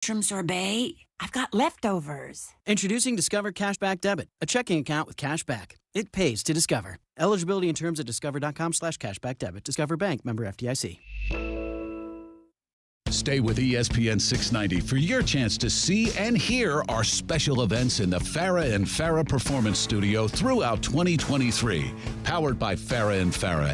mushroom sorbet. I've got leftovers. Introducing Discover Cashback Debit, a checking account with cash back. It pays to Discover. Eligibility and terms at discover.com/cashback debit. Discover Bank, member FDIC. Stay with ESPN 690 for your chance to see and hear our special events in the Farah and Farah Performance Studio throughout 2023. Powered by Farah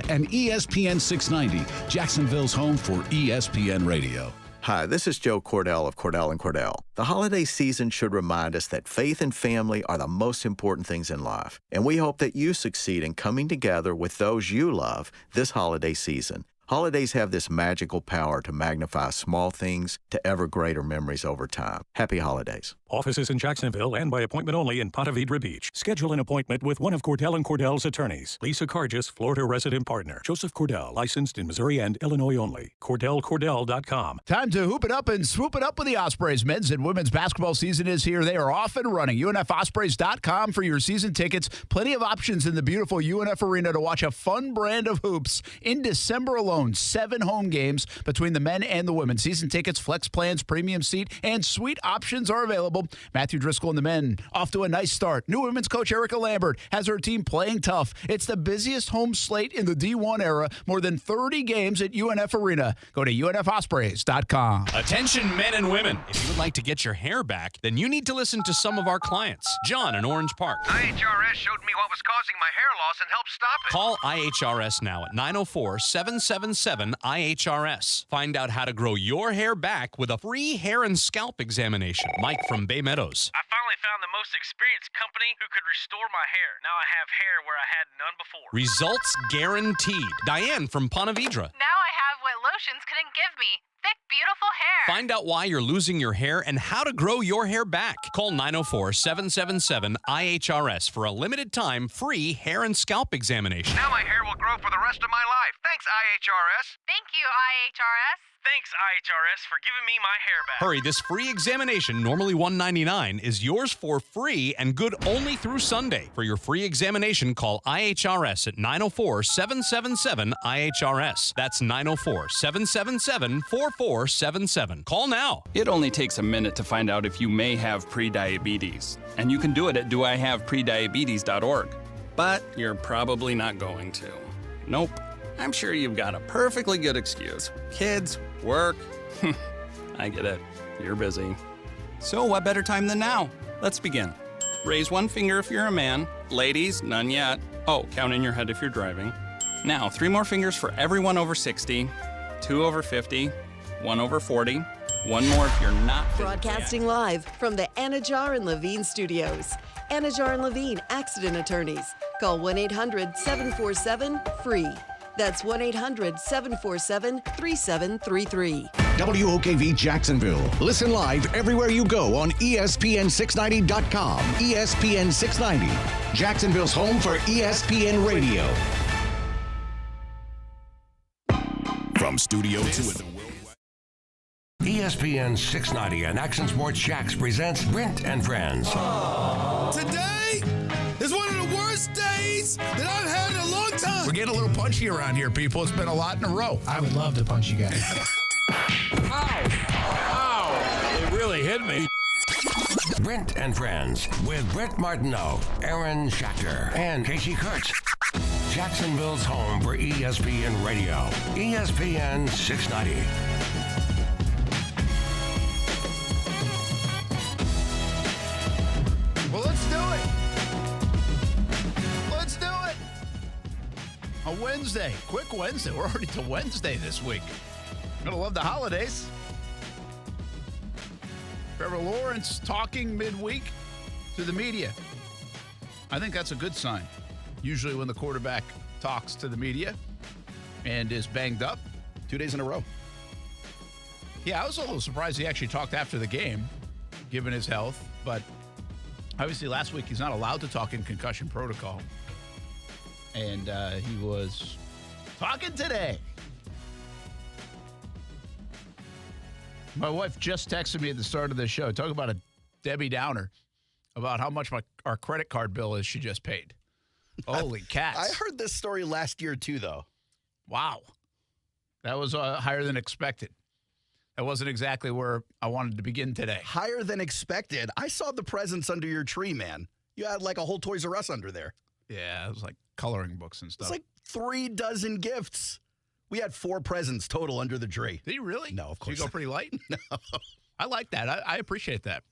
and ESPN 690, Jacksonville's home for ESPN Radio. Hi, this is Joe Cordell of Cordell & Cordell. The holiday season should remind us that faith and family are the most important things in life, and we hope that you succeed in coming together with those you love this holiday season. Holidays have this magical power to magnify small things to ever greater memories over time. Happy holidays. Offices in Jacksonville and by appointment only in Ponte Vedra Beach. Schedule an appointment with one of Cordell & Cordell's attorneys. Lisa Cargis, Florida resident partner. Joseph Cordell, licensed in Missouri and Illinois only. CordellCordell.com. Time to hoop it up and swoop it up with the Ospreys. Men's and women's basketball season is here. They are off and running. UNFOspreys.com for your season tickets. Plenty of options in the beautiful UNF Arena to watch a fun brand of hoops in December alone. 7 home games between the men and the women. Season tickets, flex plans, premium seat, and suite options are available. Matthew Driscoll and the men off to a nice start. New women's coach Erica Lambert has her team playing tough. It's the busiest home slate in the D1 era. More than 30 games at UNF Arena. Go to UNFOspreys.com. Attention men and women. If you would like to get your hair back, then you need to listen to some of our clients. John in Orange Park. IHRS showed me what was causing my hair loss and helped stop it. Call IHRS now at 904-777-IHRS. Find out how to grow your hair back with a free hair and scalp examination. Mike from Bay Meadows. I finally found the most experienced company who could restore my hair. Now I have hair where I had none before. Results guaranteed. Diane from Ponte Vedra. Now I have what lotions couldn't give me. Thick, beautiful hair. Find out why you're losing your hair and how to grow your hair back. Call 904-777-IHRS for a limited time free hair and scalp examination. Now my hair will grow for the rest of my life. Thanks, IHRS. Thank you, IHRS. Thanks, IHRS, for giving me my hair back. Hurry, this free examination, normally $199, is yours for free and good only through Sunday. For your free examination, call IHRS at 904-777-IHRS. That's 904-777-4477. Call now. It only takes a minute to find out if you may have prediabetes. And you can do it at doihaveprediabetes.org. But you're probably not going to. Nope. I'm sure you've got a perfectly good excuse. Kids, work. I get it. You're busy. So what better time than now? Let's begin. Raise one finger if you're a man. Ladies, none yet. Oh, count in your head if you're driving. Now, 3 more fingers for everyone over 60, 2 over 50, 1 over 40, 1 more if you're not. Broadcasting live from the Anajar and Levine studios. Anajar and Levine Accident Attorneys. Call 1-800-747-FREE. That's 1-800-747-3733. WOKV Jacksonville. Listen live everywhere you go on ESPN690.com. ESPN 690, Jacksonville's home for ESPN Radio. From Studio 2 in the world. ESPN 690 and Action Sports Shacks presents Brent and Friends. Today is one of the worst days that I've had in a long time. We're getting a little punchy around here, people. It's been a lot in a row. I would love to punch you guys. Ow! It really hit me. Brent and Friends with Brent Martineau, Aaron Schachter, and Casey Kurtz. Jacksonville's home for ESPN Radio. ESPN 690. Well, let's do it. Let's do it. A Wednesday. Quick Wednesday. We're already to Wednesday this week. Gonna love the holidays. Trevor Lawrence talking midweek to the media. I think that's a good sign. Usually when the quarterback talks to the media and is banged up, 2 days in a row. Yeah, I was a little surprised he actually talked after the game, given his health. But obviously last week he's not allowed to talk in concussion protocol. And he was talking today. My wife just texted me at the start of the show. Talk about a Debbie Downer about how much our credit card bill is she just paid. Holy cats. I heard this story last year, too, though. Wow. That was higher than expected. That wasn't exactly where I wanted to begin today. Higher than expected. I saw the presents under your tree, man. You had like a whole Toys R Us under there. Yeah, it was like coloring books and stuff. It's like 3 dozen gifts. We had 4 presents total under the tree. Did you really? No, of course. Did you go pretty light? No. I like that. I appreciate that.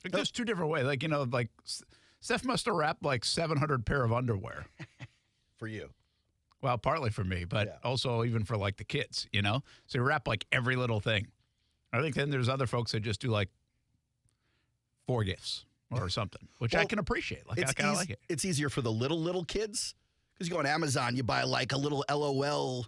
Like, there's 2 different ways. Like, like Steph must have wrapped like 700 pair of underwear. For you. Well, partly for me, but also even for like the kids, So you wrap like every little thing. I think then there's other folks that just do like 4 gifts or something, which I can appreciate. Like, I kind of like it. It's easier for the little kids because you go on Amazon, you buy like a little LOL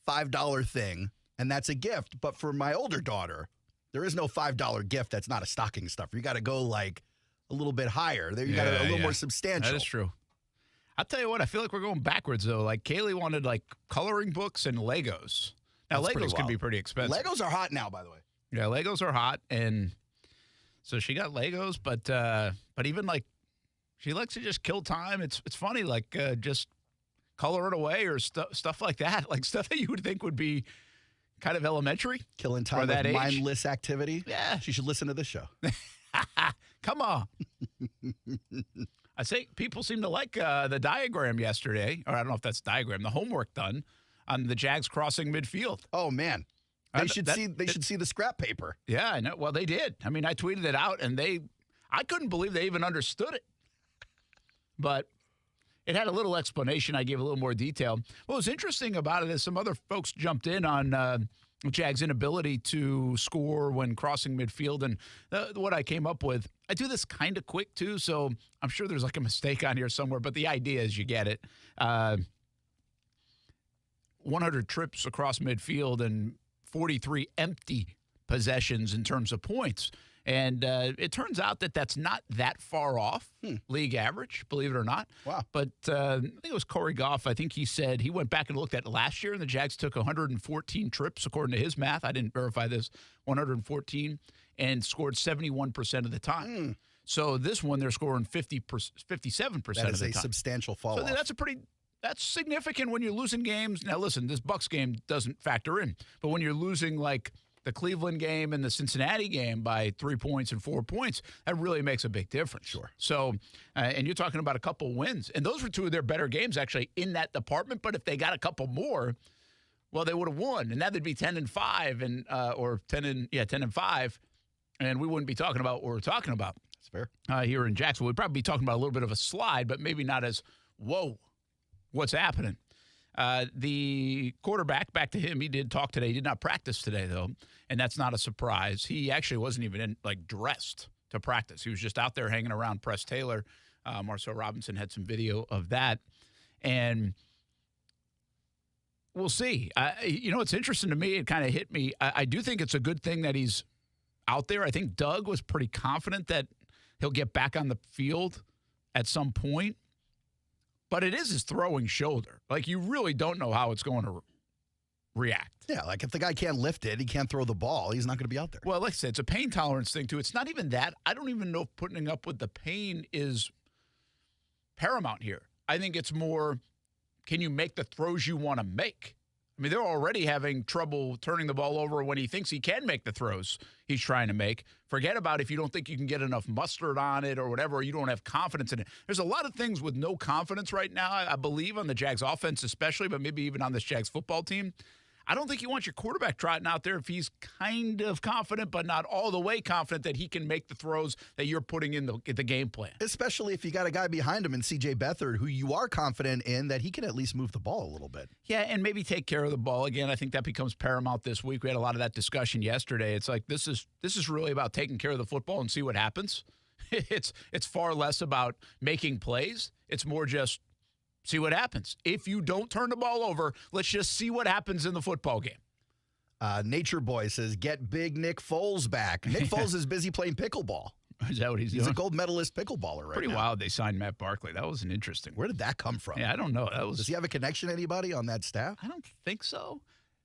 $5 thing, and that's a gift. But for my older daughter, there is no $5 gift that's not a stocking stuffer. You got to go like a little bit higher. There, you got a little more substantial. That is true. I'll tell you what, I feel like we're going backwards, though. Like, Kaylee wanted, like, coloring books and Legos. Now, That's Legos can be pretty expensive. Legos are hot now, by the way. Yeah, Legos are hot, and so she got Legos, but even, like, she likes to just kill time. It's funny, like, just color it away or stuff like that, like stuff that you would think would be kind of elementary. Killing time that with mindless activity. Yeah. She should listen to this show. Come on. I say people seem to like the diagram yesterday, or I don't know if that's diagram, the homework done on the Jags crossing midfield. Oh, man. They should see the scrap paper. Yeah, I know. Well, they did. I mean, I tweeted it out, and I couldn't believe they even understood it. But it had a little explanation. I gave a little more detail. What was interesting about it is some other folks jumped in on Jags' inability to score when crossing midfield. And what I came up with, I do this kind of quick, too, so I'm sure there's like a mistake on here somewhere, but the idea is you get it. 100 trips across midfield and 43 empty possessions in terms of points. And it turns out that that's not that far off league average, believe it or not. Wow. But I think it was Corey Goff. I think he said he went back and looked at last year, and the Jags took 114 trips, according to his math. I didn't verify this, 114, and scored 71% of the time. So this one, they're scoring 57% of the time. That is a substantial fall off. So that's significant when you're losing games. Now, listen, this Bucs game doesn't factor in, but when you're losing like the Cleveland game and the Cincinnati game by 3 points and 4 points, that really makes a big difference. Sure. So, and you're talking about a couple wins, and those were 2 of their better games actually in that department. But if they got a couple more, well, they would have won, and that would be 10-5 and or 10-5, and we wouldn't be talking about what we're talking about. That's fair. Here in Jacksonville, we'd probably be talking about a little bit of a slide, but maybe not as whoa, what's happening. The quarterback, back to him, he did talk today. He did not practice today, though, and that's not a surprise. He actually wasn't even dressed to practice. He was just out there hanging around Press Taylor. Marcel Robinson had some video of that, and we'll see. It's interesting to me. It kind of hit me. I do think it's a good thing that he's out there. I think Doug was pretty confident that he'll get back on the field at some point. But it is his throwing shoulder. Like, you really don't know how it's going to react. Yeah, like if the guy can't lift it, he can't throw the ball, he's not going to be out there. Well, like I said, it's a pain tolerance thing, too. It's not even that. I don't even know if putting up with the pain is paramount here. I think it's more, can you make the throws you want to make? I mean, they're already having trouble turning the ball over when he thinks he can make the throws he's trying to make. Forget about if you don't think you can get enough mustard on it or whatever, or you don't have confidence in it. There's a lot of things with no confidence right now, I believe, on the Jags offense especially, but maybe even on this Jags football team. I don't think you want your quarterback trotting out there if he's kind of confident, but not all the way confident that he can make the throws that you're putting in the game plan. Especially if you got a guy behind him in C.J. Beathard who you are confident in that he can at least move the ball a little bit. Yeah, and maybe take care of the ball. Again, I think that becomes paramount this week. We had a lot of that discussion yesterday. It's like this is really about taking care of the football and see what happens. It's far less about making plays. It's more just see what happens. If you don't turn the ball over, let's just see what happens in the football game. Nature Boy says, get big Nick Foles back. Nick Foles is busy playing pickleball. Is that what he's doing? He's a gold medalist pickleballer right now. Pretty wild they signed Matt Barkley. That was an interesting. Where did that come from? Yeah, I don't know. Does he have a connection to anybody on that staff? I don't think so.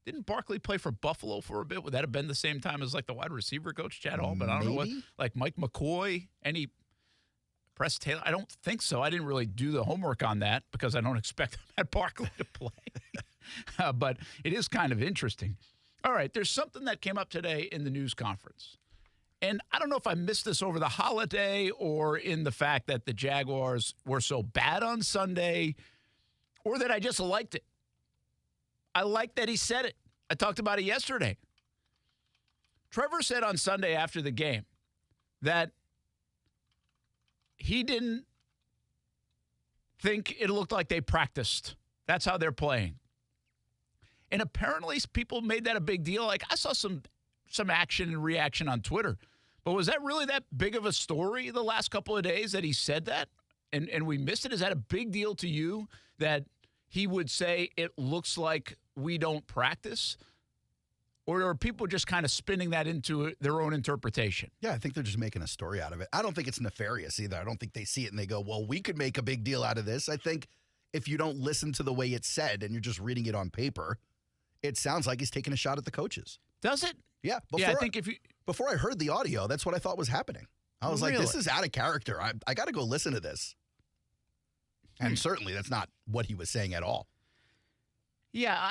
Didn't Barkley play for Buffalo for a bit? Would that have been the same time as like the wide receiver coach, Chad Hall? But I don't know what, like Mike McCoy, any Press Taylor? I don't think so. I didn't really do the homework on that because I don't expect Matt Barkley to play. But it is kind of interesting. All right, there's something that came up today in the news conference. And I don't know if I missed this over the holiday or in the fact that the Jaguars were so bad on Sunday or that I just liked it. I like that he said it. I talked about it yesterday. Trevor said on Sunday after the game that he didn't think it looked like they practiced. That's how they're playing. And apparently people made that a big deal. Like, I saw some action and reaction on Twitter. But was that really that big of a story the last couple of days that he said that and we missed it? Is that a big deal to you that he would say it looks like we don't practice? Or are people just kind of spinning that into their own interpretation? Yeah, I think they're just making a story out of it. I don't think it's nefarious either. I don't think they see it and they go, well, we could make a big deal out of this. I think if you don't listen to the way it's said and you're just reading it on paper, it sounds like he's taking a shot at the coaches. Does it? Yeah. I think before I heard the audio, that's what I thought was happening. I was like, this is out of character. I got to go listen to this. And certainly that's not what he was saying at all. Yeah,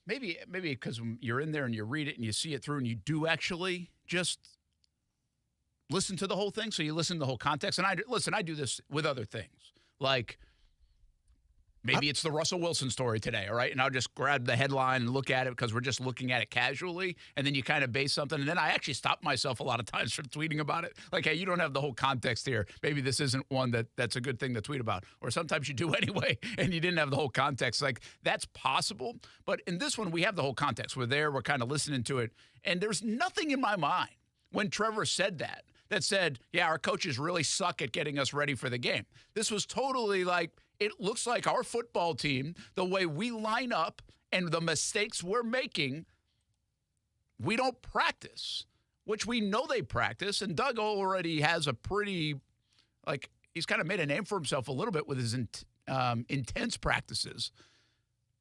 maybe because you're in there and you read it and you see it through and you do actually just listen to the whole thing. So you listen to the whole context. And I do this with other things. Like, maybe it's the Russell Wilson story today, all right? And I'll just grab the headline and look at it because we're just looking at it casually, and then you kind of base something. And then I actually stop myself a lot of times from tweeting about it. Like, hey, you don't have the whole context here. Maybe this isn't one that's a good thing to tweet about. Or sometimes you do anyway, and you didn't have the whole context. Like, that's possible. But in this one, we have the whole context. We're there. We're kind of listening to it. And there's nothing in my mind when Trevor said that said, yeah, our coaches really suck at getting us ready for the game. This was totally like, it looks like our football team, the way we line up and the mistakes we're making, we don't practice, which we know they practice. And Doug already has a pretty, he's kind of made a name for himself a little bit with his intense practices.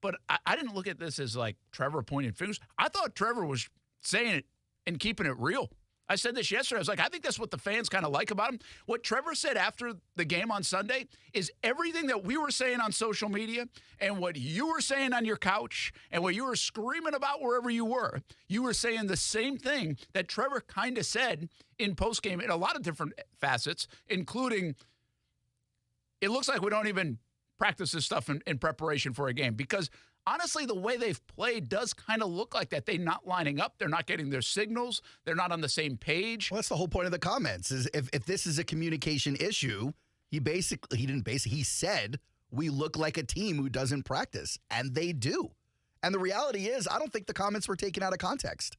But I didn't look at this as like Trevor pointing fingers. I thought Trevor was saying it and keeping it real. I said this yesterday. I was like, I think that's what the fans kind of like about him. What Trevor said after the game on Sunday is everything that we were saying on social media and what you were saying on your couch and what you were screaming about wherever you were. You were saying the same thing that Trevor kind of said in postgame in a lot of different facets, including it looks like we don't even practice this stuff in preparation for a game because honestly, the way they've played does kind of look like that. They're not lining up. They're not getting their signals. They're not on the same page. Well, that's the whole point of the comments is if this is a communication issue, he said, we look like a team who doesn't practice, and they do. And the reality is, I don't think the comments were taken out of context.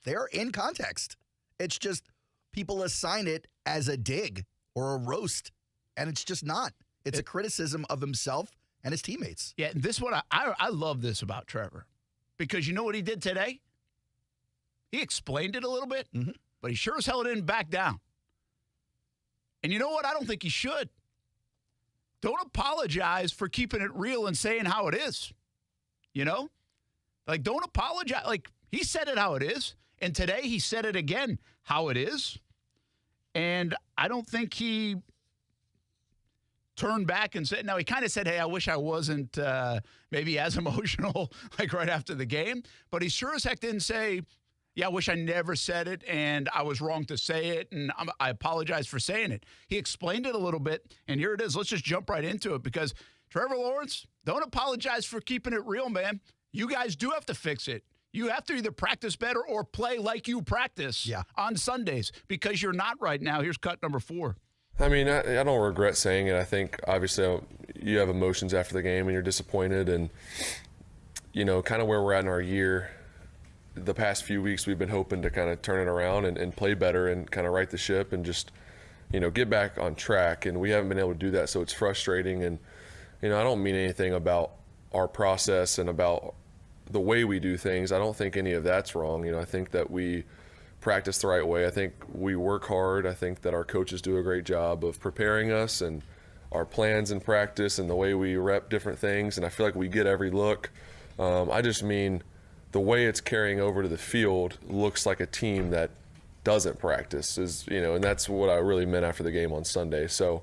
They're in context. It's just people assign it as a dig or a roast, and it's just not. It's a criticism of himself and his teammates. Yeah, and this one, I love this about Trevor. Because you know what he did today? He explained it a little bit, but he sure as hell didn't back down. And you know what? I don't think he should. Don't apologize for keeping it real and saying how it is. You know? Like, don't apologize. Like, he said it how it is. And today he said it again how it is. And I don't think he turned back and said, no, he kind of said, hey, I wish I wasn't maybe as emotional like right after the game. But he sure as heck didn't say, yeah, I wish I never said it and I was wrong to say it and I apologize for saying it. He explained it a little bit, and here it is. Let's just jump right into it because Trevor Lawrence, don't apologize for keeping it real, man. You guys do have to fix it. You have to either practice better or play like you practice on Sundays because you're not right now. Here's cut number 4. I mean, I don't regret saying it. I think, obviously, you have emotions after the game and you're disappointed. And, you know, kind of where we're at in our year, the past few weeks we've been hoping to kind of turn it around and play better and kind of right the ship and just, you know, get back on track. And we haven't been able to do that, so it's frustrating. And, you know, I don't mean anything about our process and about the way we do things. I don't think any of that's wrong. You know, I think that we practice the right way. I think we work hard. I think that our coaches do a great job of preparing us and our plans in practice and the way we rep different things. And I feel like we get every look. I just mean the way it's carrying over to the field looks like a team that doesn't practice, and that's what I really meant after the game on Sunday. So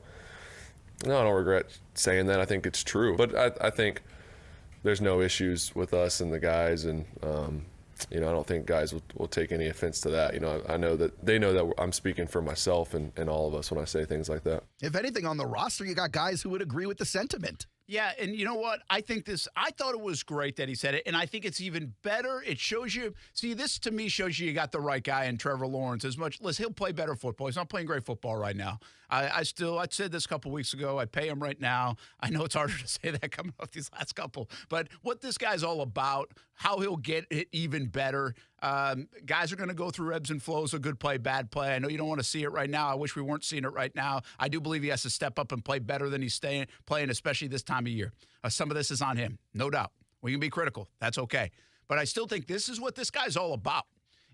no, I don't regret saying that. I think it's true. But I think there's no issues with us and the guys, and I don't think guys will take any offense to that. I know that they know that I'm speaking for myself and all of us when I say things like that. If anything, on the roster, you got guys who would agree with the sentiment. Yeah, and you know what? I thought it was great that he said it, and I think it's even better. It shows you, this to me shows you got the right guy in Trevor Lawrence. Listen, he'll play better football. He's not playing great football right now. I said this a couple weeks ago. I'd pay him right now. I know it's harder to say that coming off these last couple, but what this guy's all about, how he'll get it even better. Guys are going to go through ebbs and flows of good play, bad play. I know you don't want to see it right now. I wish we weren't seeing it right now. I do believe he has to step up and play better than he's playing, especially this time of year. Some of this is on him, no doubt. We can be critical. That's okay. But I still think this is what this guy's all about,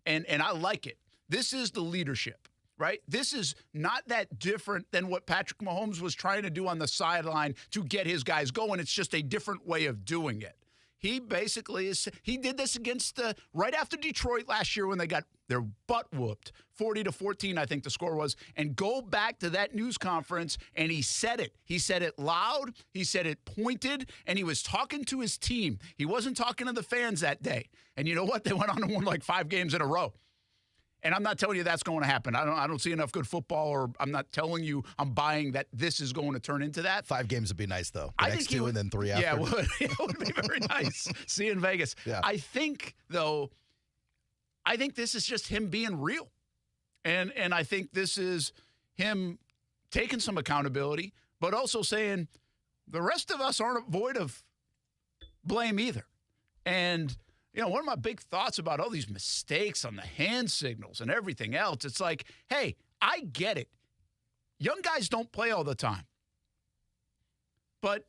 and I like it. This is the leadership, right? This is not that different than what Patrick Mahomes was trying to do on the sideline to get his guys going. It's just a different way of doing it. He basically he did this against right after Detroit last year when they got their butt whooped, 40-14, I think the score was. And go back to that news conference, and he said it. He said it loud. He said it pointed, and he was talking to his team. He wasn't talking to the fans that day. And you know what? They went on and won like 5 games in a row. And I'm not telling you that's going to happen. I don't see enough good football, or I'm not telling you I'm buying that this is going to turn into that. 5 games would be nice, though. The next 2 and then 3 after. Yeah, it would be very nice. See you in Vegas. Yeah. I think this is just him being real. And I think this is him taking some accountability, but also saying the rest of us aren't void of blame either. And one of my big thoughts about all these mistakes on the hand signals and everything else, it's like, hey, I get it. Young guys don't play all the time. But,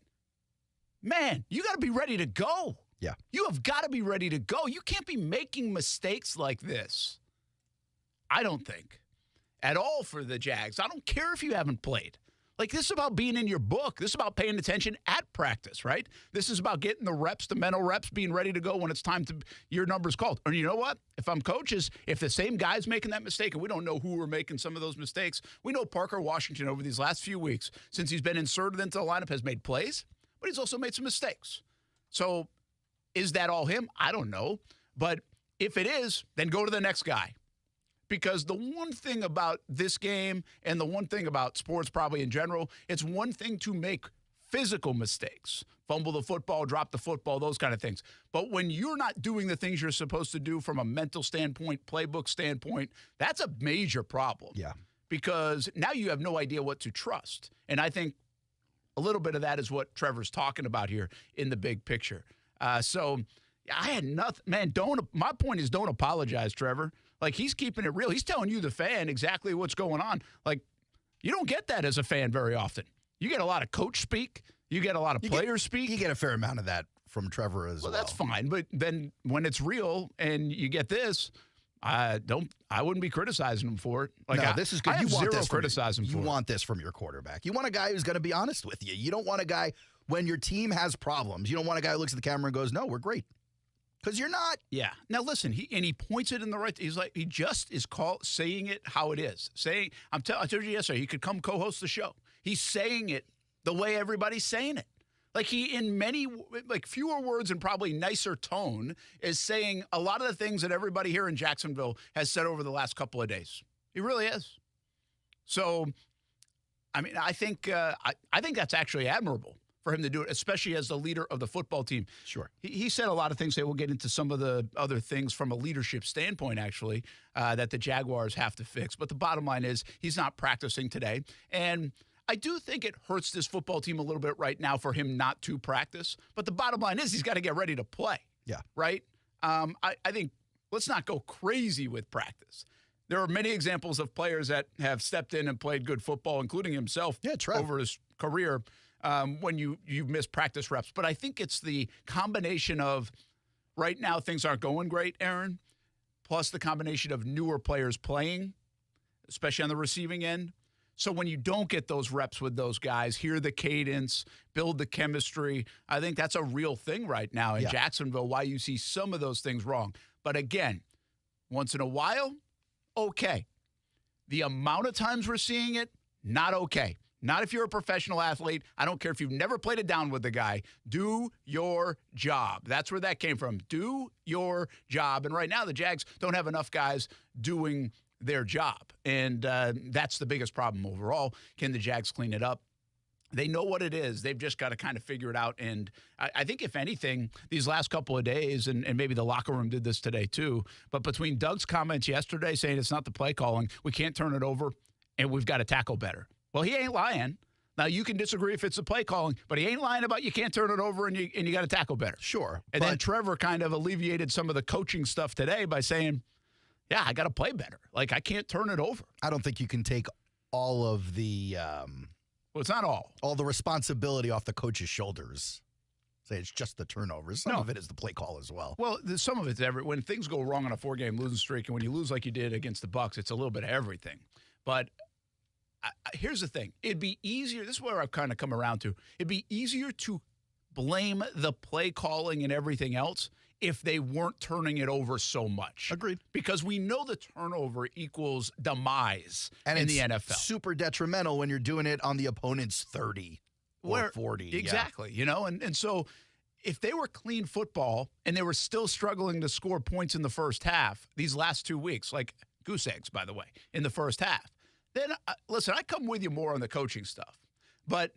man, you got to be ready to go. Yeah. You have got to be ready to go. You can't be making mistakes like this. I don't think. At all for the Jags. I don't care if you haven't played. Like, this is about being in your book. This is about paying attention at practice, right? This is about getting the reps, the mental reps, being ready to go when it's time to your number's called. Or you know what? If I'm coaches, if the same guy's making that mistake, and we don't know who are making some of those mistakes, we know Parker Washington over these last few weeks, since he's been inserted into the lineup, has made plays, but he's also made some mistakes. So is that all him? I don't know. But if it is, then go to the next guy. Because the one thing about this game and the one thing about sports probably in general, it's one thing to make physical mistakes, fumble the football, drop the football, those kind of things. But when you're not doing the things you're supposed to do from a mental standpoint, playbook standpoint, that's a major problem. Yeah. Because now you have no idea what to trust. And I think a little bit of that is what Trevor's talking about here in the big picture. So I had nothing, man, my point is don't apologize, Trevor. Like, he's keeping it real. He's telling you, the fan, exactly what's going on. Like, you don't get that as a fan very often. You get a lot of coach speak. You get a lot of players speak. You get a fair amount of that from Trevor as well. Well, that's fine. But then when it's real and you get this, I wouldn't be criticizing him for it. Like, no, this is good. I have you want zero this criticism for it. You want this from your quarterback. You want a guy who's going to be honest with you. You don't want a guy, when your team has problems, you don't want a guy who looks at the camera and goes, no, we're great. Because you're not. Yeah. Now listen, he points it in the right. He's like, he just is saying it how it is. I told you yesterday, he could come co-host the show. He's saying it the way everybody's saying it. Like, he, in many, like, fewer words and probably nicer tone, is saying a lot of the things that everybody here in Jacksonville has said over the last couple of days. He really is. So, I mean, I think that's actually admirable for him to do it, especially as the leader of the football team. Sure. He said a lot of things that we'll get into some of the other things from a leadership standpoint, actually, that the Jaguars have to fix. But the bottom line is he's not practicing today. And I do think it hurts this football team a little bit right now for him not to practice. But the bottom line is he's got to get ready to play. Yeah. Right? I think let's not go crazy with practice. There are many examples of players that have stepped in and played good football, including himself over his career, when you've missed practice reps. But I think it's the combination of right now things aren't going great, Aaron, plus the combination of newer players playing, especially on the receiving end. So when you don't get those reps with those guys, hear the cadence, build the chemistry, I think that's a real thing right now in Jacksonville, why you see some of those things wrong. But again, once in a while, okay. The amount of times we're seeing it, not okay. Not if you're a professional athlete. I don't care if you've never played it down with the guy. Do your job. That's where that came from. Do your job. And right now the Jags don't have enough guys doing their job. And that's the biggest problem overall. Can the Jags clean it up? They know what it is. They've just got to kind of figure it out. And I think, if anything, these last couple of days, and maybe the locker room did this today too, but between Doug's comments yesterday saying it's not the play calling, we can't turn it over, and we've got to tackle better. Well, he ain't lying. Now, you can disagree if it's the play calling, but he ain't lying about you can't turn it over and you got to tackle better. Sure. And then Trevor kind of alleviated some of the coaching stuff today by saying, yeah, I got to play better. Like, I can't turn it over. I don't think you can take all of the well, it's not all the responsibility off the coach's shoulders. Say it's just the turnovers. Some of it is the play call as well. Well, some of it's when things go wrong on a 4-game losing streak, and when you lose like you did against the Bucs, it's a little bit of everything. But here's the thing. It'd be easier. This is where I've kind of come around to. It'd be easier to blame the play calling and everything else if they weren't turning it over so much. Agreed. Because we know the turnover equals demise in the NFL. Super detrimental when you're doing it on the opponent's 30 or 40. Exactly. Yeah. You know, and so if they were clean football and they were still struggling to score points in the first half, these last 2 weeks, like goose eggs, by the way, in the first half, then, listen, I come with you more on the coaching stuff. But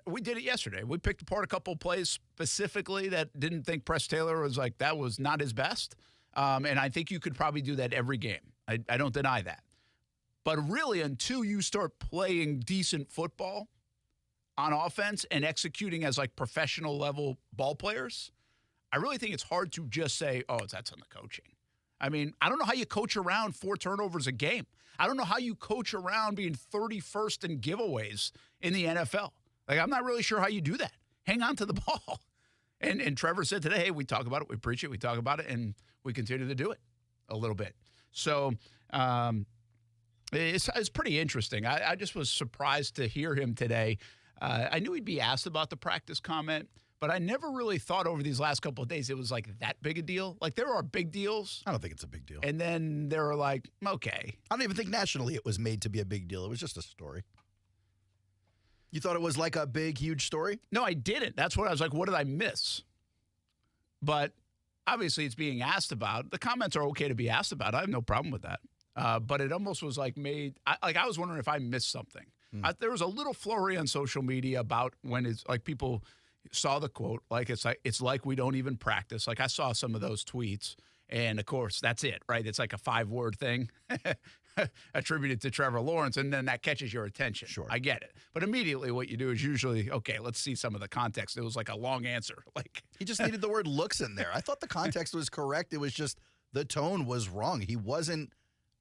we did it yesterday. We picked apart a couple of plays specifically that didn't think Press Taylor was like, that was not his best. And I think you could probably do that every game. I don't deny that. But really, until you start playing decent football on offense and executing as like professional level ball players, I really think it's hard to just say, oh, that's on the coaching. I mean, I don't know how you coach around 4 turnovers a game. I don't know how you coach around being 31st in giveaways in the NFL. Like, I'm not really sure how you do that. Hang on to the ball. And Trevor said today, hey, we talk about it, we preach it, we talk about it, and we continue to do it a little bit. So it's pretty interesting. I just was surprised to hear him today. I knew he'd be asked about the practice comment, but I never really thought over these last couple of days it was like that big a deal. Like, there are big deals. I don't think it's a big deal. And then they were like, okay. I don't even think nationally it was made to be a big deal. It was just a story. You thought it was like a big, huge story? No, I didn't. That's what I was like, what did I miss? But obviously it's being asked about. The comments are okay to be asked about. I have no problem with that. But it almost was like I was wondering if I missed something. There was a little flurry on social media about when it's like people saw the quote, like it's like we don't even practice. Like, I saw some of those tweets, and of course that's it, right? It's like a 5-word thing attributed to Trevor Lawrence, and then that catches your attention. Sure. I get it. But immediately what you do is usually, okay, let's see some of the context. It was like a long answer. Like, he just needed the word looks in there. I thought the context was correct. It was just the tone was wrong. He wasn't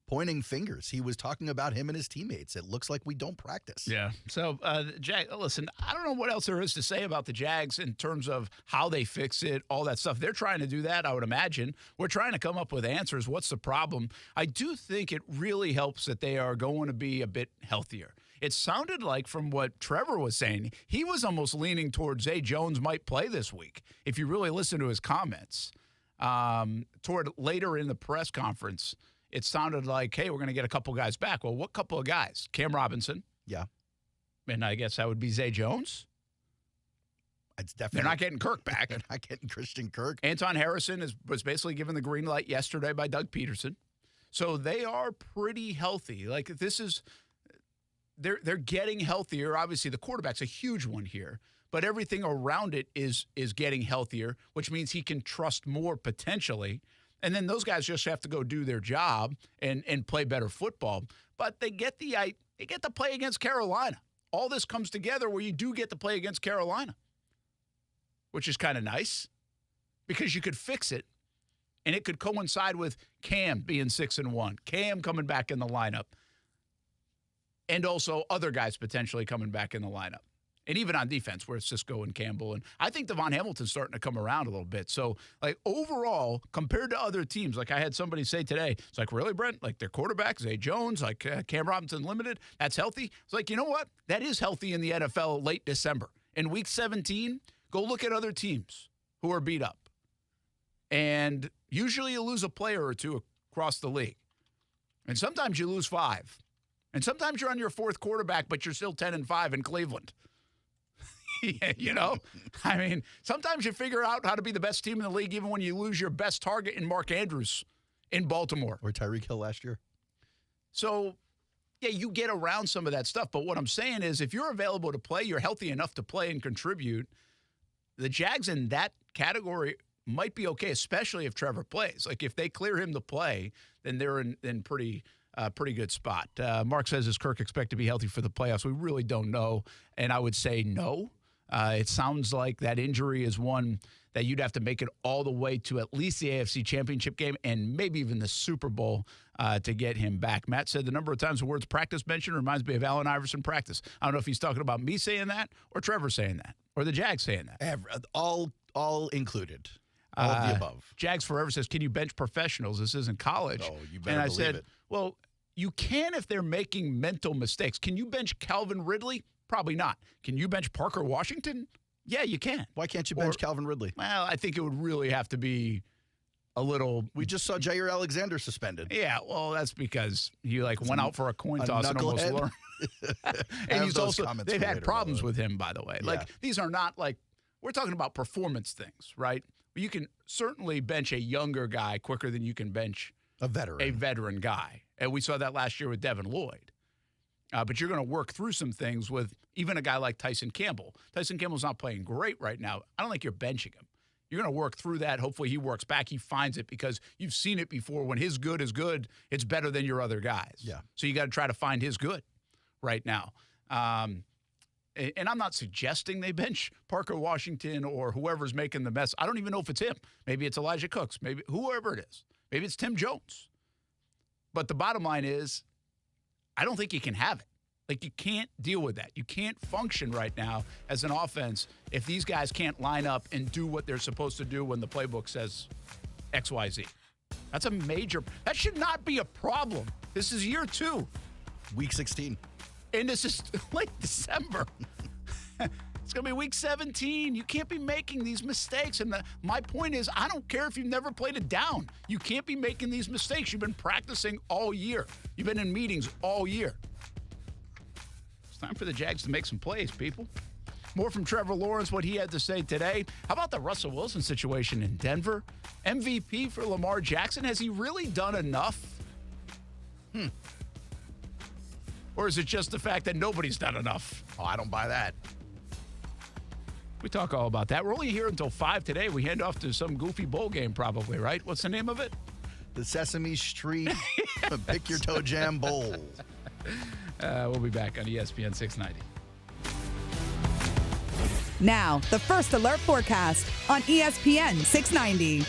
pointing fingers. He was talking about him and his teammates. It looks like we don't practice. Yeah. So, listen, I don't know what else there is to say about the Jags in terms of how they fix it, all that stuff. They're trying to do that, I would imagine. We're trying to come up with answers. What's the problem? I do think it really helps that they are going to be a bit healthier. It sounded like, from what Trevor was saying, he was almost leaning towards Zay Jones might play this week, if you really listen to his comments. Toward later in the press conference, it sounded like, hey, we're going to get a couple guys back. Well, what couple of guys? Cam Robinson. Yeah. And I guess that would be Zay Jones. It's definitely. They're not getting Kirk back. They're not getting Christian Kirk. Anton Harrison was basically given the green light yesterday by Doug Peterson. So they are pretty healthy. Like, this is – they're getting healthier. Obviously, the quarterback's a huge one here. But everything around it is getting healthier, which means he can trust more potentially. And then those guys just have to go do their job and play better football. But they get to play against Carolina. All this comes together where you do get to play against Carolina, which is kind of nice because you could fix it, and it could coincide with Cam being 6-1, Cam coming back in the lineup, and also other guys potentially coming back in the lineup. And even on defense, where it's Cisco and Campbell. And I think Devon Hamilton's starting to come around a little bit. So, like, overall, compared to other teams, like I had somebody say today, it's like, really, Brent? Like, their quarterback, Zay Jones, like Cam Robinson limited, that's healthy? It's like, you know what? That is healthy in the NFL late December. In Week 17, go look at other teams who are beat up. And usually you lose a player or two across the league. And sometimes you lose 5. And sometimes you're on your fourth quarterback, but you're still 10-5 in Cleveland. You know? I mean, sometimes you figure out how to be the best team in the league even when you lose your best target in Mark Andrews in Baltimore. Or Tyreek Hill last year. So, yeah, you get around some of that stuff. But what I'm saying is if you're available to play, you're healthy enough to play and contribute, the Jags in that category might be okay, especially if Trevor plays. Like, if they clear him to play, then they're in pretty good spot. Mark says, is Kirk expected to be healthy for the playoffs? We really don't know, and I would say no. It sounds like that injury is one that you'd have to make it all the way to at least the AFC Championship game and maybe even the Super Bowl to get him back. Matt said the number of times the words practice mentioned reminds me of Allen Iverson practice. I don't know if he's talking about me saying that or Trevor saying that or the Jags saying that. All included. All of the above. Jags Forever says, can you bench professionals? This isn't college. Oh, you better and I believe said, it. well, you can if they're making mental mistakes. Can you bench Calvin Ridley? Probably not. Can you bench Parker Washington? Yeah, you can. Why can't you bench Calvin Ridley? Well, I think it would really have to be a little. We just saw Jair Alexander suspended. Yeah, well, that's because he went out for a coin toss and almost learned. And he's also they've had problems with him, by the way. Yeah. Like these are not like we're talking about performance things, right? You can certainly bench a younger guy quicker than you can bench a veteran guy, and we saw that last year with Devin Lloyd. But you're going to work through some things with even a guy like Tyson Campbell. Tyson Campbell's not playing great right now. I don't think you're benching him. You're going to work through that. Hopefully he works back. He finds it because you've seen it before. When his good is good, it's better than your other guys. Yeah. So you got to try to find his good right now. And I'm not suggesting they bench Parker Washington or whoever's making the mess. I don't even know if it's him. Maybe it's Elijah Cooks. Maybe whoever it is. Maybe it's Tim Jones. But the bottom line is, I don't think you can have it. Like, you can't deal with that. You can't function right now as an offense if these guys can't line up and do what they're supposed to do when the playbook says XYZ. That's a major – that should not be a problem. This is year 2. Week 16. And this is late December. It's going to be week 17. You can't be making these mistakes. And my point is, I don't care if you've never played it down. You can't be making these mistakes. You've been practicing all year. You've been in meetings all year. It's time for the Jags to make some plays, people. More from Trevor Lawrence, what he had to say today. How about the Russell Wilson situation in Denver? MVP for Lamar Jackson. Has he really done enough? Or is it just the fact that nobody's done enough? Oh, I don't buy that. We talk all about that. We're only here until 5 today. We hand off to some goofy bowl game probably, right? What's the name of it? The Sesame Street Pick Your Toe Jam Bowl. We'll be back on ESPN 690. Now, the First Alert Forecast on ESPN 690.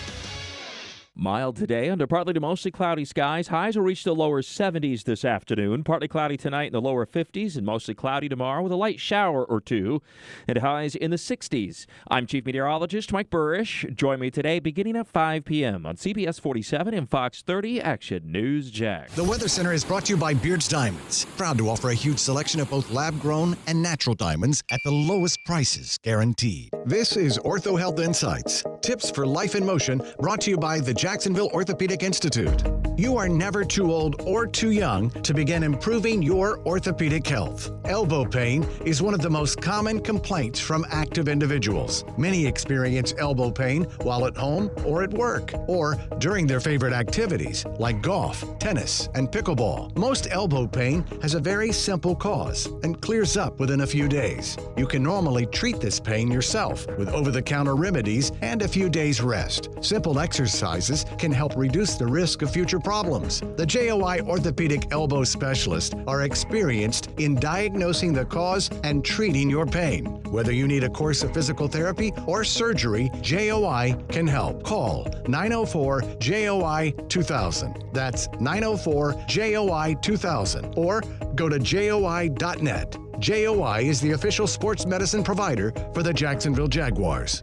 Mild today under partly to mostly cloudy skies. Highs will reach the lower 70s this afternoon. Partly cloudy tonight in the lower 50s and mostly cloudy tomorrow with a light shower or two and highs in the 60s. I'm Chief Meteorologist Mike Burrish. Join me today beginning at 5 p.m. on CBS 47 and Fox 30 Action News Jack. The Weather Center is brought to you by Beards Diamonds. Proud to offer a huge selection of both lab-grown and natural diamonds at the lowest prices guaranteed. This is Ortho Health Insights. Tips for life in motion brought to you by the Jacksonville Orthopedic Institute. You are never too old or too young to begin improving your orthopedic health. Elbow pain is one of the most common complaints from active individuals. Many experience elbow pain while at home or at work, or during their favorite activities like golf, tennis, and pickleball. Most elbow pain has a very simple cause and clears up within a few days. You can normally treat this pain yourself with over-the-counter remedies and a few days rest. Simple exercises can help reduce the risk of future problems. The JOI Orthopedic Elbow Specialists are experienced in diagnosing the cause and treating your pain. Whether you need a course of physical therapy or surgery, JOI can help. Call 904-JOI-2000. That's 904-JOI-2000. Or go to JOI.net. JOI is the official sports medicine provider for the Jacksonville Jaguars.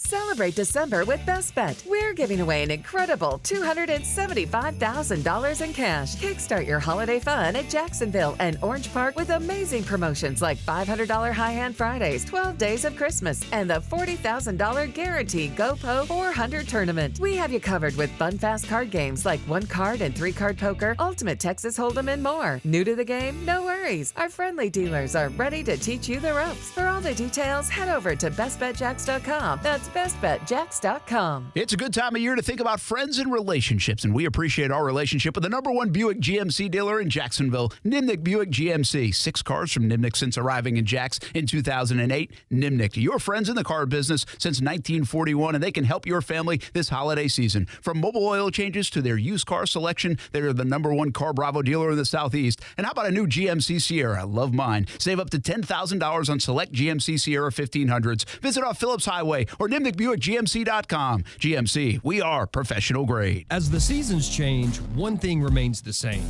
Celebrate December with Best Bet. We're giving away an incredible $275,000 in cash. Kickstart your holiday fun at Jacksonville and Orange Park with amazing promotions like $500 High-Hand Fridays, 12 Days of Christmas, and the $40,000 Guaranteed GoPo 400 Tournament. We have you covered with fun, fast card games like 1-card and 3-card poker, Ultimate Texas Hold'em, and more. New to the game? No worries. Our friendly dealers are ready to teach you the ropes. For all the details, head over to bestbetjacks.com. That's bestbetjacks.com. It's a good time of year to think about friends and relationships, and we appreciate our relationship with the #1 Buick GMC dealer in Jacksonville, Nimnick Buick GMC. 6 cars from Nimnick since arriving in Jacks in 2008. Nimnick, your friends in the car business since 1941, and they can help your family this holiday season. From mobile oil changes to their used car selection, they're the #1 Car Bravo dealer in the Southeast. And how about a new GMC Sierra? Love mine. Save up to $10,000 on select GMC Sierra 1500s. Visit off Phillips Highway or NimnickBuickGMC.com. GMC, we are professional grade. As the seasons change, one thing remains the same.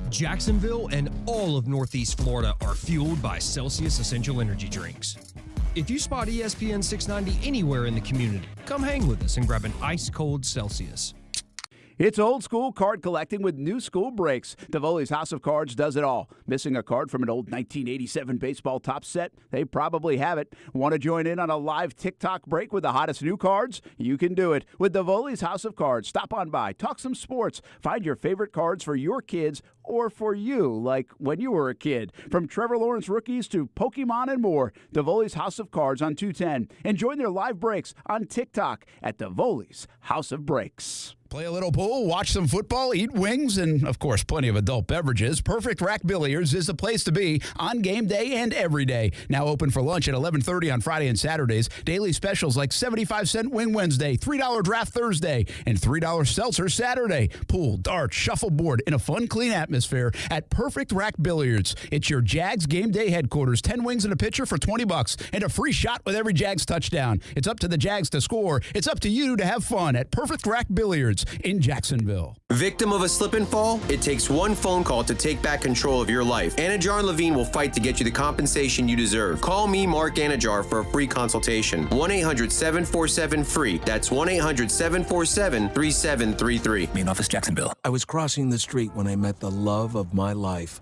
Jacksonville and all of Northeast Florida are fueled by Celsius Essential Energy Drinks. If you spot ESPN 690 anywhere in the community, come hang with us and grab an ice-cold Celsius. It's old school card collecting with new school breaks. Davoli's House of Cards does it all. Missing a card from an old 1987 baseball top set? They probably have it. Want to join in on a live TikTok break with the hottest new cards? You can do it with Davoli's House of Cards. Stop on by, talk some sports, find your favorite cards for your kids or for you, like when you were a kid. From Trevor Lawrence rookies to Pokemon and more, Davoli's House of Cards on 210. And join their live breaks on TikTok at Davoli's House of Breaks. Play a little pool, watch some football, eat wings, and, of course, plenty of adult beverages. Perfect Rack Billiards is the place to be on game day and every day. Now open for lunch at 11:30 on Friday and Saturdays. Daily specials like 75-cent Wing Wednesday, $3 Draft Thursday, and $3 Seltzer Saturday. Pool, darts, shuffleboard in a fun, clean atmosphere at Perfect Rack Billiards. It's your Jags game day headquarters. 10 wings and a pitcher for $20 and a free shot with every Jags touchdown. It's up to the Jags to score. It's up to you to have fun at Perfect Rack Billiards in Jacksonville. Victim of a slip and fall? It takes one phone call to take back control of your life. Anajar and Levine will fight to get you the compensation you deserve. Call me, Mark Anajar, for a free consultation. 1-800-747-FREE. That's 1-800-747-3733. Main office, Jacksonville. I was crossing the street when I met the love of my life.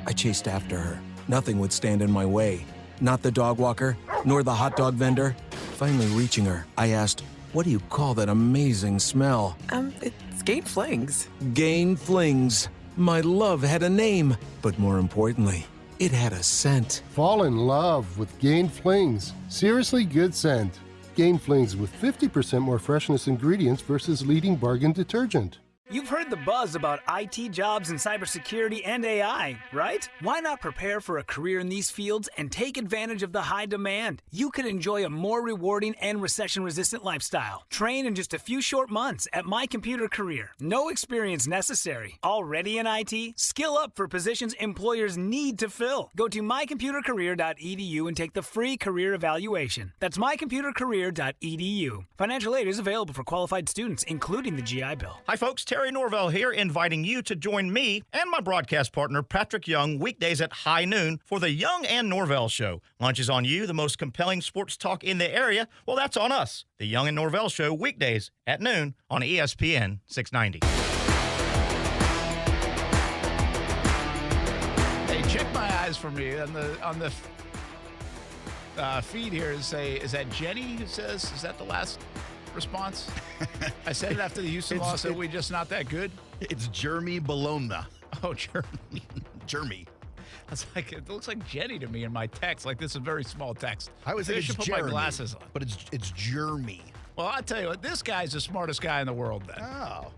I chased after her. Nothing would stand in my way. Not the dog walker, nor the hot dog vendor. Finally reaching her, I asked, "What do you call that amazing smell?" It's Gain Flings. Gain Flings. My love had a name, but more importantly, it had a scent. Fall in love with Gain Flings. Seriously good scent. Gain Flings with 50% more freshness ingredients versus leading bargain detergent. You've heard the buzz about IT jobs in cybersecurity and AI, right? Why not prepare for a career in these fields and take advantage of the high demand? You could enjoy a more rewarding and recession-resistant lifestyle. Train in just a few short months at My Computer Career. No experience necessary. Already in IT? Skill up for positions employers need to fill. Go to mycomputercareer.edu and take the free career evaluation. That's mycomputercareer.edu. Financial aid is available for qualified students, including the GI Bill. Hi, folks. Terry Norvell here, inviting you to join me and my broadcast partner, Patrick Young, weekdays at high noon for the Young and Norvell Show. Lunch is on you, the most compelling sports talk in the area. Well, that's on us. The Young and Norvell Show, weekdays at noon on ESPN 690. Hey, check my eyes for me on the feed here. Is that Jenny who says, is that the last response? I said it after the Houston loss that we're just not that good. It's Jeremy Bologna. Oh, Jeremy. That's like, it looks like Jenny to me in my text. Like, this is a very small text. I was thinking should put my glasses on. But it's Jeremy. Well, I'll tell you what, this guy's the smartest guy in the world then. Oh.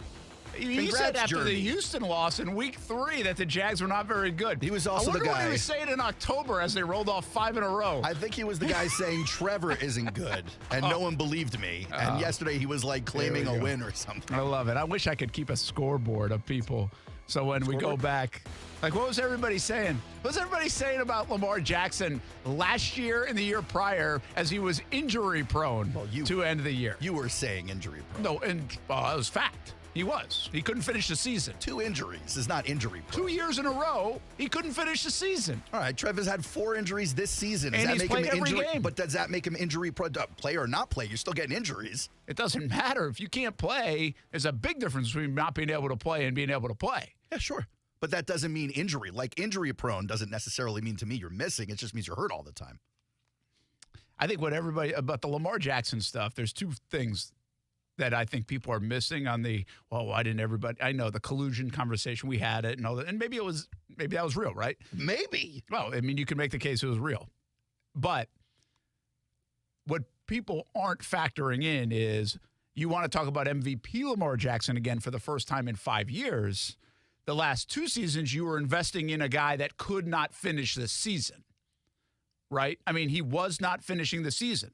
He said after the Houston loss in week 3 that the Jags were not very good. He was also the guy. I wonder what he was saying in October as they rolled off 5 in a row. I think he was the guy saying Trevor isn't good, and no one believed me. And yesterday he was like claiming a win or something. I love it. I wish I could keep a scoreboard of people. So when we go back, like, what was everybody saying? What was everybody saying about Lamar Jackson last year and the year prior as he was injury prone to end the year? You were saying injury prone. No, and it was fact. He was. He couldn't finish the season. 2 injuries is not injury prone. 2 years in a row, he couldn't finish the season. All right, Trevor's had 4 injuries this season. And he's played every game. But does that make him injury prone? Play or not play? You're still getting injuries. It doesn't matter. If you can't play, there's a big difference between not being able to play and being able to play. Yeah, sure. But that doesn't mean injury. Like, injury prone doesn't necessarily mean to me you're missing. It just means you're hurt all the time. I think what everybody about the Lamar Jackson stuff, there's 2 things that I think people are missing on the, well, why didn't everybody, I know the collusion conversation, we had it and all that, and maybe that was real, right? Maybe. Well, I mean, you can make the case it was real. But what people aren't factoring in is you want to talk about MVP Lamar Jackson again for the first time in 5 years. The last 2 seasons, you were investing in a guy that could not finish the season, right? I mean, he was not finishing the season.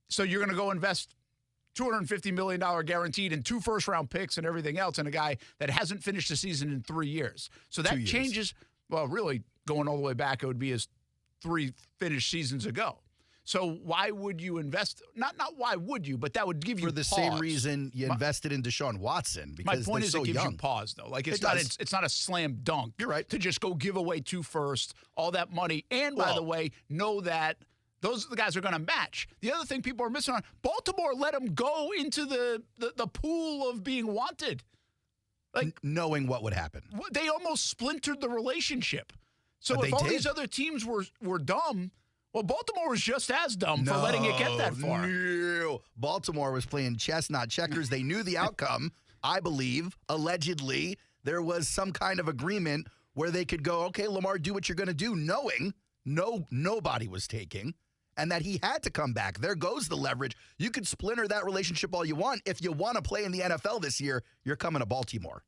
So you're going to go invest $250 million guaranteed and 2 first-round picks and everything else in a guy that hasn't finished the season in 3 years. So that changes, well, really going all the way back, it would be his 3 finished seasons ago. So why would you invest? Not why would you, but that would give you for the pause. Same reason you invested in Deshaun Watson. Because my point is so it gives young. you pause, though. Like it's not a slam dunk. You're right. To just go give away 2 firsts, all that money, and by the way, know that those are the guys who are going to match. The other thing people are missing on, Baltimore let him go into the pool of being wanted. Like knowing what would happen. They almost splintered the relationship. So But if they all did. these other teams were dumb, well, Baltimore was just as dumb for letting it get that far. No. Baltimore was playing chess, not checkers. They knew the outcome. I believe, allegedly, there was some kind of agreement where they could go, okay, Lamar, do what you're going to do, knowing nobody was taking, and that he had to come back. There goes the leverage. You could splinter that relationship all you want. If you want to play in the NFL this year, you're coming to Baltimore.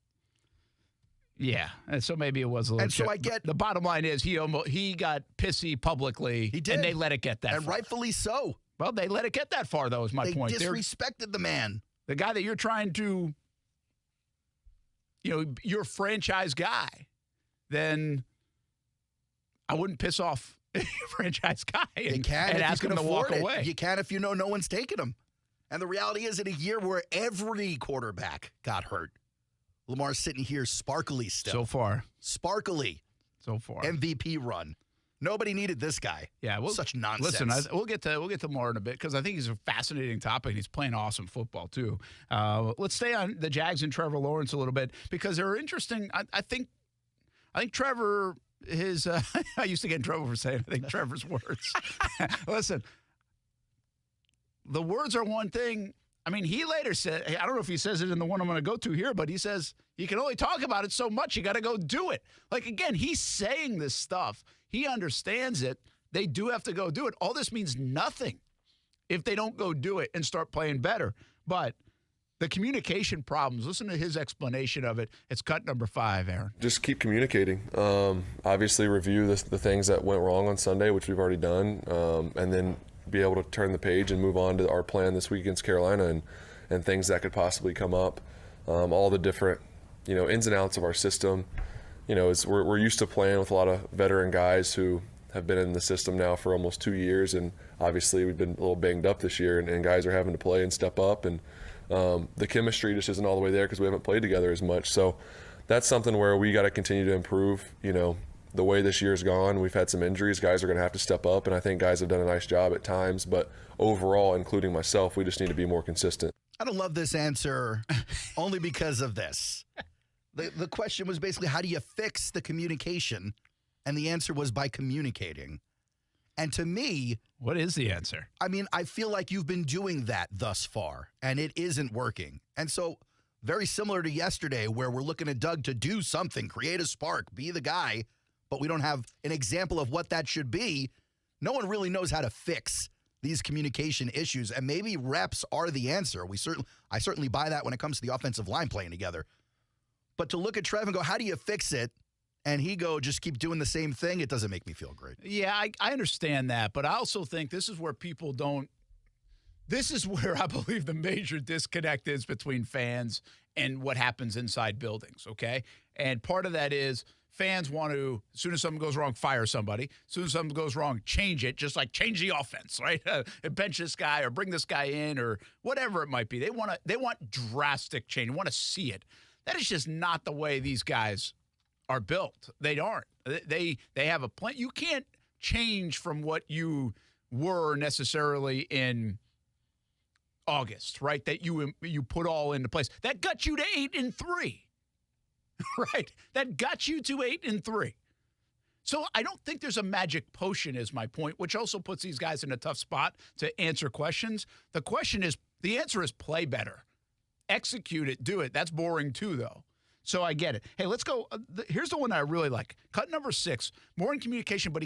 Yeah, and so maybe it was a little. And so chip. I get the bottom line is he got pissy publicly. He did, and they let it get that and far. Rightfully so. Well, they let it get that far, though. Is my point. They disrespected the man, the guy that you're trying to, your franchise guy. Then I wouldn't piss off your franchise guy and ask him to walk away. You can if you know no one's taking him. And the reality is, in a year where every quarterback got hurt, Lamar's sitting here sparkly still. So far. Sparkly. So far. MVP run. Nobody needed this guy. Yeah, such nonsense. Listen, we'll get to more in a bit because I think he's a fascinating topic. And he's playing awesome football too. Let's stay on the Jags and Trevor Lawrence a little bit because they're interesting. I think Trevor, I used to get in trouble for saying I think Trevor's words. Listen, the words are one thing. I mean, he later said, I don't know if he says it in the one I'm going to go to here, but he says, you can only talk about it so much. You got to go do it. Like, again, he's saying this stuff. He understands it. They do have to go do it. All this means nothing if they don't go do it and start playing better. But the communication problems, listen to his explanation of it. It's cut number 5, Aaron. Just keep communicating. Obviously, review the things that went wrong on Sunday, which we've already done, and then be able to turn the page and move on to our plan this week against Carolina and things that could possibly come up. All the different, ins and outs of our system. We're used to playing with a lot of veteran guys who have been in the system now for almost 2 years, and obviously we've been a little banged up this year, and guys are having to play and step up, and the chemistry just isn't all the way there because we haven't played together as much. So that's something where we got to continue to improve. The way this year's gone, we've had some injuries. Guys are going to have to step up, and I think guys have done a nice job at times. But overall, including myself, we just need to be more consistent. I don't love this answer only because of this. The question was basically, how do you fix the communication? And the answer was by communicating. And to me, what is the answer? I mean, I feel like you've been doing that thus far, and it isn't working. And so very similar to yesterday where we're looking at Doug to do something, create a spark, be the guy, but we don't have an example of what that should be. No one really knows how to fix these communication issues, and maybe reps are the answer. I certainly buy that when it comes to the offensive line playing together. But to look at Trev and go, how do you fix it? And he go, just keep doing the same thing, it doesn't make me feel great. Yeah, I understand that, but I also think this is where people don't – this is where I believe the major disconnect is between fans and what happens inside buildings, okay? And part of that is fans want to, as soon as something goes wrong, fire somebody. As soon as something goes wrong, change it, just like change the offense, right? Bench this guy or bring this guy in or whatever it might be. They want drastic change. They want to see it. That is just not the way these guys are built. They aren't. They have a plan. You can't change from what you were necessarily in August, right? That you put all into place. That got you to 8-3. Right? That got you to 8-3. So I don't think there's a magic potion is my point, which also puts these guys in a tough spot to answer questions. The answer is play better. Execute it, do it. That's boring too, though. So I get it. Hey, let's go. Here's the one I really like. Cut number 6, more in communication, but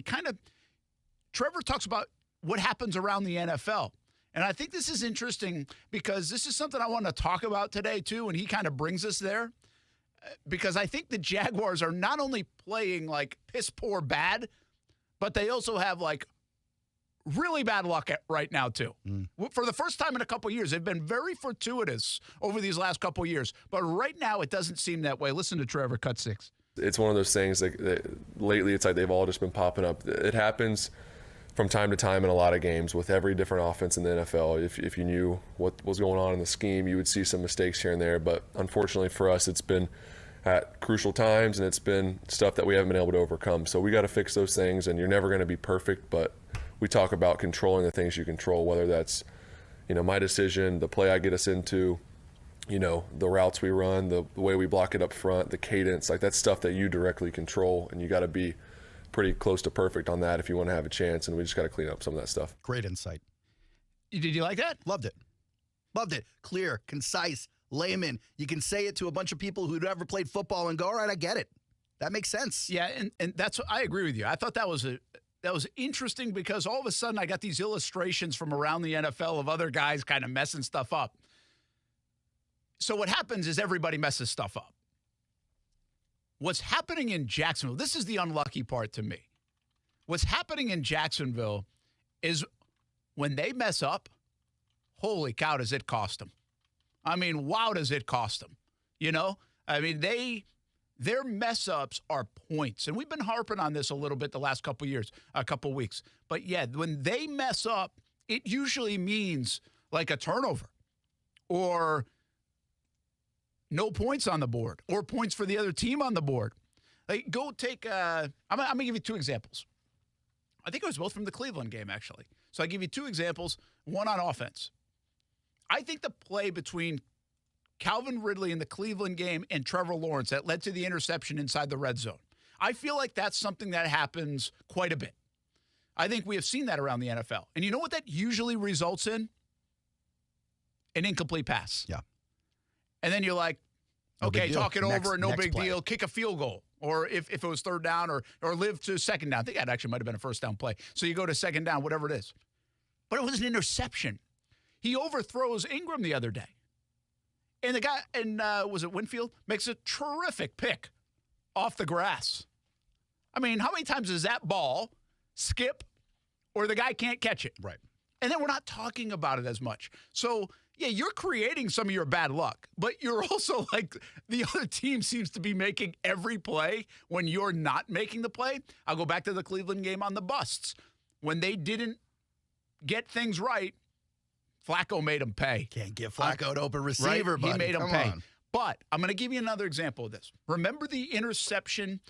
Trevor talks about what happens around the NFL. And I think this is interesting because this is something I want to talk about today too, and he kind of brings us there. Because I think the Jaguars are not only playing like piss poor bad, but they also have like really bad luck right now too. For the first time in a couple of years, they've been very fortuitous over these last couple of years. But right now, it doesn't seem that way. Listen to Trevor, cut 6. It's one of those things that lately it's like they've all just been popping up. It happens from time to time in a lot of games with every different offense in the NFL. If you knew what was going on in the scheme, you would see some mistakes here and there. But unfortunately for us, it's been at crucial times, and it's been stuff that we haven't been able to overcome. So we got to fix those things, and you're never going to be perfect, but we talk about controlling the things you control, whether that's, my decision, the play I get us into, the routes we run, the way we block it up front, the cadence, like that's stuff that you directly control, and you got to be pretty close to perfect on that if you want to have a chance, and we just got to clean up some of that stuff. Great insight. Did you like that? Loved it. Clear, concise, layman. You can say it to a bunch of people who've never played football and go, all right, I get it. That makes sense. Yeah, and that's I agree with you. I thought that was interesting because all of a sudden I got these illustrations from around the NFL of other guys kind of messing stuff up. So what happens is everybody messes stuff up. What's happening in Jacksonville, this is the unlucky part to me. What's happening in Jacksonville is when they mess up, holy cow, does it cost them. I mean, wow, does it cost them? Their mess-ups are points. And we've been harping on this a little bit the last couple weeks. But, yeah, when they mess up, it usually means like a turnover or no points on the board or points for the other team on the board. Like, go take I'm going to give you 2 examples. I think it was both from the Cleveland game, actually. So I give you 2 examples, one on offense. I think the play between Calvin Ridley in the Cleveland game and Trevor Lawrence that led to the interception inside the red zone, I feel like that's something that happens quite a bit. I think we have seen that around the NFL. And you know what that usually results in? An incomplete pass. Yeah. And then you're like, okay, talk it over, no big deal, kick a field goal. Or if it was 3rd down or live to 2nd down. I think that actually might have been a 1st down play. So you go to 2nd down, whatever it is. But it was an interception. He overthrows Ingram the other day. And the guy, was it Winfield, makes a terrific pick off the grass. I mean, how many times does that ball skip or the guy can't catch it? Right. And then we're not talking about it as much. So, yeah, you're creating some of your bad luck, but you're also like the other team seems to be making every play when you're not making the play. I'll go back to the Cleveland game on the busts. When they didn't get things right, Flacco made him pay. Can't give Flacco an open receiver, right? buddy. He made him Come pay. on. But I'm going to give you another example of this. Remember the interception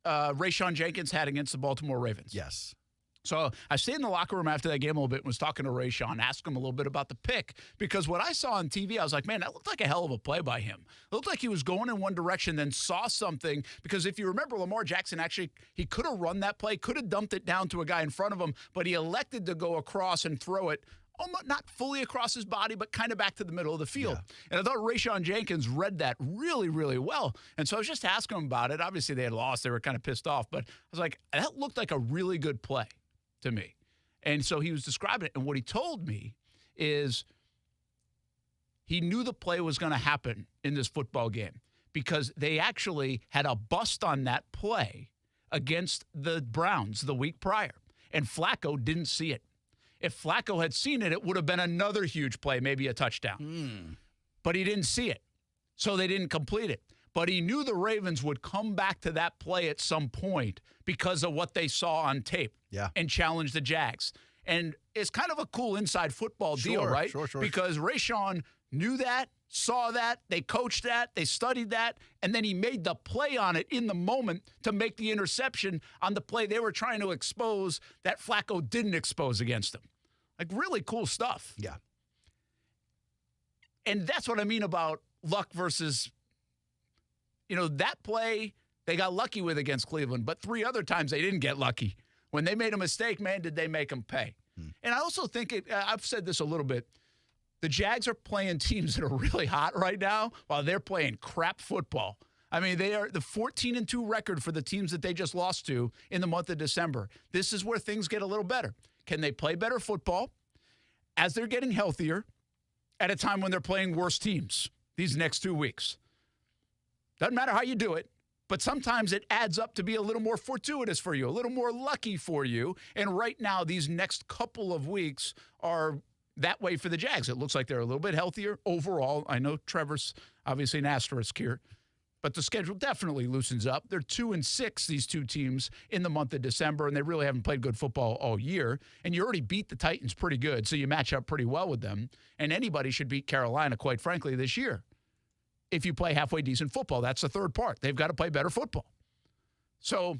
Rayshon Jenkins had against the Baltimore Ravens? Yes. So I stayed in the locker room after that game a little bit and was talking to Rayshon, asked him a little bit about the pick. Because what I saw on TV, I was like, man, that looked like a hell of a play by him. It looked like he was going in one direction, then saw something. Because if you remember, Lamar Jackson actually, he could have run that play, could have dumped it down to a guy in front of him, but he elected to go across and throw it almost not fully across his body, but kind of back to the middle of the field. Yeah. And I thought Rayshon Jenkins read that really, really well. And so I was just asking him about it. Obviously, they had lost. They were kind of pissed off. But I was like, that looked like a really good play to me. And so he was describing it. And what he told me is he knew the play was going to happen in this football game because they actually had a bust on that play against the Browns the week prior. And Flacco didn't see it. If Flacco had seen it, it would have been another huge play, maybe a touchdown. But he didn't see it, so they didn't complete it. but he knew the Ravens would come back to that play at some point because of what they saw on tape and challenge the Jags. And it's kind of a cool inside football deal, right? Sure. Because Rashawn knew that, saw that, they coached that, they studied that, and then he made the play on it in the moment to make the interception on the play they were trying to expose that Flacco didn't expose against him. Like, really cool stuff. Yeah. And that's what I mean about luck versus, that play they got lucky with against Cleveland, but 3 other times they didn't get lucky. When they made a mistake, man, did they make them pay. And I also think, I've said this a little bit, the Jags are playing teams that are really hot right now while they're playing crap football. I mean, they are the 14-2 record for the teams that they just lost to in the month of December. This is where things get a little better. Can they play better football as they're getting healthier at a time when they're playing worse teams these next 2 weeks? Doesn't matter how you do it, but sometimes it adds up to be a little more fortuitous for you, a little more lucky for you. And right now, these next couple of weeks are that way for the Jags. It looks like they're a little bit healthier overall. I know Trevor's obviously an asterisk here, but the schedule definitely loosens up. They're 2-6, these two teams, in the month of December, and they really haven't played good football all year. And you already beat the Titans pretty good, so you match up pretty well with them. And anybody should beat Carolina, quite frankly, this year. If you play halfway decent football, that's the third part. They've got to play better football. So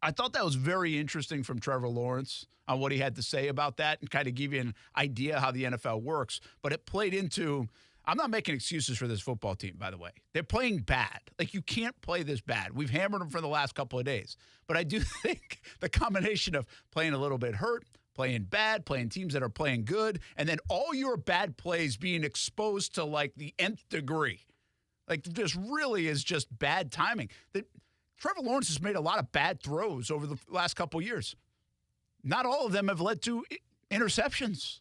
I thought that was very interesting from Trevor Lawrence on what he had to say about that and kind of give you an idea how the NFL works. But it played into, I'm not making excuses for this football team, by the way. They're playing bad. Like, you can't play this bad. We've hammered them for the last couple of days. But I do think the combination of playing a little bit hurt, playing bad, playing teams that are playing good, and then all your bad plays being exposed to, like, the nth degree. Like, this really is just bad timing. Trevor Lawrence has made a lot of bad throws over the last couple of years. Not all of them have led to interceptions.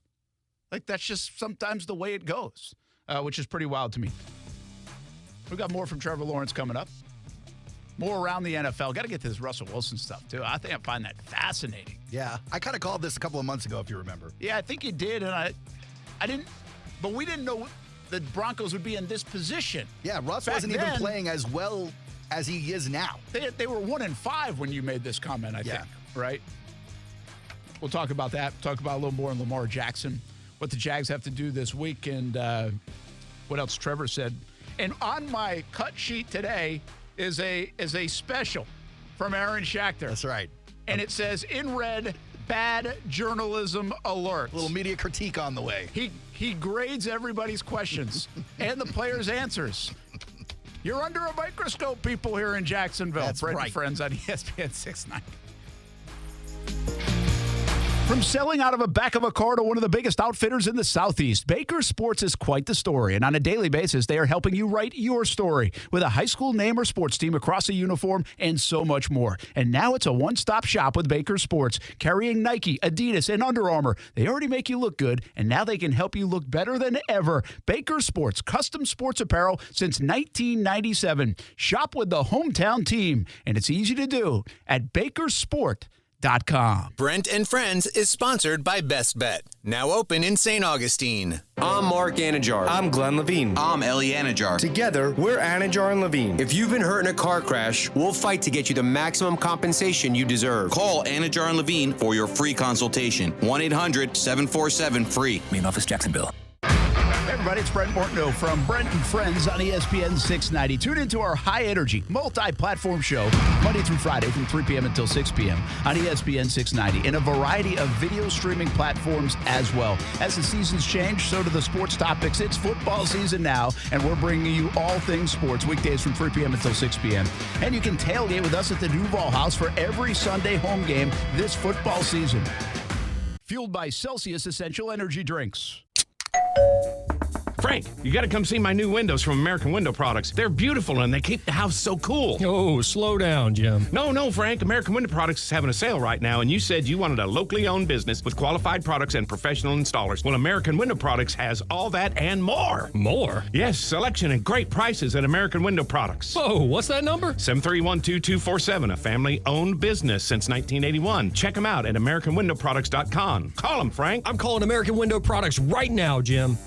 Like, that's just sometimes the way it goes, which is pretty wild to me. We've got more from Trevor Lawrence coming up. More around the NFL. Got to get to this Russell Wilson stuff, too. I think I find that fascinating. Yeah. I kind of called this a couple of months ago, if you remember. Yeah, I think you did, and I didn't. But we didn't know the Broncos would be in this position. Yeah, Russ wasn't even playing as well as he is now. They were 1-5 when you made this comment, I think, right? We'll talk about that. Talk about a little more on Lamar Jackson, what the Jags have to do this week, and what else Trevor said. And on my cut sheet today is a special from Aaron Schachter. That's right. And it says, in red, bad journalism alert. A little media critique on the way. He grades everybody's questions and the players' answers. You're under a microscope, people here in Jacksonville. That's Brent right. Friends on ESPN 690. From selling out of the back of a car to one of the biggest outfitters in the Southeast, Baker Sports is quite the story. And on a daily basis, they are helping you write your story with a high school name or sports team across a uniform and so much more. And now it's a one-stop shop with Baker Sports, carrying Nike, Adidas, and Under Armour. They already make you look good, and now they can help you look better than ever. Baker Sports, custom sports apparel since 1997. Shop with the hometown team, and it's easy to do at bakersport.com. Brent and Friends is sponsored by Best Bet. Now open in St. Augustine. I'm Mark Anajar. I'm Glenn Levine. I'm Ellie Anajar. Together, we're Anajar and Levine. If you've been hurt in a car crash, we'll fight to get you the maximum compensation you deserve. Call Anajar and Levine for your free consultation. 1-800-747-FREE. Main office, Jacksonville. Hey everybody, it's Brent Martineau from Brent and Friends on ESPN 690. Tune into our high-energy, multi-platform show Monday through Friday from 3 p.m. until 6 p.m. on ESPN 690 and a variety of video streaming platforms as well. As the seasons change, so do the sports topics. It's football season now, and we're bringing you all things sports weekdays from 3 p.m. until 6 p.m. And you can tailgate with us at the Duval House for every Sunday home game this football season. Fueled by Celsius Essential Energy Drinks. Frank, you got to come see my new windows from American Window Products. They're beautiful and they keep the house so cool. Oh, slow down, Jim. No, Frank. American Window Products is having a sale right now, and you said you wanted a locally owned business with qualified products and professional installers. Well, American Window Products has all that and more. More? Yes, selection and great prices at American Window Products. Whoa, what's that number? 731-2247, a family-owned business since 1981. Check them out at AmericanWindowProducts.com. Call them, Frank. I'm calling American Window Products right now, Jim.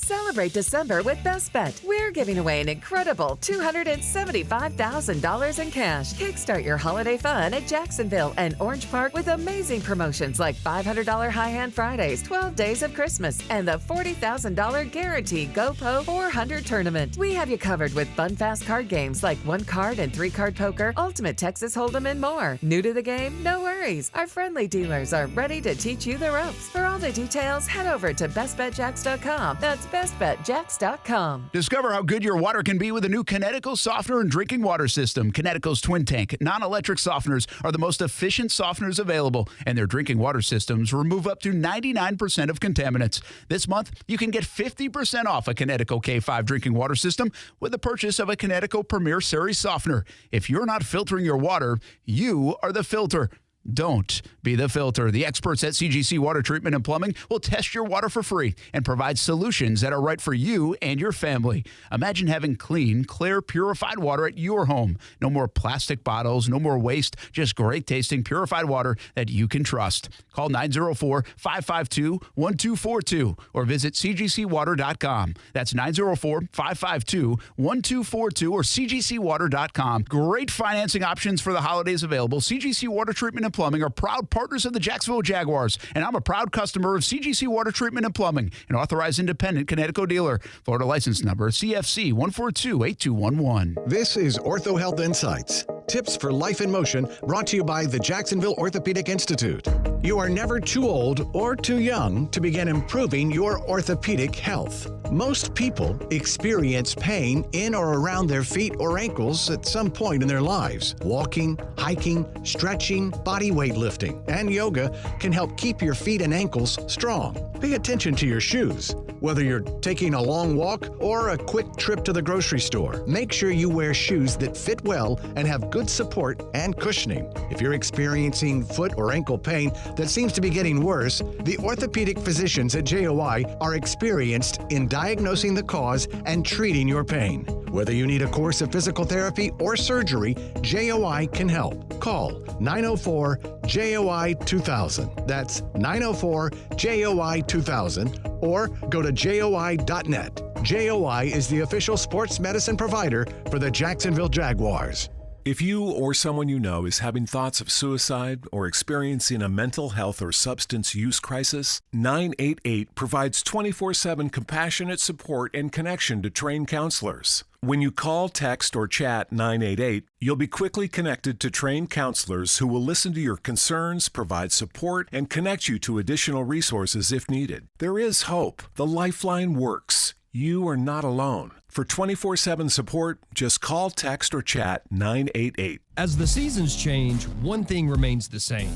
Celebrate December with Best Bet. We're giving away an incredible $275,000 in cash. Kickstart your holiday fun at Jacksonville and Orange Park with amazing promotions like $500 High Hand Fridays, 12 Days of Christmas, and the $40,000 Guarantee GoPro 400 Tournament. We have you covered with fun, fast card games like 1-card and 3-card poker, Ultimate Texas Hold'em, and more. New to the game? No worries. Our friendly dealers are ready to teach you the ropes. For all the details, head over to bestbetjacks.com. That's bestbetjacks.com. Discover how good your water can be with a new Kinetico softener and drinking water system. Kinetico's twin tank non-electric softeners are the most efficient softeners available, and their drinking water systems remove up to 99% of contaminants. This month, you can get 50% off a Kinetico K5 drinking water system with the purchase of a Kinetico Premier Series softener. If you're not filtering your water, you are the filter. Don't be the filter. The experts at CGC Water Treatment and Plumbing will test your water for free and provide solutions that are right for you and your family. Imagine having clean, clear, purified water at your home. No more plastic bottles, no more waste, just great tasting, purified water that you can trust. Call 904-552-1242 or visit cgcwater.com. That's 904-552-1242 or cgcwater.com. Great financing options for the holidays available. CGC Water Treatment and Plumbing are proud partners of the Jacksonville Jaguars, and I'm a proud customer of CGC Water Treatment and Plumbing, an authorized independent Kinetico dealer. Florida license number CFC 1428211. This is Ortho Health Insights. Tips for life in motion, brought to you by the Jacksonville Orthopedic Institute. You are never too old or too young to begin improving your orthopedic health. Most people experience pain in or around their feet or ankles at some point in their lives. Walking, hiking, stretching, body weight lifting, and yoga can help keep your feet and ankles strong. Pay attention to your shoes. Whether you're taking a long walk or a quick trip to the grocery store, make sure you wear shoes that fit well and have good support and cushioning. If you're experiencing foot or ankle pain that seems to be getting worse, the orthopedic physicians at JOI are experienced in diagnosing the cause and treating your pain. Whether you need a course of physical therapy or surgery, JOI can help. Call 904-JOI-2000. That's 904-JOI-2000 or go to JOI.net. JOI is the official sports medicine provider for the Jacksonville Jaguars. If you or someone you know is having thoughts of suicide or experiencing a mental health or substance use crisis, 988 provides 24/7 compassionate support and connection to trained counselors. When you call, text, or chat 988, you'll be quickly connected to trained counselors who will listen to your concerns, provide support, and connect you to additional resources if needed. There is hope. The Lifeline works. You are not alone. For 24/7 support, just call, text, or chat 988. As the seasons change, one thing remains the same.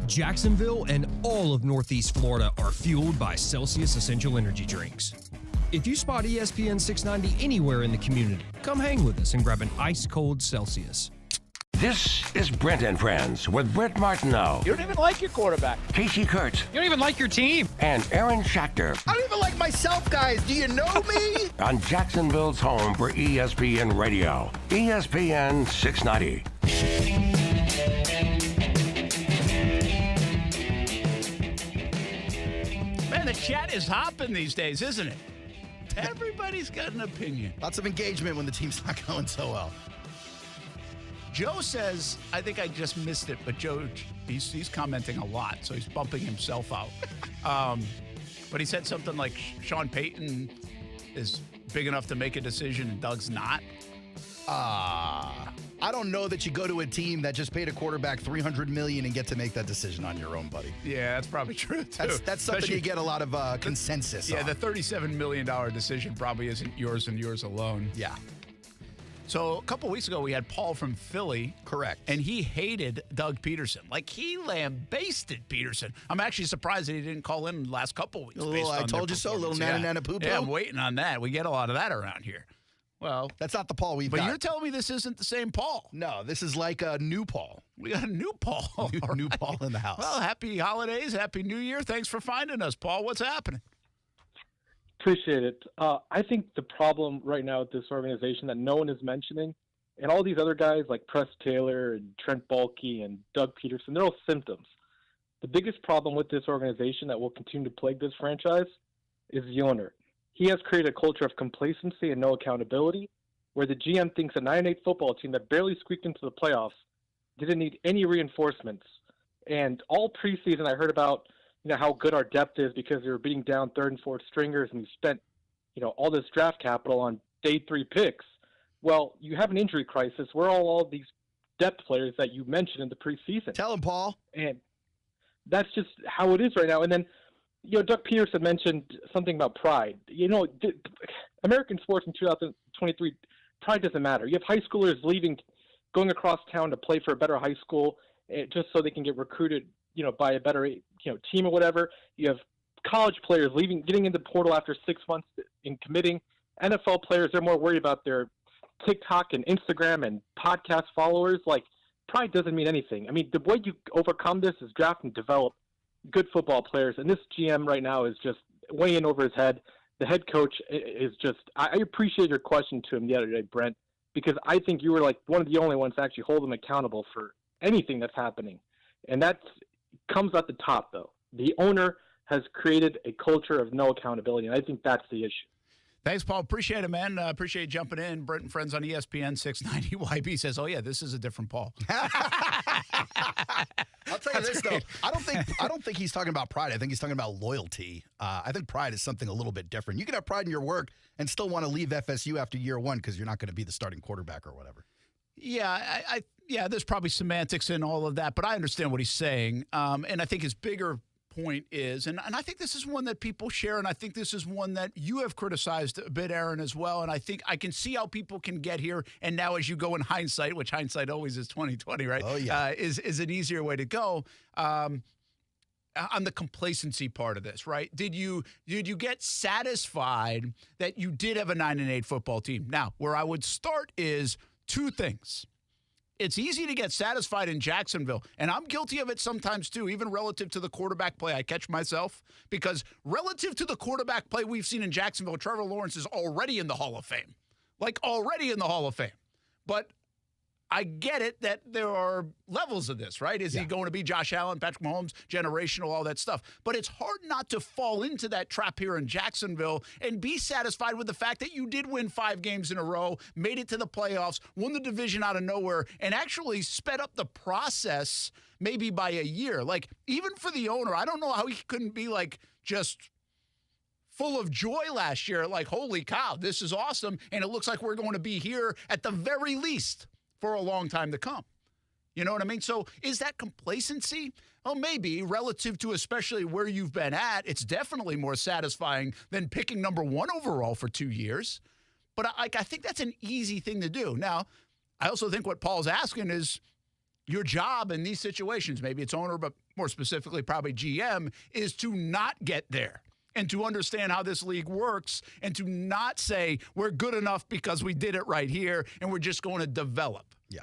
Jacksonville and all of Northeast Florida are fueled by Celsius Essential Energy Drinks. If you spot ESPN 690 anywhere in the community, come hang with us and grab an ice-cold Celsius. This is Brent and Friends with Brent Martineau. You don't even like your quarterback. Casey Kurtz. You don't even like your team. And Aaron Schachter. I don't even like myself, guys. Do you know me? On Jacksonville's home for ESPN Radio. ESPN 690. Man, the chat is hopping these days, isn't it? Everybody's got an opinion. Lots of engagement when the team's not going so well. Joe says, I think I just missed it, but Joe, he's commenting a lot, so he's bumping himself out. But he said something like Sean Payton is big enough to make a decision and Doug's not. I don't know that you go to a team that just paid a quarterback $300 million and get to make that decision on your own, buddy. Yeah, that's probably true, too. That's something you get a lot of consensus on. The $37 million decision probably isn't yours and yours alone. Yeah. So a couple weeks ago, we had Paul from Philly. Correct. And he hated Doug Peterson. Like, he lambasted Peterson. I'm actually surprised that he didn't call in the last couple weeks. I told you so, little nana poo-poo. Yeah, I'm waiting on that. We get a lot of that around here. Well, that's not the Paul we've got. But you're telling me this isn't the same Paul. No, this is like a new Paul. We got a new Paul. New Paul in the house. Well, happy holidays. Happy New Year. Thanks for finding us, Paul. What's happening? Appreciate it. I think the problem right now with this organization that no one is mentioning, and all these other guys like Press Taylor and Trent Baalke and Doug Peterson, they're all symptoms. The biggest problem with this organization that will continue to plague this franchise is the owner. he has created a culture of complacency and no accountability, where the GM thinks a 9-8 football team that barely squeaked into the playoffs didn't need any reinforcements. And all preseason I heard about, how good our depth is because they were beating down third and fourth stringers, and we spent, all this draft capital on day 3 picks. Well, you have an injury crisis. Where are all these depth players that you mentioned in the preseason? Tell him, Paul. And that's just how it is right now. And then, Doug Peterson mentioned something about pride. American sports in 2023, pride doesn't matter. You have high schoolers going across town to play for a better high school just so they can get recruited, by a better, team or whatever. You have college players getting into the portal after 6 months in committing. NFL players, they're more worried about their TikTok and Instagram and podcast followers. Like, pride doesn't mean anything. I mean, the way you overcome this is draft and develop good football players. And this GM right now is just way in over his head. The head coach is just – I appreciate your question to him the other day, Brent, because I think you were like one of the only ones to actually hold him accountable for anything that's happening. And that comes at the top, though. The owner has created a culture of no accountability, and I think that's the issue. Thanks, Paul. Appreciate it, man. Appreciate you jumping in. Brent Friends on ESPN 690. YB says, "Oh yeah, this is a different Paul." I'll tell you this though. I don't think he's talking about pride. I think he's talking about loyalty. I think pride is something a little bit different. You can have pride in your work and still want to leave FSU after year 1 because you're not going to be the starting quarterback or whatever. Yeah, there's probably semantics in all of that, but I understand what he's saying. And I think his bigger point is, and I think this is one that people share, and I think this is one that you have criticized a bit, Aaron, as well. And I think I can see how people can get here. And now, as you go in hindsight, which hindsight always is 20/20, right? Oh yeah, is an easier way to go. On the complacency part of this, right? Did you get satisfied that you did have a 9-8 football team? Now, where I would start is 2 things. It's easy to get satisfied in Jacksonville, and I'm guilty of it sometimes too, even relative to the quarterback play. I catch myself because relative to the quarterback play we've seen in Jacksonville, Trevor Lawrence is already in the Hall of Fame. Already in the Hall of Fame. But I get it that there are levels of this, right? Is he going to be Josh Allen, Patrick Mahomes, generational, all that stuff? But it's hard not to fall into that trap here in Jacksonville and be satisfied with the fact that you did win 5 games in a row, made it to the playoffs, won the division out of nowhere, and actually sped up the process maybe by a year. Like, even for the owner, I don't know how he couldn't be just full of joy last year. Like, holy cow, this is awesome. And it looks like we're going to be here at the very least for a long time to come. You know what I mean? So is that complacency? Oh, maybe relative to especially where you've been at, it's definitely more satisfying than picking number 1 overall for 2 years. But I think that's an easy thing to do. Now, I also think what Paul's asking is your job in these situations, maybe it's owner, but more specifically probably GM, is to not get there. And to understand how this league works and to not say we're good enough because we did it right here and we're just going to develop. Yeah.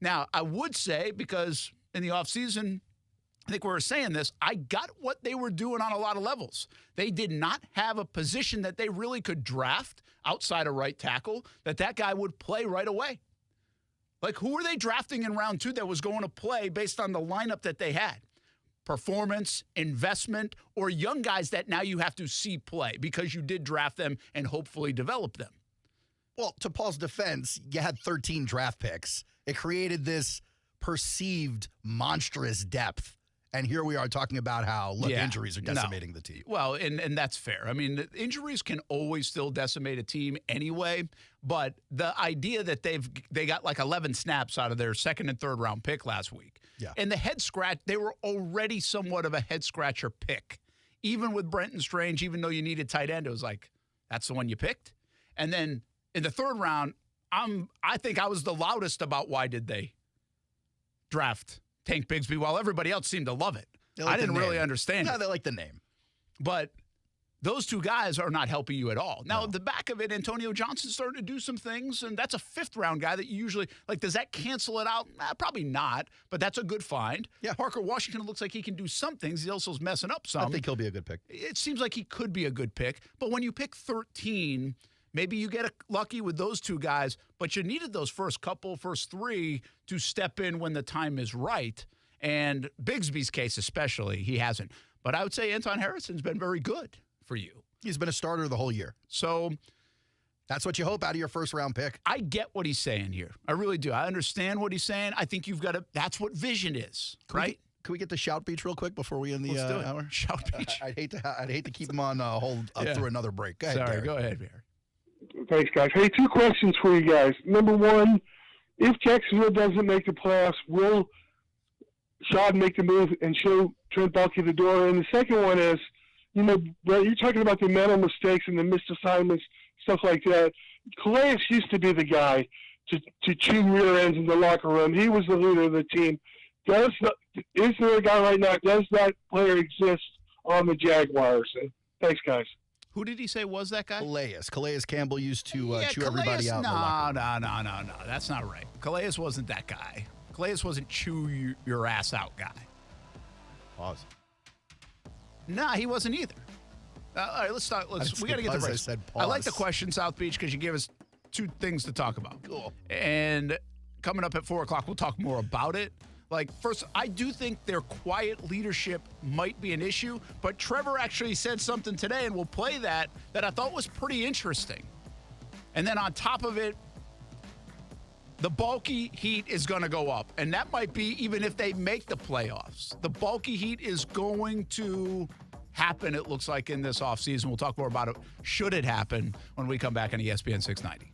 Now, I would say, because in the offseason, I think we were saying this, I got what they were doing on a lot of levels. They did not have a position that they really could draft outside of right tackle that guy would play right away. Like, who were they drafting in round 2 that was going to play based on the lineup that they had? Performance, investment, or young guys that now you have to see play because you did draft them and hopefully develop them? Well, to Paul's defense, you had 13 draft picks. It created this perceived monstrous depth. And here we are talking about how, injuries are decimating the team. Well, and that's fair. I mean, injuries can always still decimate a team anyway, but the idea that they got 11 snaps out of their 2nd and 3rd round pick last week. Yeah. And the head scratch, they were already somewhat of a head scratcher pick. Even with Brenton Strange, even though you needed tight end, it was like, that's the one you picked. And then in the 3rd round, I think I was the loudest about why did they draft Tank Bigsby while everybody else seemed to love it. I didn't really understand it. No, they like the name. But those 2 guys are not helping you at all. Now, at the back of it, Antonio Johnson's starting to do some things, and that's a 5th-round guy that you usually – does that cancel it out? Probably not, but that's a good find. Yeah. Parker Washington looks like he can do some things. He also is messing up some. I think he'll be a good pick. It seems like he could be a good pick. But when you pick 13, maybe you get lucky with those 2 guys, but you needed those first 3 to step in when the time is right. And Bigsby's case especially, he hasn't. But I would say Anton Harrison's been very good for you. He's been a starter the whole year. So that's what you hope out of your first-round pick. I get what he's saying here. I really do. I understand what he's saying. I think you've got to – that's what vision is, right? Can we get the Shout Beach real quick before we end the hour? Shout Beach. I'd hate to keep him on hold through another break. Go ahead, Sorry, Barry. go ahead, Barry. Thanks, guys. Hey, 2 questions for you guys. Number one, if Jacksonville doesn't make the playoffs, will Shad make the move and show Trent Baalke the door? And the second one is, Brett, you're talking about the mental mistakes and the missed assignments, stuff like that. Calais used to be the guy to chew rear ends in the locker room. He was the leader of the team. Is there a guy right now? Does that player exist on the Jaguars? Thanks, guys. Who did he say was that guy? Calais Campbell used to chew everybody out. No. That's not right. Calais wasn't that guy. Calais wasn't chew your ass out guy. Pause. Nah, he wasn't either. All right, let's start. We got to get the race. I like the question, South Beach, because you give us 2 things to talk about. Cool. And coming up at 4 o'clock, we'll talk more about it. First, I do think their quiet leadership might be an issue, but Trevor actually said something today, and we'll play that I thought was pretty interesting. And then on top of it, the Baalke heat is going to go up, and that might be even if they make the playoffs. The Baalke heat is going to happen, it looks like, in this offseason. We'll talk more about it, should it happen, when we come back on ESPN 690.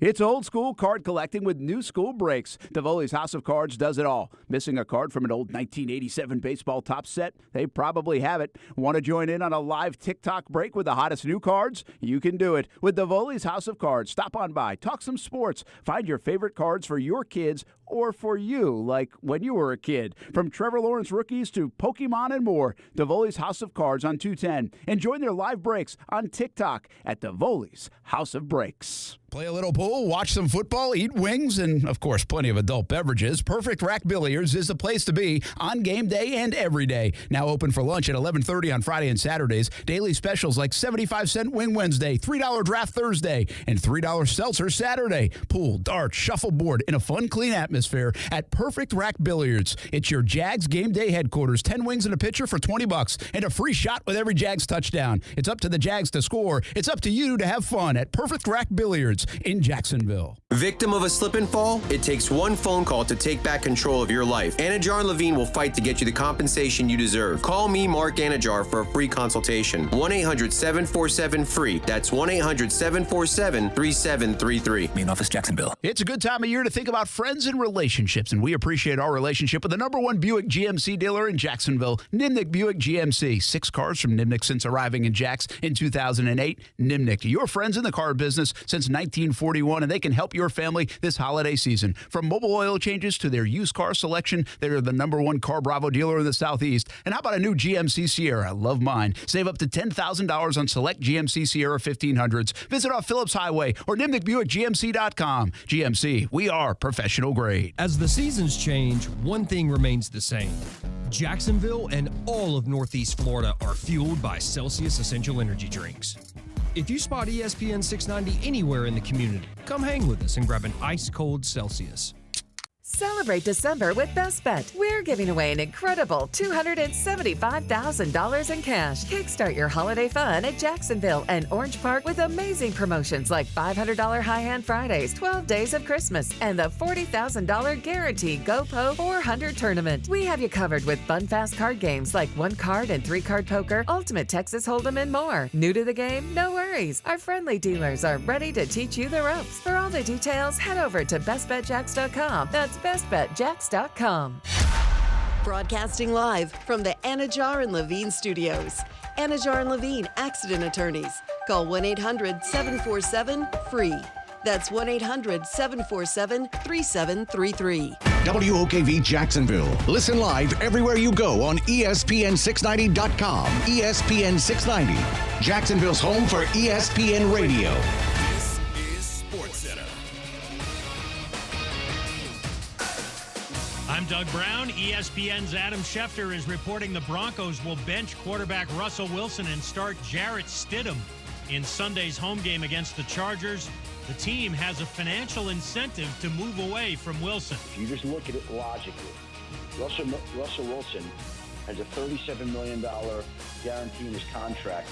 It's old school card collecting with new school breaks. Davoli's House of Cards does it all. Missing a card from an old 1987 baseball top set? They probably have it. Want to join in on a live TikTok break with the hottest new cards? You can do it with Davoli's House of Cards. Stop on by, talk some sports, find your favorite cards for your kids or for you, like when you were a kid. From Trevor Lawrence rookies to Pokemon and more, Davoli's House of Cards on 210. And join their live breaks on TikTok at Davoli's House of Breaks. Play a little pool, watch some football, eat wings, and, of course, plenty of adult beverages. Perfect Rack Billiards is the place to be on game day and every day. Now open for lunch at 11:30 on Friday and Saturdays. Daily specials like 75-cent Wing Wednesday, $3 Draft Thursday, and $3 Seltzer Saturday. Pool, darts, shuffleboard in a fun, clean atmosphere at Perfect Rack Billiards. It's your Jags game day headquarters. 10 wings and a pitcher for $20 and a free shot with every Jags touchdown. It's up to the Jags to score. It's up to you to have fun at Perfect Rack Billiards in Jacksonville. Victim of a slip and fall? It takes one phone call to take back control of your life. Anajar and Levine will fight to get you the compensation you deserve. Call me, Mark Anajar, for a free consultation. 1-800-747-FREE. That's 1-800-747-3733. Main office, Jacksonville. It's a good time of year to think about friends and relationships, and we appreciate our relationship with the #1 Buick GMC dealer in Jacksonville, Nimnick Buick GMC. 6 cars from Nimnick since arriving in Jacks in 2008. Nimnick, your friends in the car business since 1941, and they can help your family this holiday season. From mobile oil changes to their used car selection, they're the #1 Car Bravo dealer in the Southeast. And how about a new GMC Sierra? Love mine. Save up to $10,000 on select GMC Sierra 1500s. Visit off Phillips Highway or NimnickBuickGMC.com. GMC, we are professional grade. As the seasons change, one thing remains the same. Jacksonville and all of Northeast Florida are fueled by Celsius Essential Energy Drinks. If you spot ESPN 690 anywhere in the community, come hang with us and grab an ice-cold Celsius. Celebrate December with Best Bet. We're giving away an incredible $275,000 in cash. Kickstart your holiday fun at Jacksonville and Orange Park with amazing promotions like $500 High Hand Fridays, 12 Days of Christmas, and the $40,000 Guarantee GoPo 400 Tournament. We have you covered with fun, fast card games like 1-card and 3-card poker, Ultimate Texas Hold'em, and more. New to the game? No worries. Our friendly dealers are ready to teach you the ropes. For all the details, head over to bestbetjacks.com. That's bestbetjacks.com. Broadcasting live from the Anajar and Levine studios. Anajar and Levine Accident Attorneys. Call 1-800-747-FREE. That's 1-800-747-3733. WOKV Jacksonville. Listen live everywhere you go on ESPN690.com. ESPN 690, Jacksonville's home for ESPN Radio. This is SportsCenter. I'm Doug Brown. ESPN's Adam Schefter is reporting the Broncos will bench quarterback Russell Wilson and start Jarrett Stidham in Sunday's home game against the Chargers. The team has a financial incentive to move away from Wilson. If you just look at it logically, Russell Wilson has a $37 million guarantee in his contract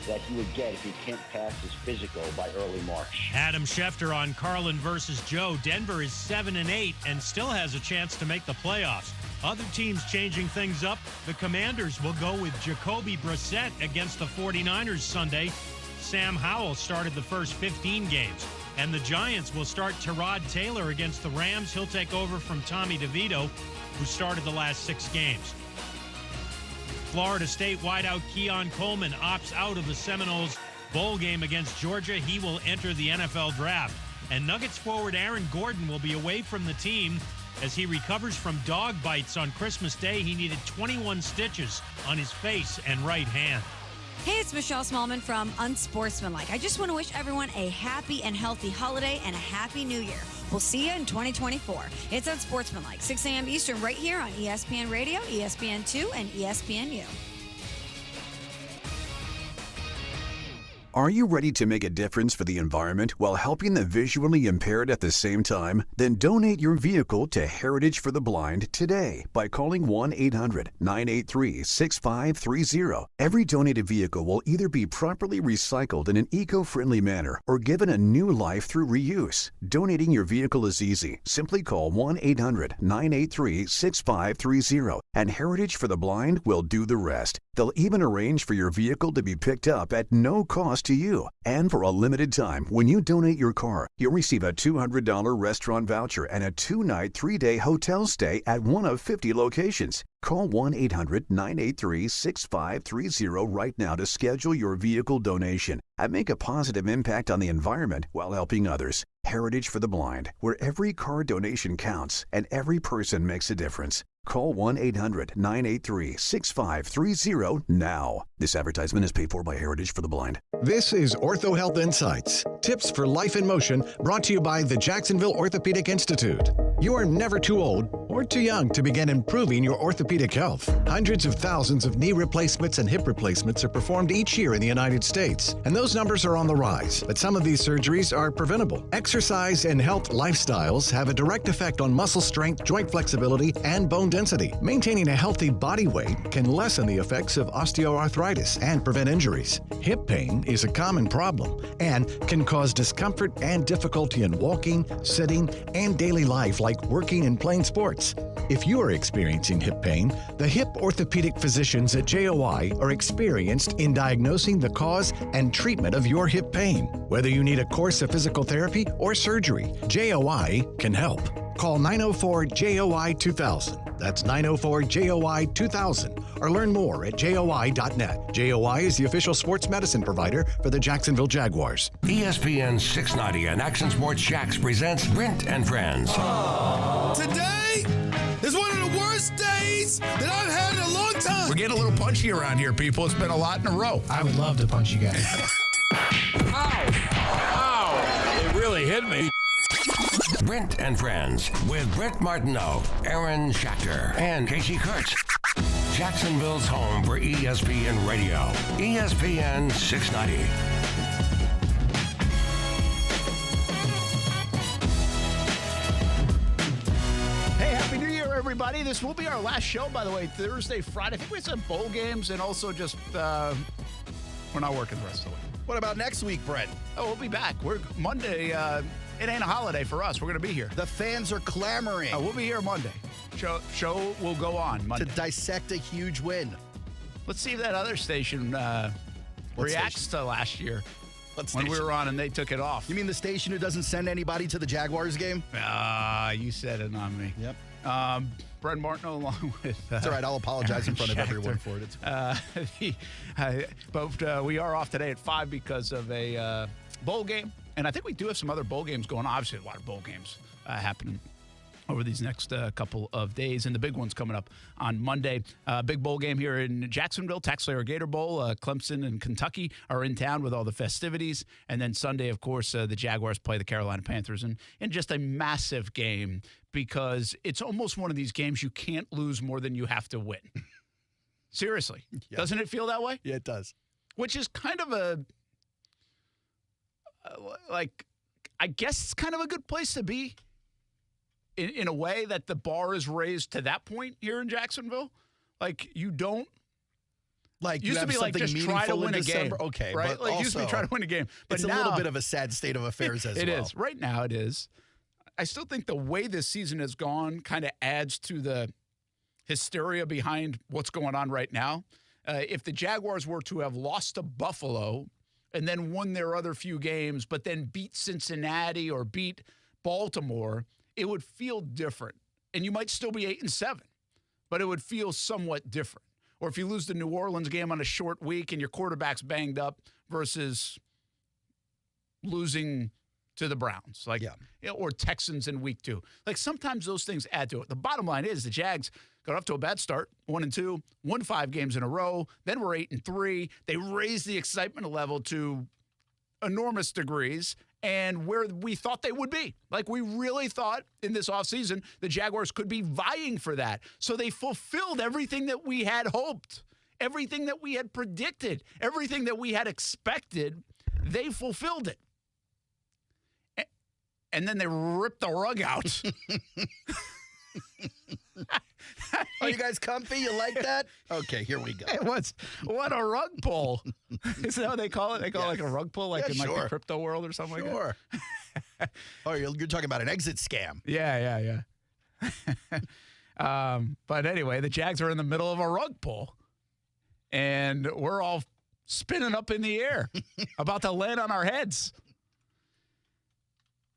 that he would get if he can't pass his physical by early March. Adam Schefter on Carlin versus Joe. Denver is 7-8 and still has a chance to make the playoffs. Other teams changing things up. The Commanders will go with Jacoby Brissett against the 49ers Sunday. Sam Howell started the first 15 games. And the Giants will start Tyrod Taylor against the Rams. He'll take over from Tommy DeVito, who started the last 6 games. Florida State wideout Keon Coleman opts out of the Seminoles bowl game against Georgia. He will enter the NFL draft. And Nuggets forward Aaron Gordon will be away from the team as he recovers from dog bites on Christmas Day. He needed 21 stitches on his face and right hand. Hey, it's Michelle Smallman from Unsportsmanlike. I just want to wish everyone a happy and healthy holiday and a happy new year. We'll see you in 2024. It's Unsportsmanlike, 6 a.m. Eastern, right here on ESPN Radio, ESPN2, and ESPNU. Are you ready to make a difference for the environment while helping the visually impaired at the same time? Then donate your vehicle to Heritage for the Blind today by calling 1-800-983-6530. Every donated vehicle will either be properly recycled in an eco-friendly manner or given a new life through reuse. Donating your vehicle is easy. Simply call 1-800-983-6530 and Heritage for the Blind will do the rest. They'll even arrange for your vehicle to be picked up at no cost to you. And for a limited time, when you donate your car, you'll receive a $200 restaurant voucher and a 2-night, 3-day hotel stay at one of 50 locations. Call 1-800-983-6530 right now to schedule your vehicle donation and make a positive impact on the environment while helping others. Heritage for the Blind, where every car donation counts and every person makes a difference. Call 1-800-983-6530 now. This advertisement is paid for by Heritage for the Blind. This is Ortho Health Insights, tips for life in motion, brought to you by the Jacksonville Orthopedic Institute. You are never too old or too young to begin improving your orthopedic health. Hundreds of thousands of knee replacements and hip replacements are performed each year in the United States, and those numbers are on the rise. But some of these surgeries are preventable. Exercise and health lifestyles have a direct effect on muscle strength, joint flexibility, and bone density. Maintaining a healthy body weight can lessen the effects of osteoarthritis and prevent injuries. Hip pain is a common problem and can cause discomfort and difficulty in walking, sitting, and daily life like working and playing sports. If you are experiencing hip pain, the hip orthopedic physicians at JOI are experienced in diagnosing the cause and treatment of your hip pain. Whether you need a course of physical therapy or surgery, JOI can help. Call 904-JOI-2000. That's 904-JOI-2000. Or learn more at JOI.net. JOI is the official sports medicine provider for the Jacksonville Jaguars. ESPN 690 and Action Sports Shacks presents Brent and Friends. Today is one of the worst days that I've had in a long time. We're getting a little punchy around here, people. It's been a lot in a row. I would love to punch you guys. Ow! It really hit me. Brent and Friends with Brent Martineau, Aaron Schachter, and Casey Kurtz. Jacksonville's home for ESPN Radio. ESPN 690. Hey, Happy New Year, everybody. This will be our last show, by the way, Thursday, Friday. I think we have some bowl games and also just, we're not working the rest of the week. What about next week, Brent? Oh, we'll be back. We're Monday. It ain't a holiday for us. We're going to be here. The fans are clamoring. We'll be here Monday. Show will go on Monday. To dissect a huge win. Let's see if that other station reacts to last year when we were on and they took it off. You mean the station who doesn't send anybody to the Jaguars game? You said it on me. Yep. Brent Martineau along with... It's all right. I'll apologize in front of everyone for it. But we are off today at 5 because of a bowl game. And I think we do have some other bowl games going on. Obviously, a lot of bowl games happening over these next couple of days. And the big one's coming up on Monday. Big bowl game here in Jacksonville, TaxSlayer Gator Bowl. Clemson and Kentucky are in town with all the festivities. And then Sunday, of course, the Jaguars play the Carolina Panthers in just a massive game because it's almost one of these games you can't lose more than you have to win. Seriously. Yeah. Doesn't it feel that way? Yeah, it does. Which is kind of a... I guess it's kind of a good place to be in a way that the bar is raised to that point here in Jacksonville. Like, you don't. Like, used to be like just try to win a game. Okay, right? but Like, also, used to be try to win a game. But it's now, a little bit of a sad state of affairs as it well. It is. Right now it is. I still think the way this season has gone kind of adds to the hysteria behind what's going on right now. If the Jaguars were to have lost to Buffalo and then won their other few games, but then beat Cincinnati or beat Baltimore, it would feel different. And you might still be 8-7, but it would feel somewhat different. Or if you lose the New Orleans game on a short week and your quarterback's banged up versus losing to the Browns, or Texans in week 2. Like, sometimes those things add to it. The bottom line is the Jags got off to a bad start, 1-2, won 5 games in a row. Then we're 8-3. They raised the excitement level to enormous degrees and where we thought they would be. Like, we really thought in this offseason the Jaguars could be vying for that. So they fulfilled everything that we had hoped, everything that we had predicted, everything that we had expected. They fulfilled it. And then they ripped the rug out. Are you guys comfy? You like that? Okay, here we go. Hey, what a rug pull. Is that what they call it? They call it like a rug pull, like in like the crypto world or something like that? Oh, you're talking about an exit scam. Yeah. But anyway, the Jags are in the middle of a rug pull. And we're all spinning up in the air, about to land on our heads.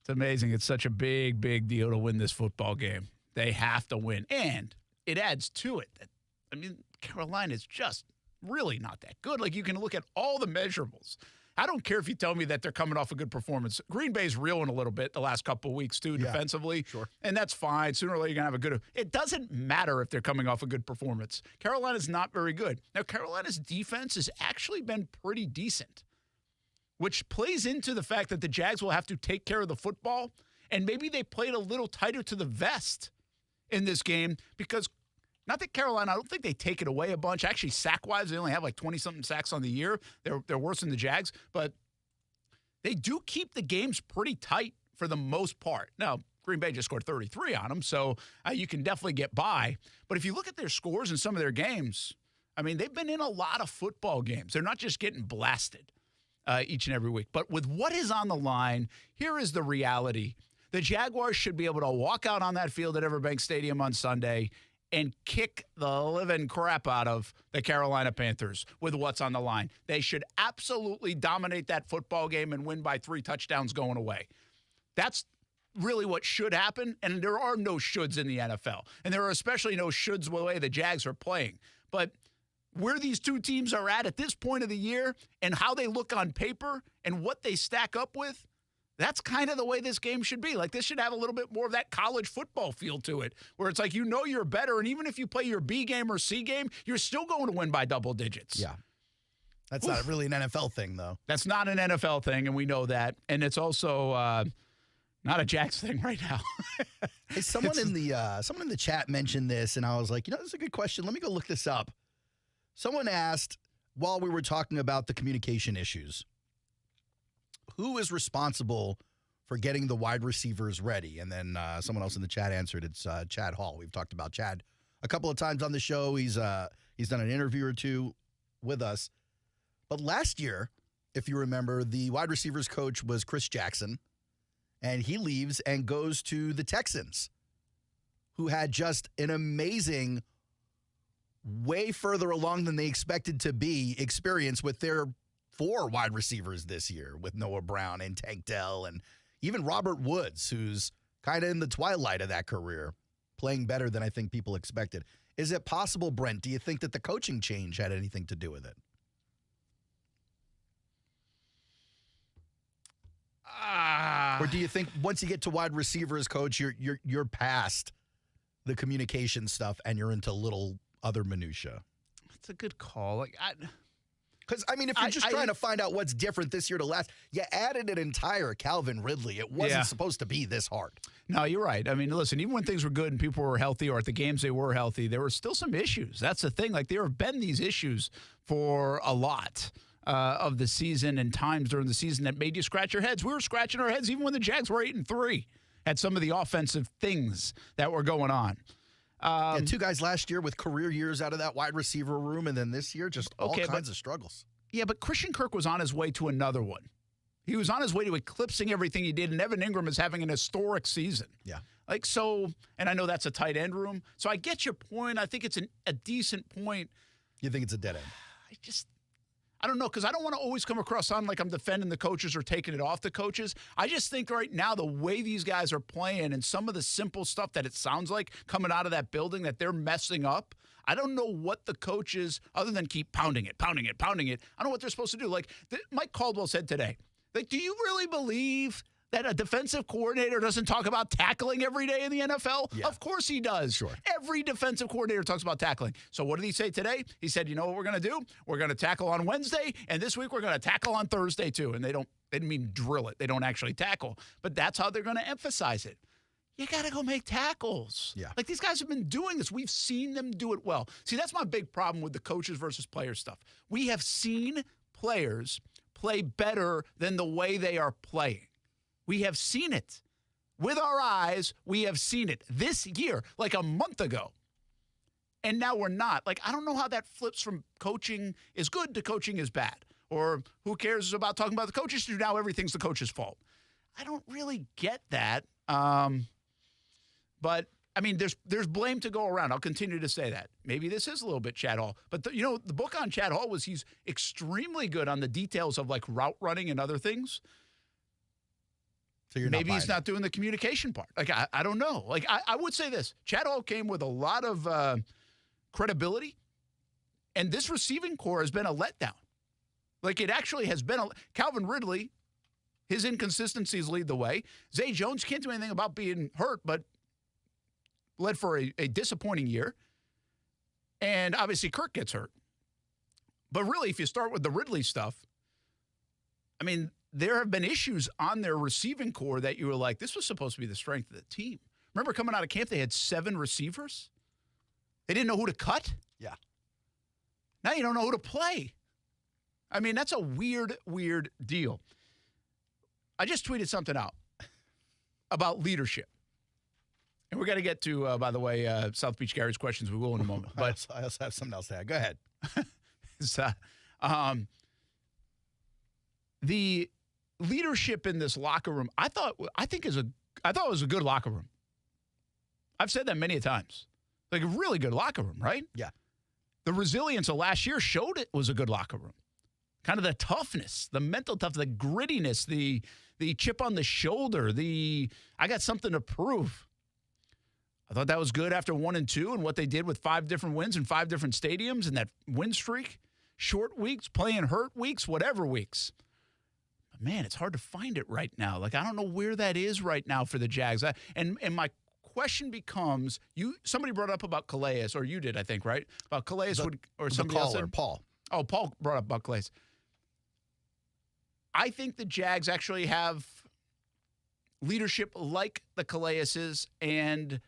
It's amazing. It's such a big, big deal to win this football game. They have to win. And it adds to it that, I mean, Carolina is just really not that good. Like, you can look at all the measurables. I don't care if you tell me that they're coming off a good performance. Green Bay's reeling a little bit the last couple of weeks, too, defensively. Sure. And that's fine. Sooner or later, you're going to have a good – it doesn't matter if they're coming off a good performance. Carolina's not very good. Now, Carolina's defense has actually been pretty decent, which plays into the fact that the Jags will have to take care of the football, and maybe they played a little tighter to the vest in this game because – not that Carolina, I don't think they take it away a bunch. Actually, sack-wise, they only have like 20-something sacks on the year. They're worse than the Jags, but they do keep the games pretty tight for the most part. Now, Green Bay just scored 33 on them, so you can definitely get by. But if you look at their scores in some of their games, I mean, they've been in a lot of football games. They're not just getting blasted each and every week. But with what is on the line, here is the reality. The Jaguars should be able to walk out on that field at Everbank Stadium on Sunday and kick the living crap out of the Carolina Panthers with what's on the line. They should absolutely dominate that football game and win by 3 touchdowns going away. That's really what should happen, and there are no shoulds in the NFL. And there are especially no shoulds the way the Jags are playing. But where these two teams are at this point of the year and how they look on paper and what they stack up with, that's kind of the way this game should be. Like, this should have a little bit more of that college football feel to it, where it's like, you know, you're better, and even if you play your B game or C game, you're still going to win by double digits. Yeah. That's not really an NFL thing, though. That's not an NFL thing, and we know that. And it's also not a Jags thing right now. Hey, someone in the chat mentioned this, and I was like, this is a good question. Let me go look this up. Someone asked, while we were talking about the communication issues, who is responsible for getting the wide receivers ready? And then someone else in the chat answered, it's Chad Hall. We've talked about Chad a couple of times on the show. He's done an interview or two with us. But last year, if you remember, the wide receivers coach was Chris Jackson, and he leaves and goes to the Texans, who had just an amazing, way further along than they expected to be, experience with their 4 wide receivers this year, with Noah Brown and Tank Dell and even Robert Woods, who's kind of in the twilight of that career, playing better than I think people expected. Is it possible, Brent, do you think that the coaching change had anything to do with it? Or do you think once you get to wide receivers, coach, you're past the communication stuff and you're into little other minutia? That's a good call. Because, I mean, if you're just trying to find out what's different this year to last, you added an entire Calvin Ridley. It wasn't supposed to be this hard. No, you're right. I mean, listen, even when things were good and people were healthy, or at the games they were healthy, there were still some issues. That's the thing. Like, there have been these issues for a lot of the season and times during the season that made you scratch your heads. We were scratching our heads even when the Jags were 8-3, had some of the offensive things that were going on. 2 guys last year with career years out of that wide receiver room, and then this year just all kinds of struggles. Yeah, but Christian Kirk was on his way to another one. He was on his way to eclipsing everything he did, and Evan Ingram is having an historic season. Yeah. And I know that's a tight end room. So I get your point. I think it's a decent point. You think it's a dead end? I don't know, because I don't want to always come across sounding like I'm defending the coaches or taking it off the coaches. I just think right now the way these guys are playing and some of the simple stuff that it sounds like coming out of that building that they're messing up, I don't know what the coaches, other than keep pounding it, I don't know what they're supposed to do. Like Mike Caldwell said today, do you really believe that a defensive coordinator doesn't talk about tackling every day in the NFL? Yeah. Of course he does. Sure. Every defensive coordinator talks about tackling. So what did he say today? He said, you know what we're going to do? We're going to tackle on Wednesday, and this week we're going to tackle on Thursday too. And they didn't mean drill it. They don't actually tackle. But that's how they're going to emphasize it. You got to go make tackles. Yeah. Like these guys have been doing this. We've seen them do it well. See, that's my big problem with the coaches versus players stuff. We have seen players play better than the way they are playing. We have seen it. With our eyes, we have seen it this year, like a month ago. And now we're not. Like, I don't know how that flips from coaching is good to coaching is bad. Or who cares about talking about the coaches? Now everything's the coach's fault. I don't really get that. But, I mean, there's blame to go around. I'll continue to say that. Maybe this is a little bit Chad Hall. But, the book on Chad Hall was he's extremely good on the details of, like, route running and other things. So maybe he's not doing the communication part. Like, I don't know. Like, I would say this. Chad Hall came with a lot of credibility, and this receiving core has been a letdown. Like, it actually has been Calvin Ridley, his inconsistencies lead the way. Zay Jones can't do anything about being hurt, but led for a disappointing year. And obviously Kirk gets hurt. But really, if you start with the Ridley stuff, I mean, there have been issues on their receiving core that you were like, this was supposed to be the strength of the team. Remember coming out of camp, they had 7 receivers? They didn't know who to cut? Yeah. Now you don't know who to play. I mean, that's a weird, weird deal. I just tweeted something out about leadership. And we're going to get to, by the way, South Beach Gary's questions. We will in a moment. But I also have something else to add. Go ahead. The leadership in this locker room, I thought it was a good locker room. I've said that many a times. Like a really good locker room, right? Yeah. The resilience of last year showed it was a good locker room. Kind of the toughness, the mental toughness, the grittiness, the chip on the shoulder, I got something to prove. I thought that was good after 1 and 2 and what they did with 5 different wins in 5 different stadiums and that win streak. Short weeks, playing hurt weeks, whatever weeks. But man, it's hard to find it right now. Like, I don't know where that is right now for the Jags. And my question becomes, somebody brought up about Calais, or you did, I think, right? About Calais or somebody else said? Paul. Oh, Paul brought up about Calais. I think the Jags actually have leadership like the Calaises and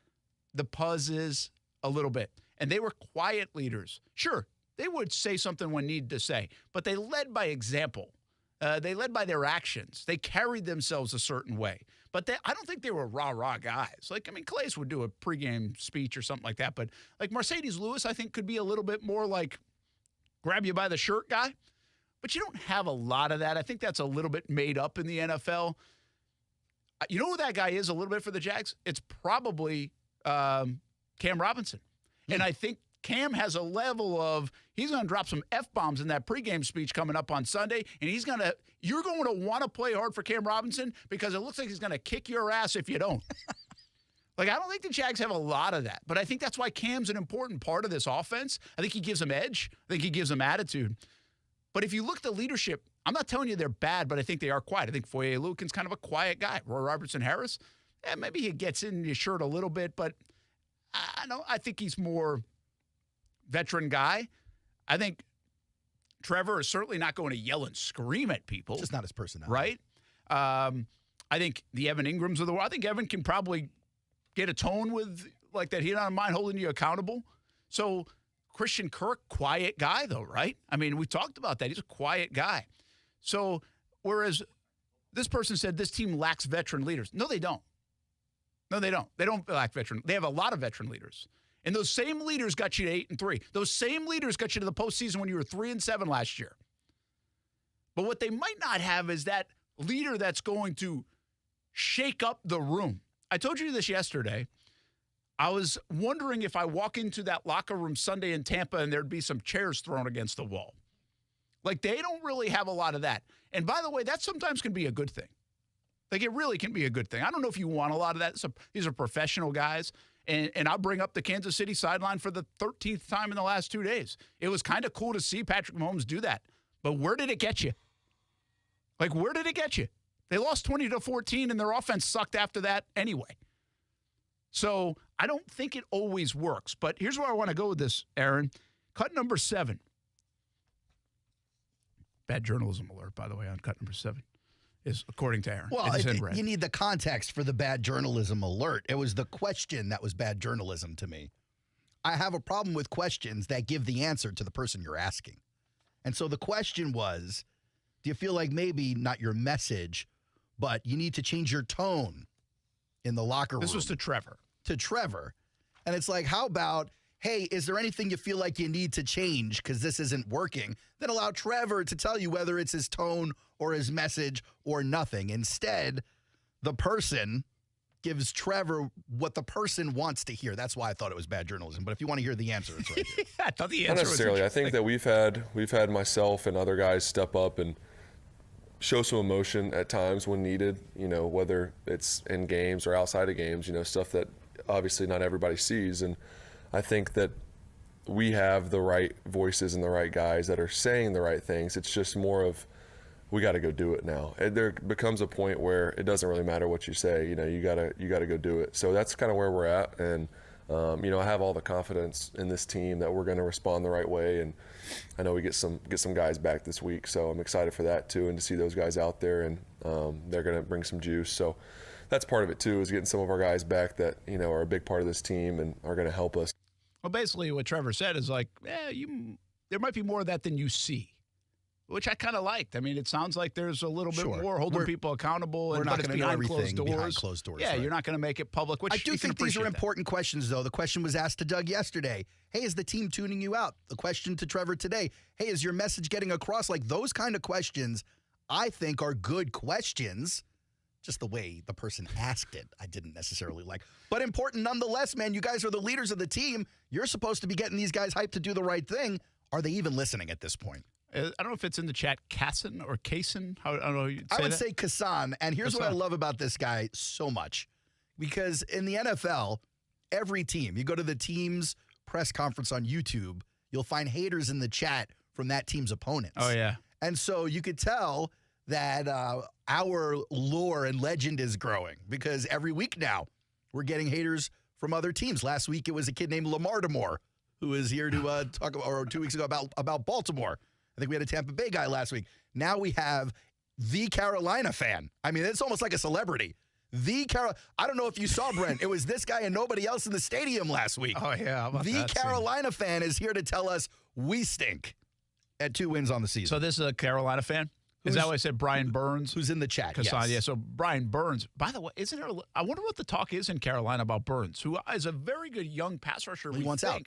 the Puzzes a little bit. And they were quiet leaders. Sure, they would say something when needed to say, but they led by example. They led by their actions. They carried themselves a certain way. But I don't think they were rah-rah guys. Like, I mean, Calais would do a pregame speech or something like that. But, like, Mercedes Lewis, I think, could be a little bit more like grab you by the shirt guy. But you don't have a lot of that. I think that's a little bit made up in the NFL. You know who that guy is a little bit for the Jags? It's probably Cam Robinson. And I think Cam has a level of, he's going to drop some F-bombs in that pregame speech coming up on Sunday, and you're going to want to play hard for Cam Robinson because it looks like he's going to kick your ass if you don't. Like, I don't think the Jags have a lot of that, but I think that's why Cam's an important part of this offense. I think he gives them edge. I think he gives them attitude. But if you look at the leadership, I'm not telling you they're bad, but I think they are quiet. I think Foye Lukin's kind of a quiet guy. Roy Robertson-Harris, maybe he gets in your shirt a little bit, but I think he's more veteran guy. I think Trevor is certainly not going to yell and scream at people. Just not his personality. Right? I think the Evan Ingrams of the world, I think Evan can probably get a tone with like that. He don't mind holding you accountable. So Christian Kirk, quiet guy though, right? I mean, we talked about that. He's a quiet guy. So whereas this person said this team lacks veteran leaders. No, they don't. No, they don't. They don't lack veteran. They have a lot of veteran leaders. And those same leaders got you to 8-3. Those same leaders got you to the postseason when you were 3-7 last year. But what they might not have is that leader that's going to shake up the room. I told you this yesterday. I was wondering if I walk into that locker room Sunday in Tampa and there'd be some chairs thrown against the wall. Like, they don't really have a lot of that. And by the way, that sometimes can be a good thing. Like, it really can be a good thing. I don't know if you want a lot of that. These are professional guys. And I'll bring up the Kansas City sideline for the 13th time in the last 2 days. It was kind of cool to see Patrick Mahomes do that. But where did it get you? Like, where did it get you? They lost 20-14, and their offense sucked after that anyway. So I don't think it always works. But here's where I want to go with this, Aaron. Cut number 7. Bad journalism alert, by the way, on cut number 7. Is according to Aaron. Well, you need the context for the bad journalism alert. It was the question that was bad journalism to me. I have a problem with questions that give the answer to the person you're asking. And so the question was, do you feel like maybe not your message, but you need to change your tone in the locker room? This was to Trevor. To Trevor. And it's like, how about, hey, is there anything you feel like you need to change because this isn't working? Then allow Trevor to tell you whether it's his tone or his message or nothing. Instead, the person gives Trevor what the person wants to hear. That's why I thought it was bad journalism. But if you want to hear the answer, it's right here. I thought the answer was Not necessarily. I think that we've had myself and other guys step up and show some emotion at times when needed, whether it's in games or outside of games, stuff that obviously not everybody sees. And I think that we have the right voices and the right guys that are saying the right things. It's just more of, we got to go do it now. And there becomes a point where it doesn't really matter what you say. You gotta go do it. So that's kind of where we're at. And I have all the confidence in this team that we're going to respond the right way. And I know we get some guys back this week, so I'm excited for that too, and to see those guys out there, and they're going to bring some juice. So that's part of it too, is getting some of our guys back that are a big part of this team and are going to help us. Well, basically what Trevor said is like, there might be more of that than you see, which I kind of liked. I mean, it sounds like there's a little bit more holding people accountable. We're not going to know everything behind closed doors. Yeah, right. You're not going to make it public, which I do think these are important questions, though. The question was asked to Doug yesterday. Hey, is the team tuning you out? The question to Trevor today. Hey, is your message getting across? Like, those kind of questions, I think, are good questions. Just the way the person asked it, I didn't necessarily like. But important nonetheless, man. You guys are the leaders of the team. You're supposed to be getting these guys hyped to do the right thing. Are they even listening at this point? I don't know if it's in the chat, Kassan or Kaysen. I don't know. I would say Kassan. And here's what I love about this guy so much. Because in the NFL, every team, you go to the team's press conference on YouTube, you'll find haters in the chat from that team's opponents. Oh, yeah. And so you could tell that our lore and legend is growing, because every week now we're getting haters from other teams. Last week it was a kid named Lamar Demore who was here to talk about, or 2 weeks ago, about Baltimore. I think we had a Tampa Bay guy last week. Now we have the Carolina fan. I mean, it's almost like a celebrity. I don't know if you saw, Brent. It was this guy and nobody else in the stadium last week. Oh, yeah. The Carolina fan is here to ttell us we stink at 2 wins on the season. So this is a Carolina fan? Is that what I said? Brian Burns? Who's in the chat, yes. Yeah, so Brian Burns. By the way, I wonder what the talk is in Carolina about Burns, who is a very good young pass rusher. He wants out.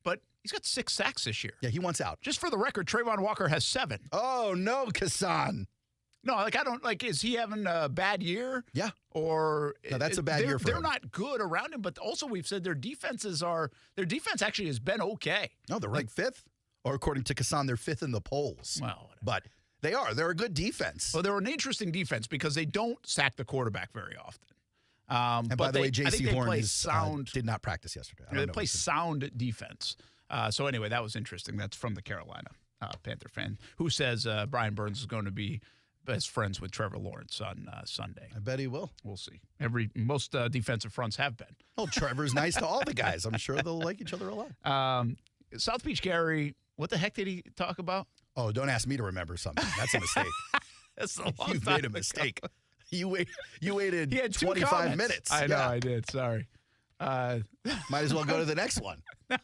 But he's got 6 sacks this year. Yeah, he wants out. Just for the record, Trayvon Walker has 7. Oh, no, Kassan. No, is he having a bad year? Yeah. Or no, that's a bad year for him. They're not good around him, but also we've said their defense actually has been okay. No, they're ranked 5th. Or according to Kassan, they're 5th in the polls. Well, whatever. But they're a good defense. Well, they're an interesting defense because they don't sack the quarterback very often. And by the way, J.C. Horn did not practice yesterday. They play sound defense. So anyway, that was interesting. That's from the Carolina Panther fan who says Brian Burns is going to be best friends with Trevor Lawrence on Sunday. I bet he will. We'll see. Most defensive fronts have been. Well, Trevor's nice to all the guys. I'm sure they'll like each other a lot. South Beach Gary, what the heck did he talk about? Oh, don't ask me to remember something. That's a mistake. That's a long You made a mistake. You waited he had 25 minutes. I know, I did. Sorry. Might as well go to the next one. What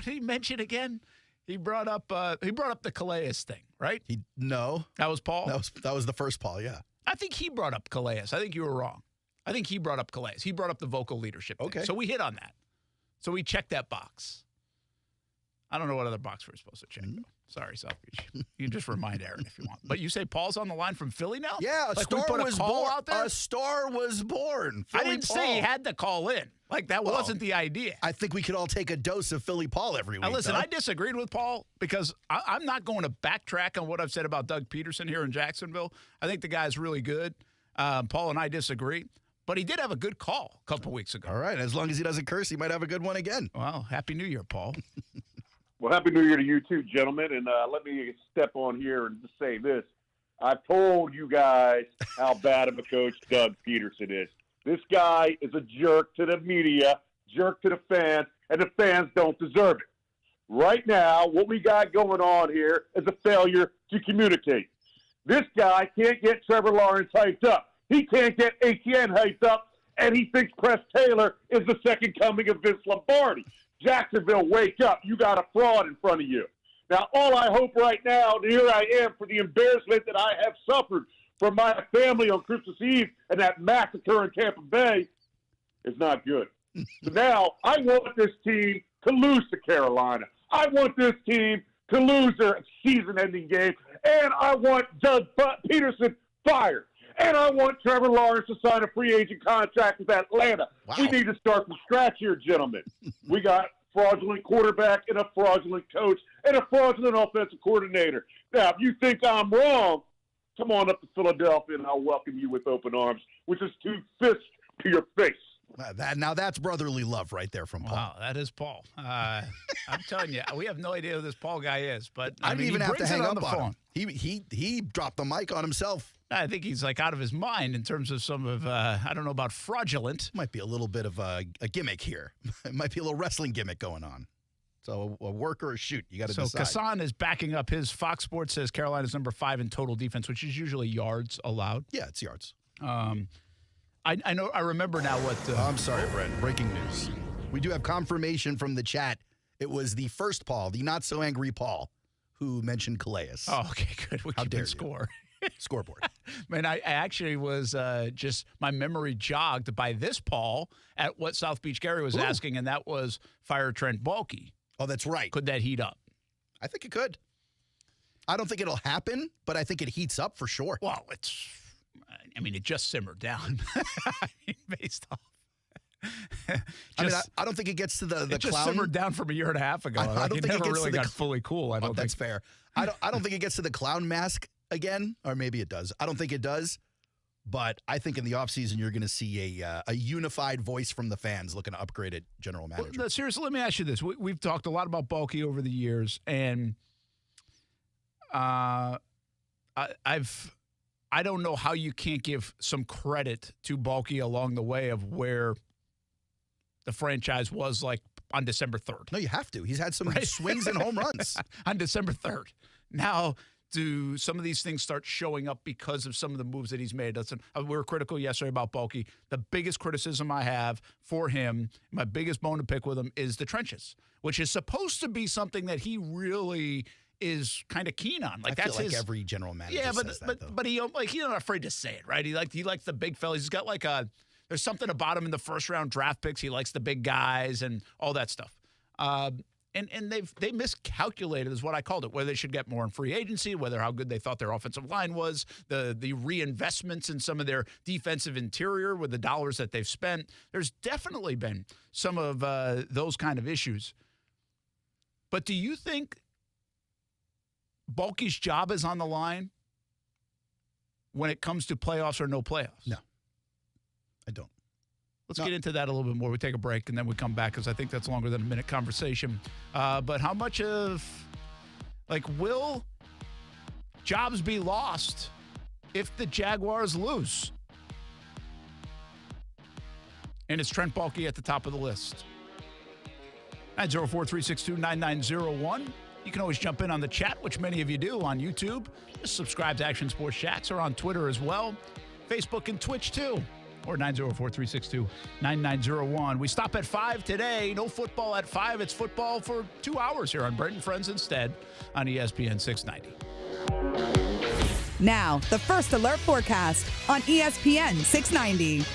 did he mention again? He brought up the Calais thing, right? No. That was Paul? That was the first Paul, yeah. I think he brought up Calais. I think you were wrong. I think he brought up Calais. He brought up the vocal leadership thing. Okay. So we hit on that. So we checked that box. I don't know what other box we're supposed to check, though. Sorry, South Beach. You can just remind Aaron if you want. But you say Paul's on the line from Philly now? Yeah, a like star we put was a call born. out there? A star was born. I Philly didn't Paul. say he had to call in. Like, that wasn't the idea. I think we could all take a dose of Philly Paul every week. Now, listen, though. I disagreed with Paul because I'm not going to backtrack on what I've said about Doug Peterson here in Jacksonville. I think the guy's really good. Paul and I disagree. But he did have a good call a couple weeks ago. All right. As long as he doesn't curse, he might have a good one again. Well, Happy New Year, Paul. Well, Happy New Year to you too, gentlemen. And let me step on here and just say this. I've told you guys how bad of a coach Doug Peterson is. This guy is a jerk to the media, jerk to the fans, and the fans don't deserve it. Right now, what we got going on here is a failure to communicate. This guy can't get Trevor Lawrence hyped up. He can't get ATN hyped up, and he thinks Press Taylor is the second coming of Vince Lombardi. Jacksonville, wake up. You got a fraud in front of you. Now, all I hope right now, and here I am for the embarrassment that I have suffered from my family on Christmas Eve and that massacre in Tampa Bay, is not good. So now I want this team to lose to Carolina. I want this team to lose their season-ending game, and I want Doug Peterson fired. And I want Trevor Lawrence to sign a free agent contract with Atlanta. Wow. We need to start from scratch here, gentlemen. We got fraudulent quarterback and a fraudulent coach and a fraudulent offensive coordinator. Now, if you think I'm wrong, come on up to Philadelphia and I'll welcome you with open arms, which is 2 fists to your face. Now that's brotherly love right there from Paul. Wow, that is Paul. I'm telling you, we have no idea who this Paul guy is. But I didn't even have to hang up on him. He dropped the mic on himself. I think he's like out of his mind in terms of some of, I don't know about fraudulent. Might be a little bit of a gimmick here. It might be a little wrestling gimmick going on. So a work or a shoot, you got to decide. So Kassan is backing up his Fox Sports says Carolina's number 5 in total defense, which is usually yards allowed. Yeah, it's yards. I know. I remember now what. I'm sorry, Brent. Breaking news. We do have confirmation from the chat. It was the first Paul, the not so angry Paul, who mentioned Calais. Oh, okay, good. We can score. Scoreboard. Man, I actually was just my memory jogged by this Paul at what South Beach Gary was asking, and that was fire Trent Baalke. Oh, that's right. Could that heat up? I think it could. I don't think it'll happen, but I think it heats up for sure. Well, it just simmered down based off. I don't think it gets to the it just clown. simmered down from a year and a half ago. I don't it think never it gets really to the got fully cool. I don't think that's fair. I don't think it gets to the clown mask again, or maybe it does. I don't think it does, but I think in the offseason you're going to see a unified voice from the fans looking to upgrade at general manager. Well, seriously, let me ask you this. We've talked a lot about Baalke over the years, and I don't know how you can't give some credit to Baalke along the way of where the franchise was like on December 3rd. No, you have to. He's had some swings and home runs. On December 3rd. Now, do some of these things start showing up because of some of the moves that he's made? Listen, we were critical yesterday about Baalke. The biggest criticism I have for him, my biggest bone to pick with him, is the trenches, which is supposed to be something that he really is kind of keen on. Like I that's feel like his, every general manager says that, though. but he's not afraid to say it, right? He likes the big fellas. He's got like there's something about him in the first round draft picks. He likes the big guys and all that stuff. And they miscalculated is what I called it, whether they should get more in free agency, whether how good they thought their offensive line was, the reinvestments in some of their defensive interior with the dollars that they've spent. There's definitely been some of those kind of issues. But do you think Baalke's job is on the line when it comes to playoffs or no playoffs? No, I don't. Let's get into that a little bit more. We take a break, and then we come back because I think that's longer than a minute conversation. But how much of, will jobs be lost if the Jaguars lose? And it's Trent Baalke at the top of the list. 904-362-9901. You can always jump in on the chat, which many of you do on YouTube. Just subscribe to Action Sports Shacks or on Twitter as well. Facebook and Twitch, too. Or 904-362-9901. We stop at 5 today. No football at 5. It's football for 2 hours here on Brent Friends instead on ESPN 690. Now, the First Alert forecast on ESPN 690.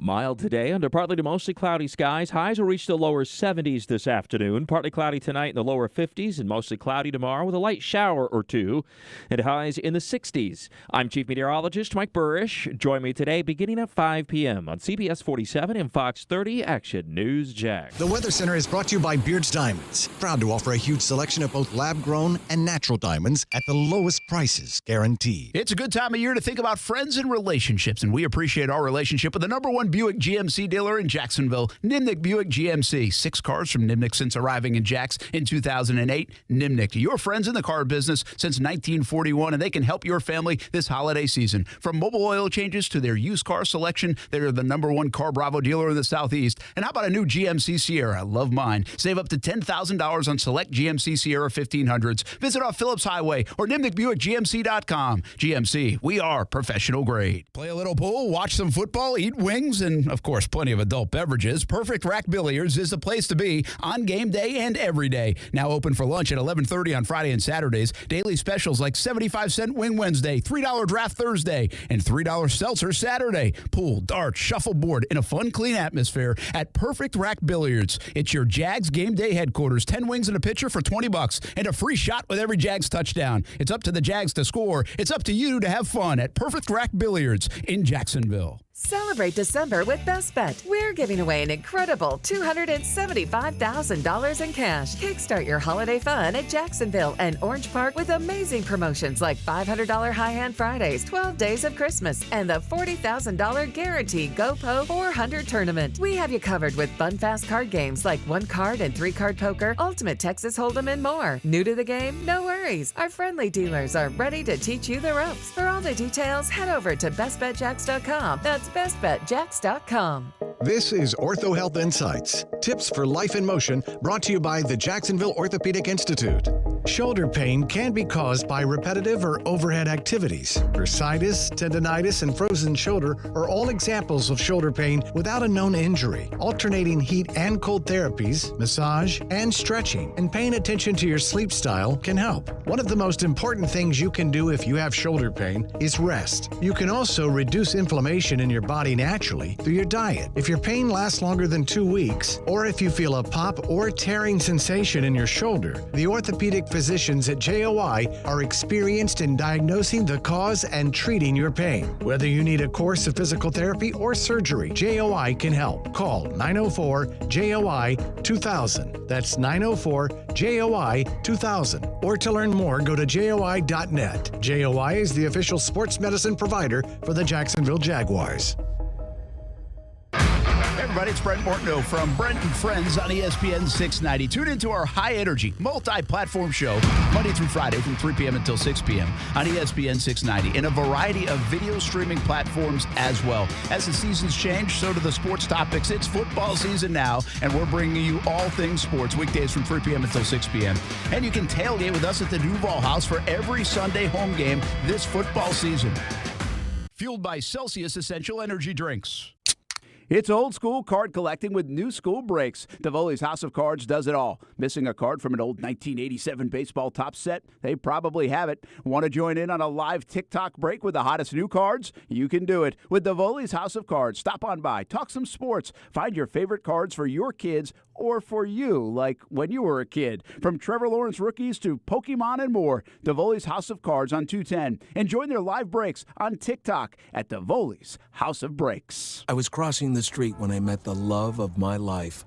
Mild today under partly to mostly cloudy skies. Highs will reach the lower 70s this afternoon. Partly cloudy tonight in the lower 50s and mostly cloudy tomorrow with a light shower or two. And highs in the 60s. I'm Chief Meteorologist Mike Burrish. Join me today beginning at 5 p.m. on CBS 47 and Fox 30 Action News Jax. The Weather Center is brought to you by Beard's Diamonds. Proud to offer a huge selection of both lab-grown and natural diamonds at the lowest prices guaranteed. It's a good time of year to think about friends and relationships, and we appreciate our relationship with the #1 Buick GMC dealer in Jacksonville, Nimnick Buick GMC. 6 cars from Nimnick since arriving in Jax in 2008. Nimnick, your friends in the car business since 1941, and they can help your family this holiday season. From mobile oil changes to their used car selection, they're the #1 Car Bravo dealer in the Southeast. And how about a new GMC Sierra? I love mine. Save up to $10,000 on select GMC Sierra 1500s. Visit off Phillips Highway or NimnickBuickGMC.com. GMC, we are professional grade. Play a little pool, watch some football, eat wings, and of course, plenty of adult beverages. Perfect Rack Billiards is the place to be on game day and every day. Now open for lunch at 11:30 on Friday and Saturdays. Daily specials like 75-cent Wing Wednesday, $3 Draft Thursday, and $3 Seltzer Saturday. Pool, darts, shuffleboard in a fun, clean atmosphere at Perfect Rack Billiards. It's your Jags game day headquarters. 10 wings and a pitcher for $20 and a free shot with every Jags touchdown. It's up to the Jags to score. It's up to you to have fun at Perfect Rack Billiards in Jacksonville. Celebrate December with Best Bet. We're giving away an incredible $275,000 in cash. Kickstart your holiday fun at Jacksonville and Orange Park with amazing promotions like $500 High Hand Fridays, 12 Days of Christmas, and the $40,000 Guaranteed GoPo 400 Tournament. We have you covered with fun, fast card games like 1-card and 3-card poker, Ultimate Texas Hold'em, and more. New to the game? No worries. Our friendly dealers are ready to teach you the ropes. For all the details, head over to bestbetjax.com. That's bestbetjax.com. This is Ortho Health Insights. Tips for life in motion brought to you by the Jacksonville Orthopedic Institute. Shoulder pain can be caused by repetitive or overhead activities. Bursitis, tendonitis, and frozen shoulder are all examples of shoulder pain without a known injury. Alternating heat and cold therapies, massage, and stretching, and paying attention to your sleep style can help. One of the most important things you can do if you have shoulder pain is rest. You can also reduce inflammation in your body naturally through your diet. If your pain lasts longer than 2 weeks, or if you feel a pop or tearing sensation in your shoulder, the orthopedic physicians at JOI are experienced in diagnosing the cause and treating your pain. Whether you need a course of physical therapy or surgery, JOI can help. Call 904-JOI-2000. That's 904-JOI-2000. Or to learn more, go to JOI.net. JOI is the official sports medicine provider for the Jacksonville Jaguars. Hey everybody, it's Brent Martineau from Brent Friends on ESPN 690. Tune into our high-energy, multi-platform show Monday through Friday from 3 p.m. until 6 p.m. on ESPN 690 in a variety of video streaming platforms as well. As the seasons change, so do the sports topics. It's football season now, and we're bringing you all things sports weekdays from 3 p.m. until 6 p.m. And you can tailgate with us at the Duval House for every Sunday home game this football season. Fueled by Celsius Essential Energy Drinks. It's old school card collecting with new school breaks. Tivoli's House of Cards does it all. Missing a card from an old 1987 baseball top set? They probably have it. Want to join in on a live TikTok break with the hottest new cards? You can do it with Tivoli's House of Cards. Stop on by, talk some sports, find your favorite cards for your kids or for you, like when you were a kid. From Trevor Lawrence rookies to Pokemon and more, Tivoli's House of Cards on 210. And join their live breaks on TikTok at Tivoli's House of Breaks. I was crossing the street when I met the love of my life.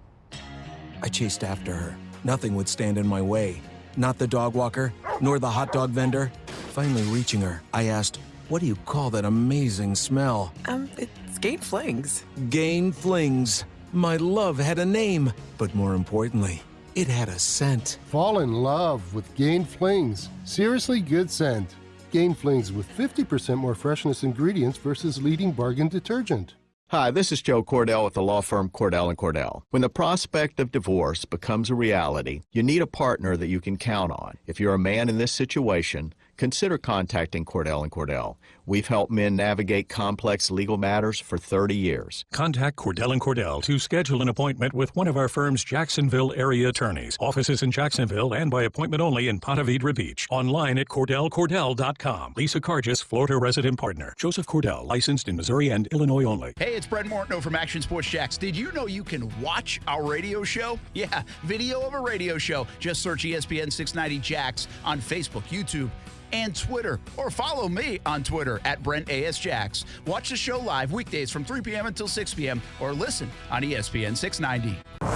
I chased after her. Nothing would stand in my way. Not the dog walker, nor the hot dog vendor. Finally reaching her, I asked, "What do you call that amazing smell?" It's Gain Flings. Gain Flings. My love had a name, but more importantly, it had a scent. Fall in love with Gain Flings. Seriously good scent. Gain Flings with 50% more freshness ingredients versus leading bargain detergent. Hi, this is Joe Cordell with the law firm Cordell & Cordell. When the prospect of divorce becomes a reality, you need a partner that you can count on. If you're a man in this situation, consider contacting Cordell & Cordell. We've helped men navigate complex legal matters for 30 years. Contact Cordell & Cordell to schedule an appointment with one of our firm's Jacksonville area attorneys. Offices in Jacksonville and by appointment only in Ponte Vedra Beach. Online at CordellCordell.com. Lisa Cargis, Florida resident partner. Joseph Cordell, licensed in Missouri and Illinois only. Hey, it's Brent Martineau from Action Sports Jacks. Did you know you can watch our radio show? Yeah, video of a radio show. Just search ESPN 690 Jacks on Facebook, YouTube, and Twitter, or follow me on Twitter at BrentASJacks. Watch the show live weekdays from 3 p.m. until 6 p.m. or listen on ESPN 690. All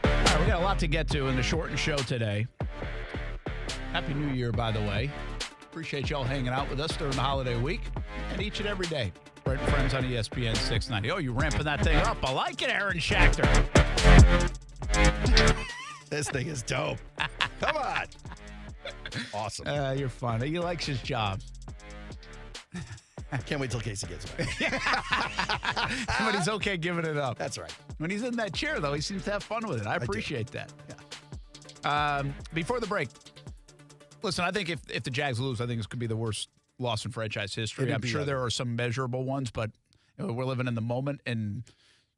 right, we got a lot to get to in the shortened show today. Happy New Year, by the way. Appreciate y'all hanging out with us during the holiday week and each and every day. Brent Friends on ESPN 690. Oh, you ramping that thing up. I like it, Aaron Schachter. This thing is dope. Come on. Awesome. You're fun. He likes his job. Can't wait till Casey gets back. But he's okay giving it up. That's right. When he's in that chair, though, he seems to have fun with it. I appreciate that. Yeah. Before the break, listen, I think if the Jags lose, I think this could be the worst loss in franchise history. I'm sure there are some measurable ones, but we're living in the moment, and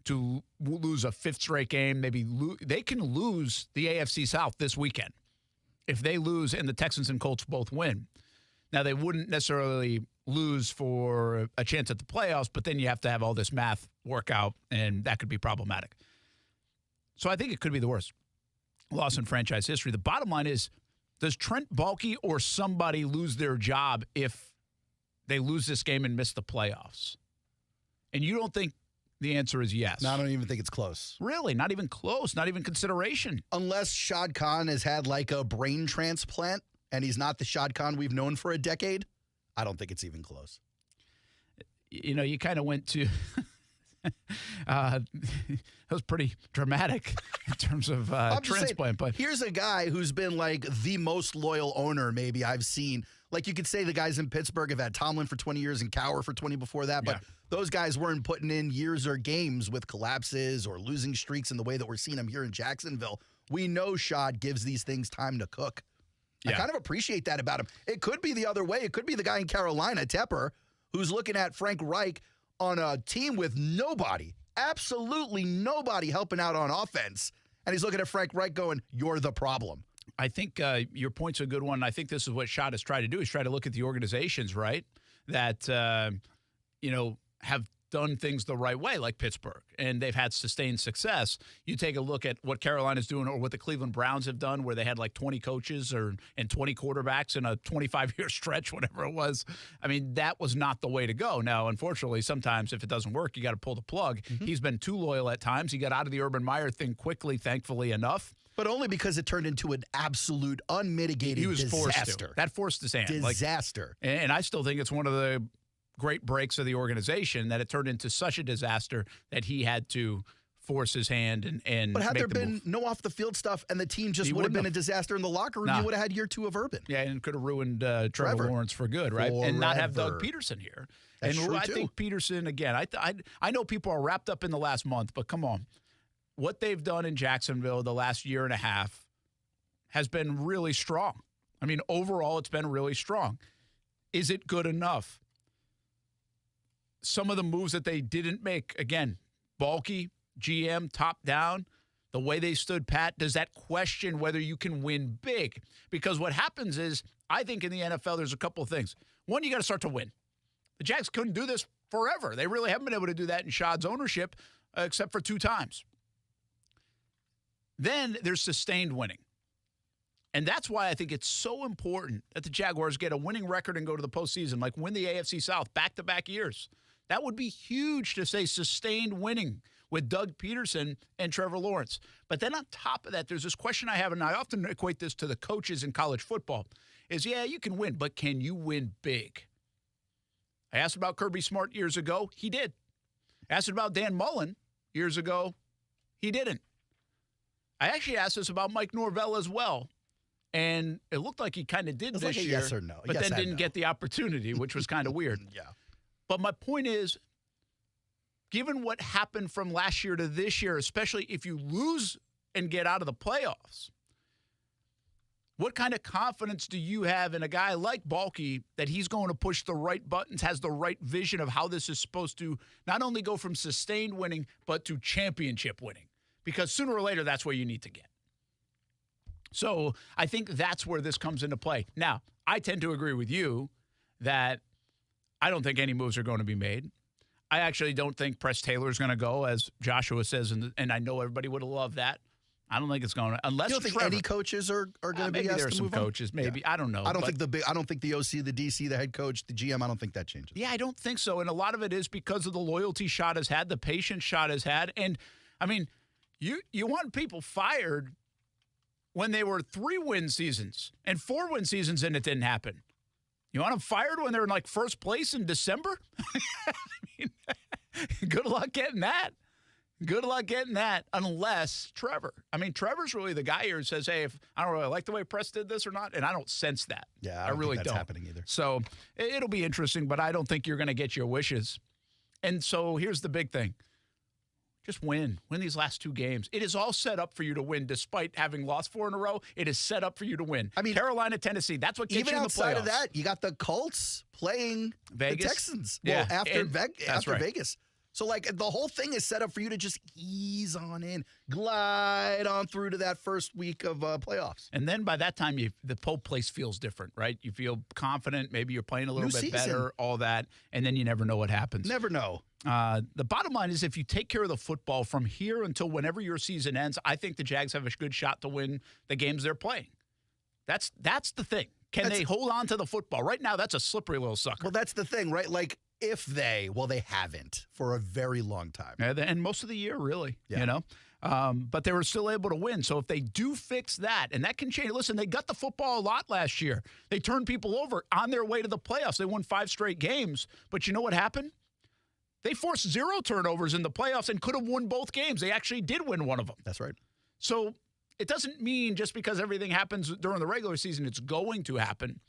to lose a fifth straight game, maybe they can lose the AFC South this weekend. If they lose and the Texans and Colts both win. Now, they wouldn't necessarily lose for a chance at the playoffs, but then you have to have all this math work out, and that could be problematic. So I think it could be the worst loss in franchise history. The bottom line is, does Trent Baalke or somebody lose their job if they lose this game and miss the playoffs? And you don't think the answer is yes? No, I don't even think it's close. Really? Not even close? Not even consideration? Unless Shad Khan has had like a brain transplant and he's not the Shad Khan we've known for a decade, I don't think it's even close. You know, you kind of went to that was pretty dramatic in terms of transplant. But here's a guy who's been like the most loyal owner maybe I've seen. Like you could say the guys in Pittsburgh have had Tomlin for 20 years and Cowher for 20 before that, but those guys weren't putting in years or games with collapses or losing streaks in the way that we're seeing them here in Jacksonville. We know Shad gives these things time to cook. I kind of appreciate that about him. It could be the other way. It could be the guy in Carolina, Tepper, who's looking at Frank Reich on a team with nobody, absolutely nobody helping out on offense. And he's looking at Frank Reich going, you're the problem. I think your point's a good one. I think this is what Shad has tried to do. He's tried to look at the organizations, right, that, have done things the right way, like Pittsburgh, and they've had sustained success. You take a look at what Carolina's doing or what the Cleveland Browns have done, where they had like 20 coaches and 20 quarterbacks in a 25-year stretch, whatever it was. I mean, that was not the way to go. Now, unfortunately, sometimes if it doesn't work, you got to pull the plug. Mm-hmm. He's been too loyal at times. He got out of the Urban Meyer thing quickly, thankfully enough. But only because it turned into an absolute unmitigated disaster. He was forced to. That forced his hand. Disaster. And I still think it's one of the great breaks of the organization that it turned into such a disaster that he had to force his hand and But had make there been move. No off-the-field stuff and the team just would have been a disaster in the locker room, you would have had year 2 of Urban. Yeah, and could have ruined Trevor Lawrence for good, right? And not have Doug Peterson here. That's and true I think Peterson, again, I know people are wrapped up in the last month, but come on. What they've done in Jacksonville the last year and a half has been really strong. I mean, overall, it's been really strong. Is it good enough? Some of the moves that they didn't make, again, Baalke, GM, top down, the way they stood pat, does that question whether you can win big? Because what happens is, I think in the NFL, there's a couple of things. One, you got to start to win. The Jags couldn't do this forever. They really haven't been able to do that in Shad's ownership, except for 2 times. Then there's sustained winning. And that's why I think it's so important that the Jaguars get a winning record and go to the postseason, like win the AFC South back-to-back years. That would be huge to say sustained winning with Doug Peterson and Trevor Lawrence. But then on top of that, there's this question I have, and I often equate this to the coaches in college football, is, yeah, you can win, but can you win big? I asked about Kirby Smart years ago. He did. I asked about Dan Mullen years ago. He didn't. I actually asked this about Mike Norvell as well. And it looked like he kind of did this year. Yes or no. But then didn't get the opportunity, which was kind of weird. Yeah. But my point is, given what happened from last year to this year, especially if you lose and get out of the playoffs, What kind of confidence do you have in a guy like Balky that he's going to push the right buttons, has the right vision of how this is supposed to not only go from sustained winning, but to championship winning? Because sooner or later, that's where you need to get. So I think that's where this comes into play. Now, I tend to agree with you that I don't think any moves are going to be made. I actually don't think Press Taylor is going to go, as Joshua says, and I know everybody would have loved that. I don't think it's going to, unless you don't think Trevor, any coaches are going to be maybe asked there are to some move on? coaches, maybe. Yeah. I don't know. I don't think the OC, the DC, the head coach, the GM. I don't think that changes. Yeah, I don't think so. And a lot of it is because of the loyalty Schott has had, the patience Schott has had, and I mean, you want people fired when they were 3-win seasons and 4-win seasons, and it didn't happen. You want them fired when they're in like first place in December? I mean, good luck getting that. Good luck getting that, unless Trevor. I mean, Trevor's really the guy here who says, hey, if I don't really like the way Press did this or not, and I don't sense that. Yeah, I really think that's don't. happening either. So it'll be interesting, but I don't think you're going to get your wishes. And so here's the big thing. Just win. Win these last 2 games. It is all set up for you to win, despite having lost 4 in a row. It is set up for you to win. I mean, Carolina, Tennessee, that's what gets even you in the playoffs. outside of that, you got the Colts playing Vegas. the Texans. Yeah, Well, after right. Vegas. So, like, the whole thing is set up for you to just ease on in, glide on through to that first week of playoffs. And then by that time, the whole place feels different, right? You feel confident. Maybe you're playing a little bit better, all that. And then you never know what happens. Never know. The bottom line is if you take care of the football from here until whenever your season ends, I think the Jags have a good shot to win the games they're playing. That's the thing. Can they hold on to the football? Right now, that's a slippery little sucker. Well, that's the thing, right? Like, if they haven't for a very long time. And most of the year, really, Yeah. you know. But they were still able to win. So if they do fix that, and that can change. Listen, they got the football a lot last year. They turned people over on their way to the playoffs. They won 5 straight games. But you know what happened? They forced 0 turnovers in the playoffs and could have won both games. They actually did win one of them. That's right. So it doesn't mean just because everything happens during the regular season, it's going to happen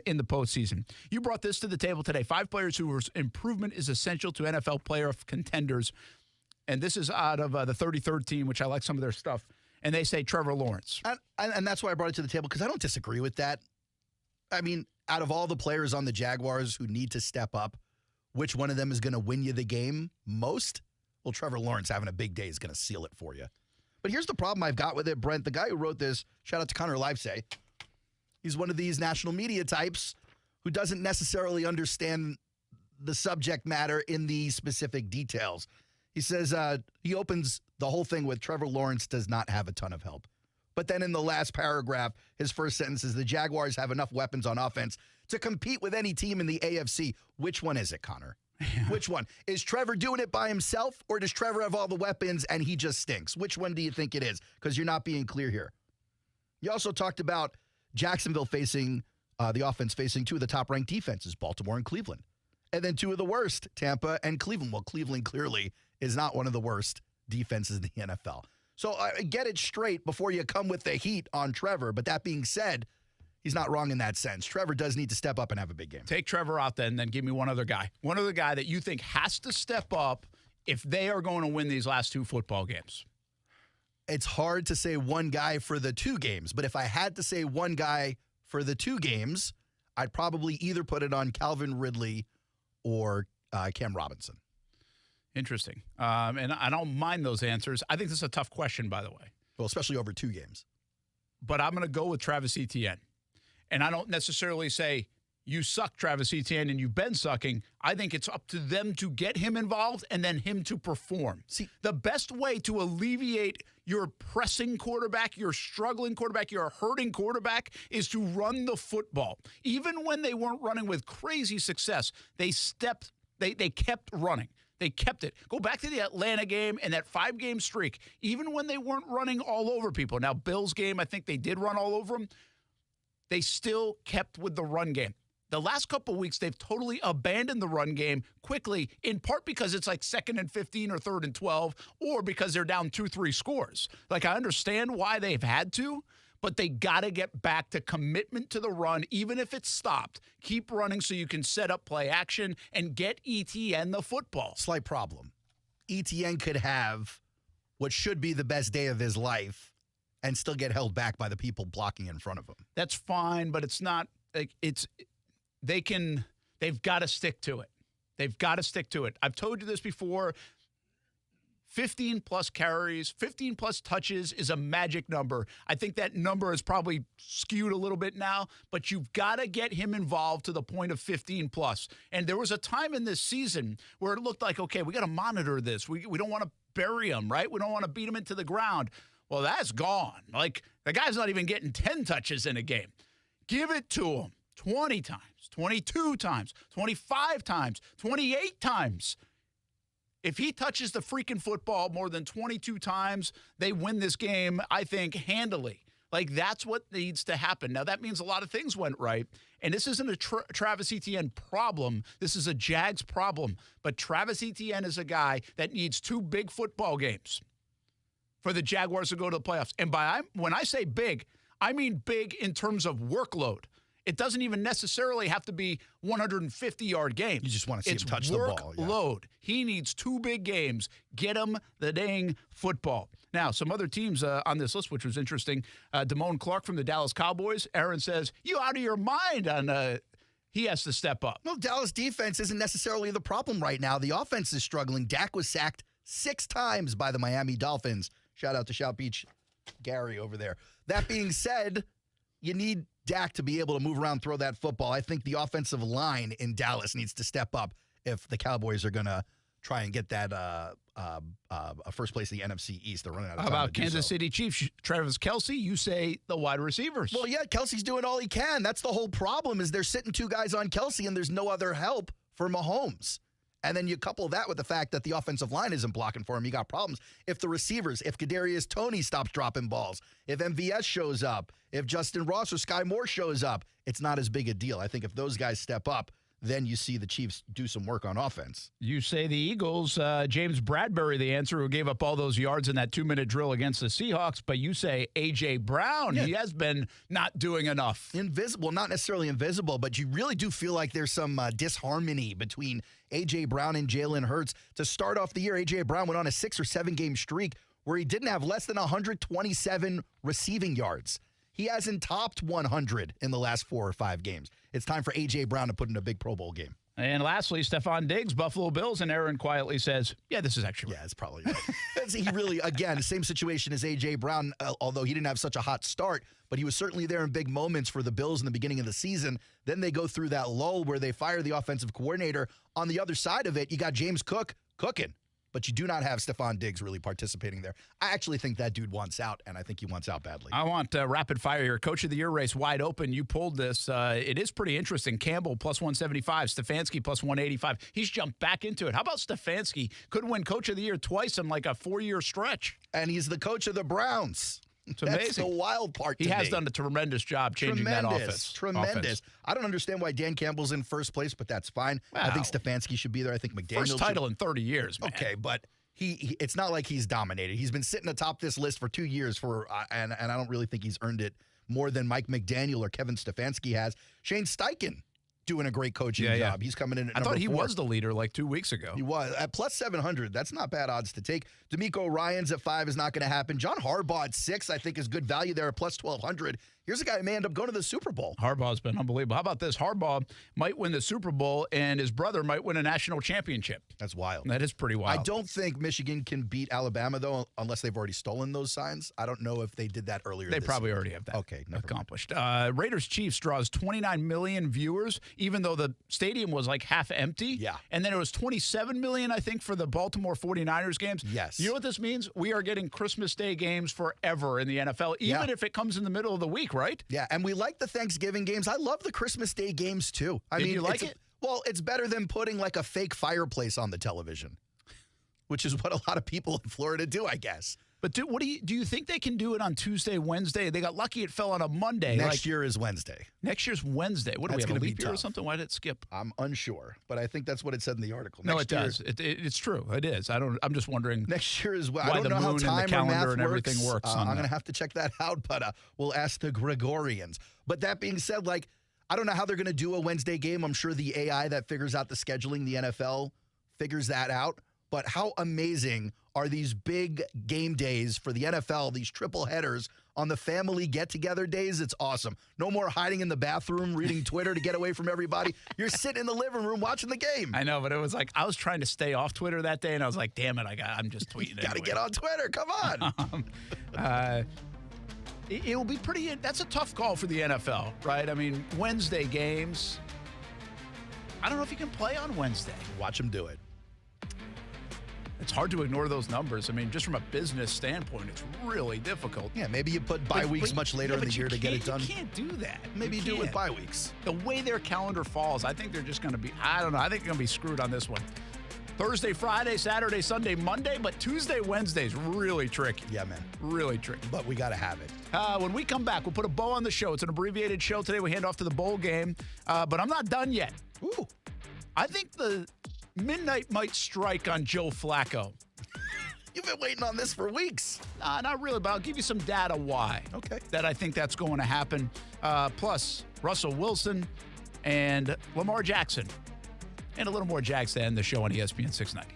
in the postseason. You brought this to the table today. 5 players whose improvement is essential to NFL playoff contenders. And this is out of the 33rd team, which I like some of their stuff. And they say Trevor Lawrence. And that's why I brought it to the table, because I don't disagree with that. I mean, out of all the players on the Jaguars who need to step up, which one of them is going to win you the game most? Well, Trevor Lawrence having a big day is going to seal it for you. But here's the problem I've got with it, Brent. The guy who wrote this, shout out to Connor Livesay, he's one of these national media types who doesn't necessarily understand the subject matter in the specific details. He says he opens the whole thing with Trevor Lawrence does not have a ton of help. But then in the last paragraph, his first sentence is the Jaguars have enough weapons on offense to compete with any team in the AFC. Which one is it, Connor? Which one? Is Trevor doing it by himself, or does Trevor have all the weapons and he just stinks? Which one do you think it is? Because you're not being clear here. You also talked about Jacksonville facing the offense facing 2 of the top-ranked defenses, Baltimore and Cleveland. And then 2 of the worst, Tampa and Cleveland. Well, Cleveland clearly is not one of the worst defenses in the NFL. So get it straight before you come with the heat on Trevor. But that being said, he's not wrong in that sense. Trevor does need to step up and have a big game. Take Trevor out then give me one other guy. One other guy that you think has to step up if they are going to win these last 2 football games. It's hard to say one guy for the 2 games, but if I had to say one guy for the 2 games, I'd probably either put it on Calvin Ridley or Cam Robinson. Interesting. And I don't mind those answers. I think this is a tough question, by the way. Well, especially over 2 games. But I'm going to go with Travis Etienne. And I don't necessarily say, you suck, Travis Etienne, and you've been sucking. I think it's up to them to get him involved and then him to perform. See, the best way to alleviate your pressing quarterback, your struggling quarterback, your hurting quarterback is to run the football. Even when they weren't running with crazy success, they kept running. They kept it. Go back to the Atlanta game and that 5-game streak. Even when they weren't running all over people. Now, Bills game, I think they did run all over them. They still kept with the run game. The last couple of weeks, they've totally abandoned the run game quickly, in part because it's like 2nd and 15 or 3rd and 12, or because they're down 2-3 scores. Like, I understand why they've had to, but they got to get back to commitment to the run, even if it's stopped. Keep running so you can set up play action and get ETN the football. Slight problem. ETN could have what should be the best day of his life and still get held back by the people blocking in front of him. That's fine, but it's not like they've got to stick to it. They've got to stick to it. I've told you this before. 15 plus carries, 15 plus touches is a magic number. I think that number is probably skewed a little bit now, but you've got to get him involved to the point of 15 plus. And there was a time in this season where it looked like, okay, we got to monitor this. We don't want to bury him, right? We don't want to beat him into the ground. Well, that's gone. Like, the guy's not even getting 10 touches in a game. Give it to him 20 times, 22 times, 25 times, 28 times. If he touches the freaking football more than 22 times, they win this game, I think, handily. Like, that's what needs to happen. Now, that means a lot of things went right. And this isn't a Travis Etienne problem. This is a Jags problem. But Travis Etienne is a guy that needs 2 big football games for the Jaguars to go to the playoffs. And when I say big, I mean big in terms of workload. It doesn't even necessarily have to be 150-yard games. You just want to see him touch the ball. Workload. Yeah. He needs 2 big games. Get him the dang football. Now, some other teams on this list, which was interesting. Damone Clark from the Dallas Cowboys. Aaron says, you out of your mind on he has to step up. Well, Dallas defense isn't necessarily the problem right now. The offense is struggling. Dak was sacked 6 times by the Miami Dolphins. Shout out to Shout Beach Gary over there. That being said, you need Dak to be able to move around, throw that football. I think the offensive line in Dallas needs to step up if the Cowboys are going to try and get that first place in the NFC East. They're running out of time. How about Kansas City Chiefs? Travis Kelce, you say the wide receivers. Well, yeah, Kelsey's doing all he can. That's the whole problem is they're sitting 2 guys on Kelce and there's no other help for Mahomes. And then you couple that with the fact that the offensive line isn't blocking for him. You got problems. If the receivers, if Kadarius Toney stops dropping balls, if MVS shows up, if Justin Ross or Sky Moore shows up, it's not as big a deal. I think if those guys step up, then you see the Chiefs do some work on offense. You say the Eagles, James Bradbury, the answer, who gave up all those yards in that 2-minute drill against the Seahawks, but you say A.J. Brown. Yeah. He has been not doing enough. Invisible, not necessarily invisible, but you really do feel like there's some disharmony between A.J. Brown and Jalen Hurts. To start off the year, A.J. Brown went on a 6 or 7 game streak where he didn't have less than 127 receiving yards. He hasn't topped 100 in the last 4 or 5 games. It's time for A.J. Brown to put in a big Pro Bowl game. And lastly, Stephon Diggs, Buffalo Bills, and Aaron quietly says, yeah, this is actually right. Yeah, it's probably right. He really, again, same situation as A.J. Brown, although he didn't have such a hot start, but he was certainly there in big moments for the Bills in the beginning of the season. Then they go through that lull where they fire the offensive coordinator. On the other side of it, you got James Cook cooking. But you do not have Stephon Diggs really participating there. I actually think that dude wants out, and I think he wants out badly. I want rapid fire here. Coach of the Year race wide open. You pulled this. It is pretty interesting. Campbell plus 175. Stefanski plus 185. He's jumped back into it. How about Stefanski? Could win Coach of the Year twice in like a 4-year stretch. And he's the coach of the Browns. It's amazing. That's the wild part He has done a tremendous job changing that offense. Tremendous. I don't understand why Dan Campbell's in first place, but that's fine. Wow. I think Stefanski should be there. I think McDaniel First title in 30 years, man. Okay, but it's not like he's dominated. He's been sitting atop this list for 2 years and I don't really think he's earned it more than Mike McDaniel or Kevin Stefanski has. Shane Steichen doing a great coaching job. He's coming in at number 4. I thought he was the leader like 2 weeks ago. He was. At plus 700, that's not bad odds to take. D'Amico Ryans at 5 is not going to happen. John Harbaugh at 6, I think, is good value there at plus 1,200. Here's a guy who may end up going to the Super Bowl. Harbaugh's been unbelievable. How about this? Harbaugh might win the Super Bowl, and his brother might win a national championship. That's wild. That is pretty wild. I don't think Michigan can beat Alabama, though, unless they've already stolen those signs. I don't know if they did that earlier They this probably year. already have that Okay, accomplished. Raiders-Chiefs draws 29 million viewers, even though the stadium was like half empty. Yeah. And then it was 27 million, I think, for the Baltimore 49ers games. Yes. You know what this means? We are getting Christmas Day games forever in the NFL, even if it comes in the middle of the week, right? Yeah, and we like the Thanksgiving games. I love the Christmas Day games, too. Did you like it? Well, it's better than putting like a fake fireplace on the television, which is what a lot of people in Florida do, I guess. But do you think they can do it on Tuesday, Wednesday? They got lucky it fell on a Monday. Next year is Wednesday. Next year's Wednesday. What do we have, a leap year or something? Why did it skip? I'm unsure, but I think that's what it said in the article. No, it does. It's true. It is. I'm just wondering. Next year is why I don't the know how moon time and the calendar or math and everything works. I'm going to have to check that out, but we'll ask the Gregorians. But that being said, like, I don't know how they're going to do a Wednesday game. I'm sure the AI that figures out the scheduling, the NFL, figures that out. But how amazing are these big game days for the NFL, these triple headers on the family get-together days, it's awesome. No more hiding in the bathroom, reading Twitter to get away from everybody. You're sitting in the living room watching the game. I know, but it was like I was trying to stay off Twitter that day, and I was like, damn it, I'm just tweeting. Got to get on Twitter. Come on. It will be pretty. That's a tough call for the NFL, right? I mean, Wednesday games. I don't know if you can play on Wednesday. Watch them do it. It's hard to ignore those numbers. I mean, just from a business standpoint, it's really difficult. Yeah, maybe you put bye weeks much later in the year to get it done. You can't do that. Maybe you do it with bye weeks. The way their calendar falls, I think they're just going to be, I don't know, I think they're going to be screwed on this one. Thursday, Friday, Saturday, Sunday, Monday, but Tuesday, Wednesday is really tricky. Yeah, man. Really tricky. But we got to have it. When we come back, we'll put a bow on the show. It's an abbreviated show today. We hand off to the bowl game. But I'm not done yet. Ooh. I think the midnight might strike on Joe Flacco. You've been waiting on this for weeks. Not really, but I'll give you some data why. Okay. That I think that's going to happen. Plus, Russell Wilson and Lamar Jackson. And a little more Jags to end the show on ESPN 690.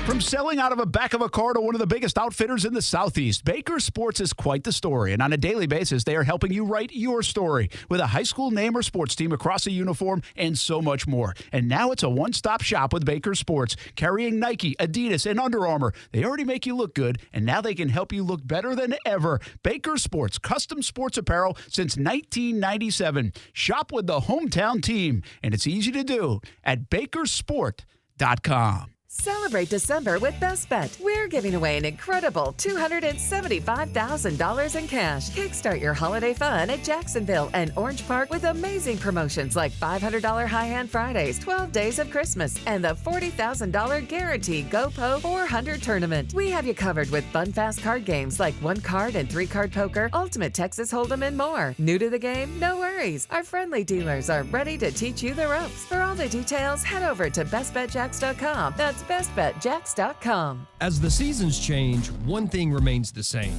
From selling out of the back of a car to one of the biggest outfitters in the Southeast, Baker Sports is quite the story. And on a daily basis, they are helping you write your story with a high school name or sports team across a uniform and so much more. And now it's a one-stop shop with Baker Sports, carrying Nike, Adidas, and Under Armour. They already make you look good, and now they can help you look better than ever. Baker Sports, custom sports apparel since 1997. Shop with the hometown team, and it's easy to do at bakersport.com. Celebrate December with Best Bet. We're giving away an incredible $275,000 in cash. Kickstart your holiday fun at Jacksonville and Orange Park with amazing promotions like $500 High-Hand Fridays, 12 Days of Christmas, and the $40,000 Guarantee GoPo 400 Tournament. We have you covered with fun, fast card games like 1-card and 3-card poker, Ultimate Texas Hold'em, and more. New to the game? No worries. Our friendly dealers are ready to teach you the ropes. For all the details, head over to bestbetjacks.com. That's bestbetjacks.com. As the seasons change, one thing remains the same.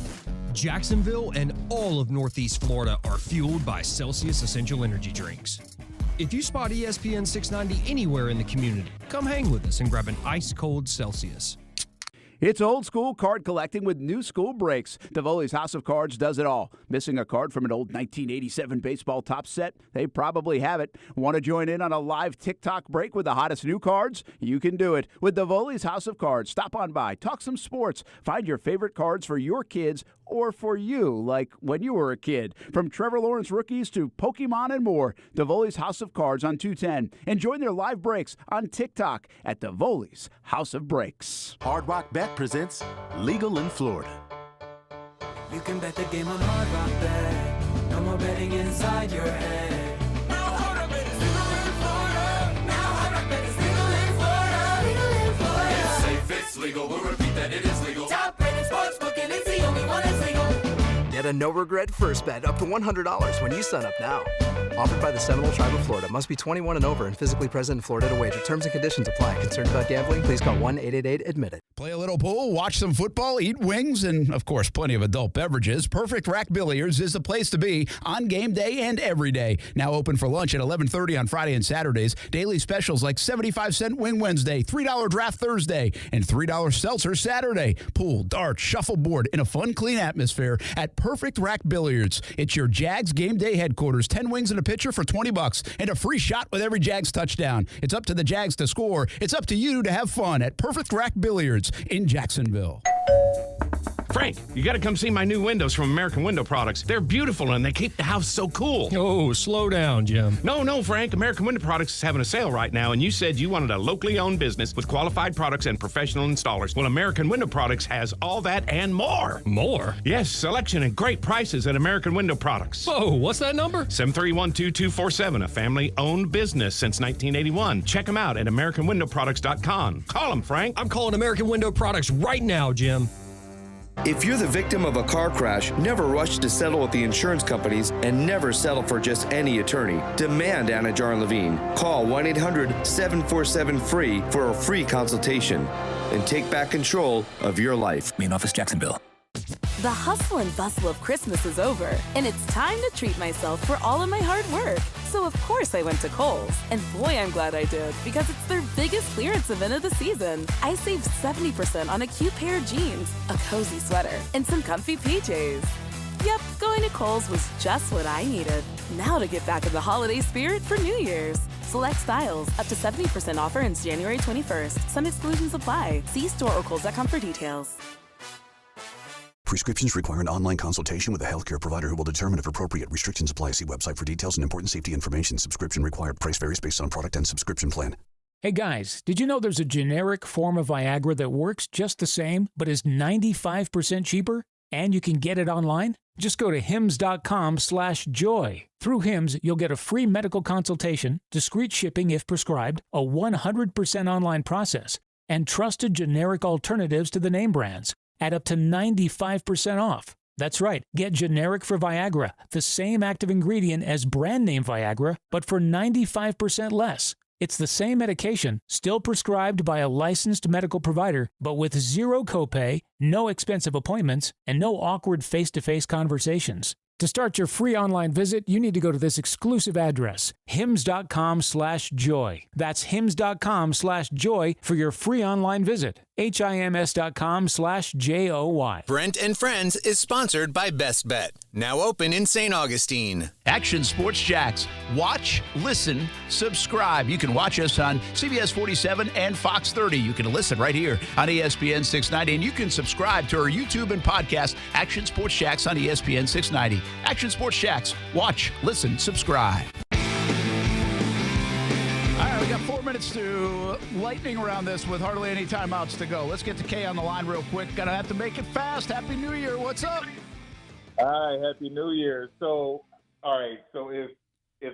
Jacksonville and all of Northeast Florida are fueled by Celsius Essential Energy Drinks. If you spot ESPN 690 anywhere in the community, come hang with us and grab an ice-cold Celsius. It's old school card collecting with new school breaks. Davoli's House of Cards does it all. Missing a card from an old 1987 baseball top set? They probably have it. Want to join in on a live TikTok break with the hottest new cards? You can do it with Davoli's House of Cards. Stop on by, talk some sports, find your favorite cards for your kids or for you, like when you were a kid. From Trevor Lawrence rookies to Pokemon and more, Davoli's House of Cards on 210. And join their live breaks on TikTok at Davoli's House of Breaks. Hard Rock Bet presents Legal in Florida. You can bet the game on Hard Rock Bet. No more betting inside your head. Now Hard Rock Bet is legal in Florida. Now Hard Rock Bet is legal in Florida. Legal in Florida. It's safe, it's legal. We'll repeat that it is legal. Top rated sports book and it's the only one that's legal. Get a no-regret first bet up to $100 when you sign up now. Offered by the Seminole Tribe of Florida. Must be 21 and over and physically present in Florida to wager. Terms and conditions apply. Concerned about gambling? Please call 1-888-ADMIT-IT. Play a little pool, watch some football, eat wings, and, of course, plenty of adult beverages. Perfect Rack Billiards is the place to be on game day and every day. Now open for lunch at 11:30 on Friday and Saturdays. Daily specials like 75-cent Wing Wednesday, $3 Draft Thursday, and $3 Seltzer Saturday. Pool, darts, shuffleboard in a fun, clean atmosphere at Perfect Rack Billiards. It's your Jags game day headquarters. 10 wings and a pitcher for $20 and a free shot with every Jags touchdown. It's up to the Jags to score. It's up to you to have fun at Perfect Rack Billiards in Jacksonville. Frank, you got to come see my new windows from American Window Products. They're beautiful and they keep the house so cool. Oh, slow down, Jim. No, Frank. American Window Products is having a sale right now, and you said you wanted a locally owned business with qualified products and professional installers. Well, American Window Products has all that and more. More? Yes, selection and great prices at American Window Products. Whoa, what's that number? 731-2247, a family-owned business since 1981. Check them out at AmericanWindowProducts.com. Call them, Frank. I'm calling American Window Products right now, Jim. If you're the victim of a car crash, never rush to settle with the insurance companies and never settle for just any attorney. Demand Anna Jar Levine. Call 1-800-747-FREE for a free consultation and take back control of your life. Main office, Jacksonville. The hustle and bustle of Christmas is over, and it's time to treat myself for all of my hard work. So of course I went to Kohl's, and boy, I'm glad I did, because it's their biggest clearance event of the season. I saved 70% on a cute pair of jeans, a cozy sweater, and some comfy PJs. Yep, going to Kohl's was just what I needed. Now to get back in the holiday spirit for New Year's. Select styles, up to 70% offer ends January 21st. Some exclusions apply. See store or Kohl's.com for details. Prescriptions require an online consultation with a healthcare provider who will determine if appropriate. Restrictions apply. See website for details and important safety information. Subscription required. Price varies based on product and subscription plan. Hey guys, did you know there's a generic form of Viagra that works just the same, but is 95% cheaper? And you can get it online? Just go to hims.com/joy. Through Hims, you'll get a free medical consultation, discreet shipping if prescribed, a 100% online process, and trusted generic alternatives to the name brands at up to 95% off. That's right, get generic for Viagra, the same active ingredient as brand name Viagra, but for 95% less. It's the same medication, still prescribed by a licensed medical provider, but with zero copay, no expensive appointments, and no awkward face-to-face conversations. To start your free online visit, you need to go to this exclusive address, hims.com/joy. That's hims.com/joy for your free online visit. HIMS.com/JOY. Brent and Friends is sponsored by Best Bet. Now open in St. Augustine. Action Sports Jacks. Watch, listen, subscribe. You can watch us on CBS 47 and Fox 30. You can listen right here on ESPN 690. And you can subscribe to our YouTube and podcast, Action Sports Jacks on ESPN 690. Action Sports Jacks. Watch, listen, subscribe. All right, we got 4 minutes to lightning around this with hardly any timeouts to go. Let's get to Kay on the line real quick. Gonna have to make it fast. Happy New Year. What's up? Hi, Happy New Year. So, all right, so if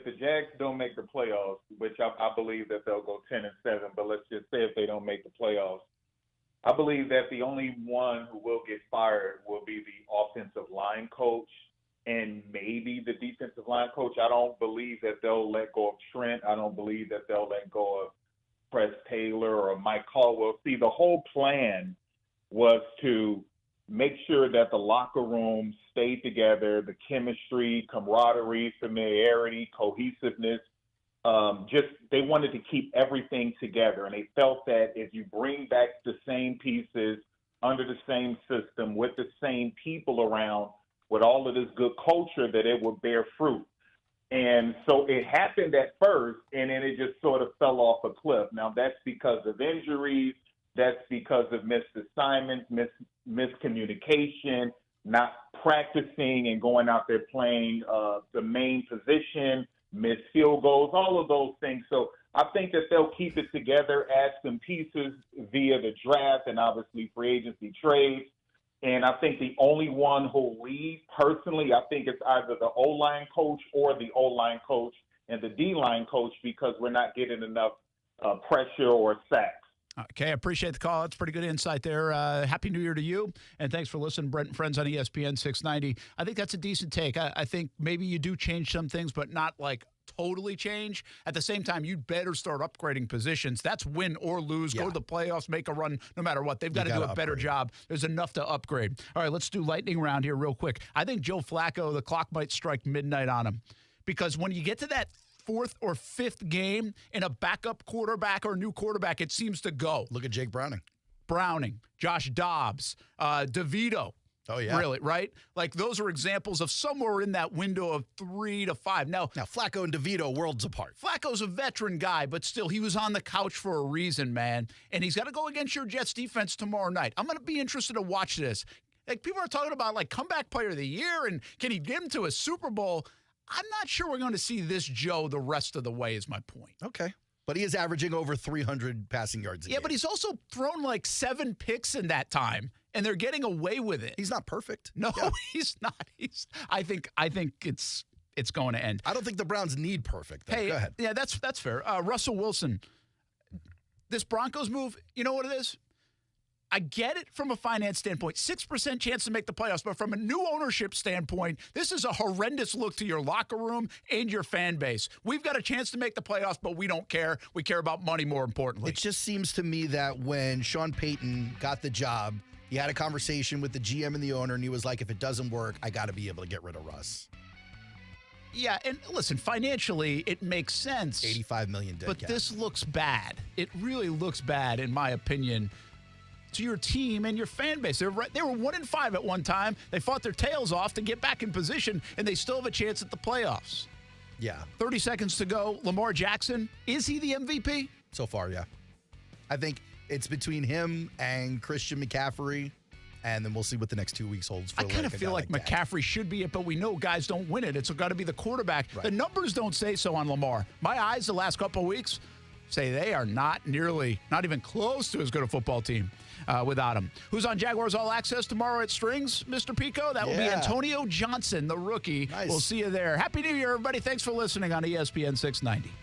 the Jags don't make the playoffs, which I believe that they'll go 10-7, but let's just say if they don't make the playoffs, I believe that the only one who will get fired will be the offensive line coach and maybe the defensive line coach. I don't believe that they'll let go of Trent. I don't believe that they'll let go of Press Taylor or Mike Caldwell. See, the whole plan was to make sure that the locker room stayed together, the chemistry, camaraderie, familiarity, cohesiveness. They wanted to keep everything together. And they felt that if you bring back the same pieces under the same system with the same people around, with all of this good culture, that it would bear fruit. And so it happened at first, and then it just sort of fell off a cliff. Now, that's because of injuries. That's because of missed assignments, miscommunication, not practicing and going out there playing the main position, missed field goals, all of those things. So I think that they'll keep it together, add some pieces via the draft and obviously free agency trades. And I think the only one who'll leave, personally, I think it's either the O-line coach or the O-line coach and the D-line coach, because we're not getting enough pressure or sacks. Okay, I appreciate the call. That's pretty good insight there. Happy New Year to you, and thanks for listening, Brent Friends on ESPN 690. I think that's a decent take. I think maybe you do change some things, but not like totally change. At the same time, you'd better start upgrading positions. That's win or lose. Go to the playoffs, make a run, no matter what. They've got to do a better job. There's enough to upgrade. All right, let's do lightning round here real quick. I think Joe Flacco, the clock might strike midnight on him, because when you get to that fourth or fifth game in a backup quarterback or new quarterback, it seems to go. Look at Jake Browning, Josh Dobbs, DeVito. Oh, yeah. Really, right? Like, those are examples of somewhere in that window of 3 to 5. Now Flacco and DeVito, worlds apart. Flacco's a veteran guy, but still, he was on the couch for a reason, man. And he's got to go against your Jets defense tomorrow night. I'm going to be interested to watch this. Like, people are talking about, like, comeback player of the year, and can he get him to a Super Bowl? I'm not sure we're going to see this Joe the rest of the way, is my point. Okay. But he is averaging over 300 passing yards a game. Yeah, but he's also thrown like 7 picks in that time, and they're getting away with it. He's not perfect. No, he's not. I think it's going to end. I don't think the Browns need perfect, though. Hey, go ahead. Yeah, that's fair. Russell Wilson, this Broncos move, you know what it is? I get it from a finance standpoint, 6% chance to make the playoffs, but from a new ownership standpoint, this is a horrendous look to your locker room and your fan base. We've got a chance to make the playoffs, but we don't care. We care about money more importantly. It just seems to me that when Sean Payton got the job, He had a conversation with the GM and the owner, and he was like, if it doesn't work, I got to be able to get rid of Russ. Yeah, and listen, financially, it makes sense. $85 million dead But cap. this looks bad. It really looks bad, in my opinion, to your team and your fan base. They were 1-5 at one time. They fought their tails off to get back in position, and they still have a chance at the playoffs. Yeah. 30 seconds to go. Lamar Jackson, is he the MVP? So far, yeah. I think it's between him and Christian McCaffrey, and then we'll see what the next 2 weeks holds for I kind of feel like that. McCaffrey should be it, but we know guys don't win it. It's got to be the quarterback. Right. The numbers don't say so on Lamar. My eyes the last couple of weeks say they are not even close to as good a football team without him. Who's on Jaguars All Access tomorrow at Strings, Mr. Pico? That will be Antonio Johnson, the rookie. Nice. We'll see you there. Happy New Year, everybody. Thanks for listening on ESPN 690.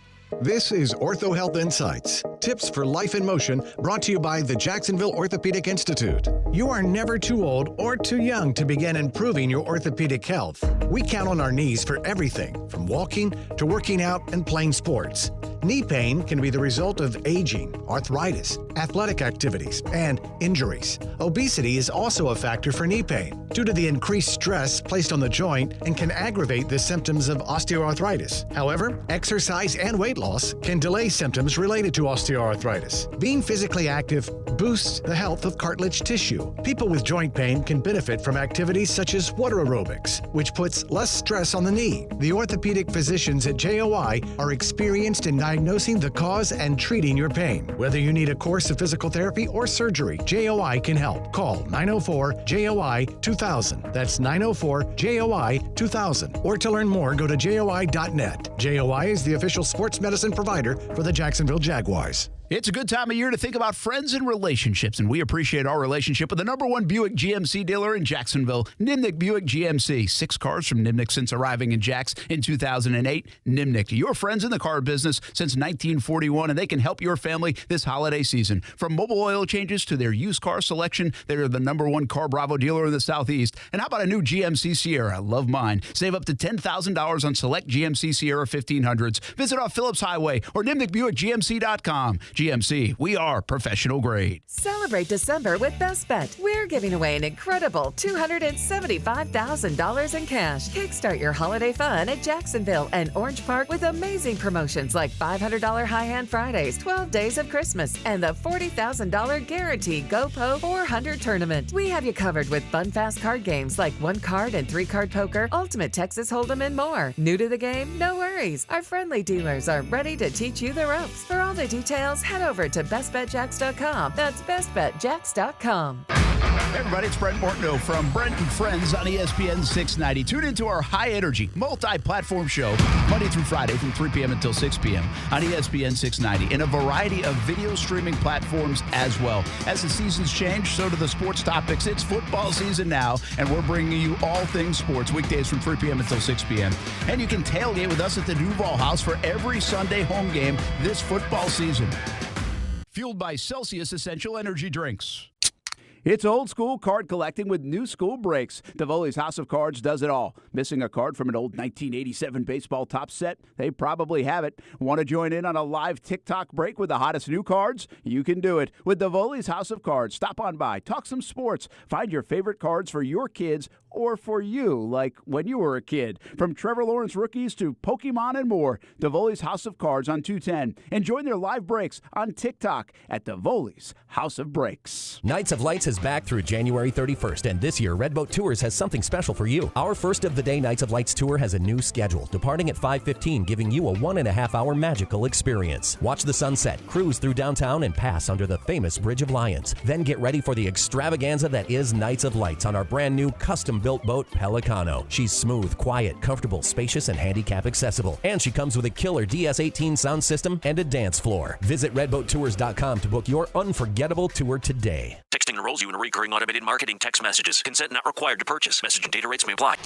This is Ortho Health Insights, tips for life in motion, brought to you by the Jacksonville Orthopedic Institute. You are never too old or too young to begin improving your orthopedic health. We count on our knees for everything, from walking to working out and playing sports. Knee pain can be the result of aging, arthritis, athletic activities, and injuries. Obesity is also a factor for knee pain due to the increased stress placed on the joint and can aggravate the symptoms of osteoarthritis. However, exercise and weight loss can delay symptoms related to osteoarthritis. Being physically active boosts the health of cartilage tissue. People with joint pain can benefit from activities such as water aerobics, which puts less stress on the knee. The orthopedic physicians at JOI are experienced in diagnosing the cause and treating your pain. Whether you need a course of physical therapy or surgery, JOI can help. Call 904-JOI-2000. That's 904-JOI-2000. Or to learn more, go to JOI.net. JOI is the official sports medicine provider for the Jacksonville Jaguars. It's a good time of year to think about friends and relationships, and we appreciate our relationship with the #1 Buick GMC dealer in Jacksonville, Nimnick Buick GMC. 6 cars from Nimnick since arriving in Jacks in 2008. Nimnick, your friends in the car business since 1941, and they can help your family this holiday season. From mobile oil changes to their used car selection, they're the #1 Car Bravo dealer in the Southeast. And how about a new GMC Sierra? Love mine. Save up to $10,000 on select GMC Sierra 1500s. Visit off Phillips Highway or NimnickBuickGMC.com. GMC, we are professional grade. Celebrate December with Best Bet. We're giving away an incredible $275,000 in cash. Kickstart your holiday fun at Jacksonville and Orange Park with amazing promotions like $500 High Hand Fridays, 12 Days of Christmas, and the $40,000 Guarantee GoPo 400 Tournament. We have you covered with fun, fast card games like 1-card and 3-card poker, Ultimate Texas Hold'em, and more. New to the game? No worries. Our friendly dealers are ready to teach you the ropes. For all the details, head over to bestbetjacks.com. That's bestbetjacks.com. Hey everybody, it's Brent Martineau from Brent Friends on ESPN 690. Tune into our high-energy, multi-platform show Monday through Friday from 3 p.m. until 6 p.m. on ESPN 690 and a variety of video streaming platforms as well. As the seasons change, so do the sports topics. It's football season now, and we're bringing you all things sports weekdays from 3 p.m. until 6 p.m. And you can tailgate with us at the Duval House for every Sunday home game this football season. Fueled by Celsius Essential Energy Drinks. It's old school card collecting with new school breaks. Davoli's House of Cards does it all. Missing a card from an old 1987 baseball top set? They probably have it. Want to join in on a live TikTok break with the hottest new cards? You can do it with Davoli's House of Cards. Stop on by, talk some sports, find your favorite cards for your kids or for you, like when you were a kid. From Trevor Lawrence rookies to Pokemon and more, Davoli's House of Cards on 210. And join their live breaks on TikTok at Davoli's House of Breaks. Nights of Lights is back through January 31st, and this year Redboat Tours has something special for you. Our first of the day Nights of Lights tour has a new schedule, departing at 5:15, giving you a 1.5-hour magical experience. Watch the sunset, cruise through downtown, and pass under the famous Bridge of Lions. Then get ready for the extravaganza that is Nights of Lights on our brand new custom-built boat, Pelicano. She's smooth, quiet, comfortable, spacious, and handicap accessible. And she comes with a killer DS18 sound system and a dance floor. Visit redboattours.com to book your unforgettable tour today. Texting enrolls you in recurring automated marketing text messages. Consent not required to purchase. Message and data rates may apply.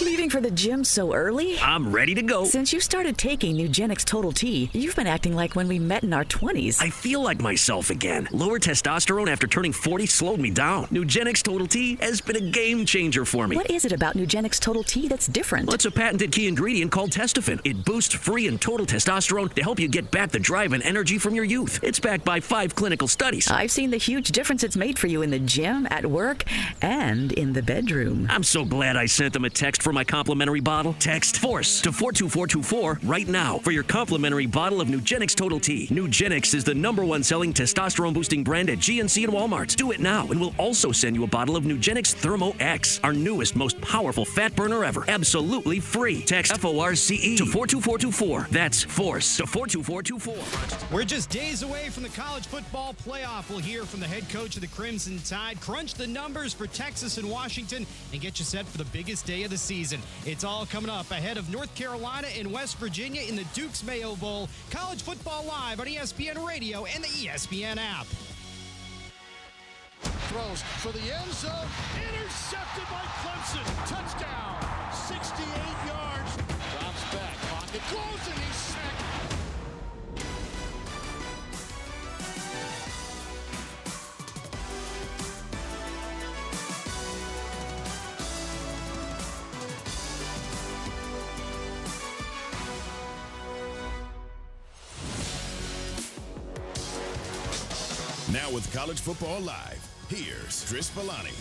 Leaving for the gym so early? I'm ready to go. Since you started taking Nugenix Total T, you've been acting like when we met in our 20s. I feel like myself again. Lower testosterone after turning 40 slowed me down. Nugenix Total T has been a game changer for me. What is it about Nugenix Total T that's different? Well, it's a patented key ingredient called testofen. It boosts free and total testosterone to help you get back the drive and energy from your youth. It's backed by 5 clinical studies. I've seen the huge difference it's made for for you in the gym, at work, and in the bedroom. I'm so glad I sent them a text for my complimentary bottle. Text FORCE to 42424 right now for your complimentary bottle of Nugenix Total T. Nugenix is the #1 selling testosterone-boosting brand at GNC and Walmart. Do it now, and we'll also send you a bottle of Nugenix Thermo X, our newest, most powerful fat burner ever. Absolutely free. Text FORCE to 42424. That's FORCE to 42424. We're just days away from the college football playoff. We'll hear from the head coach of the Crimson Tide, crunch the numbers for Texas and Washington, and get you set for the biggest day of the season. It's all coming up ahead of North Carolina and West Virginia in the Duke's Mayo Bowl. College football live on ESPN Radio and the ESPN app. Throws for the end zone. Intercepted by Clemson. Touchdown. 68 yards. Drops back. Pocket close, and he's sacked. Now with College Football Live, here's Chris Bellani.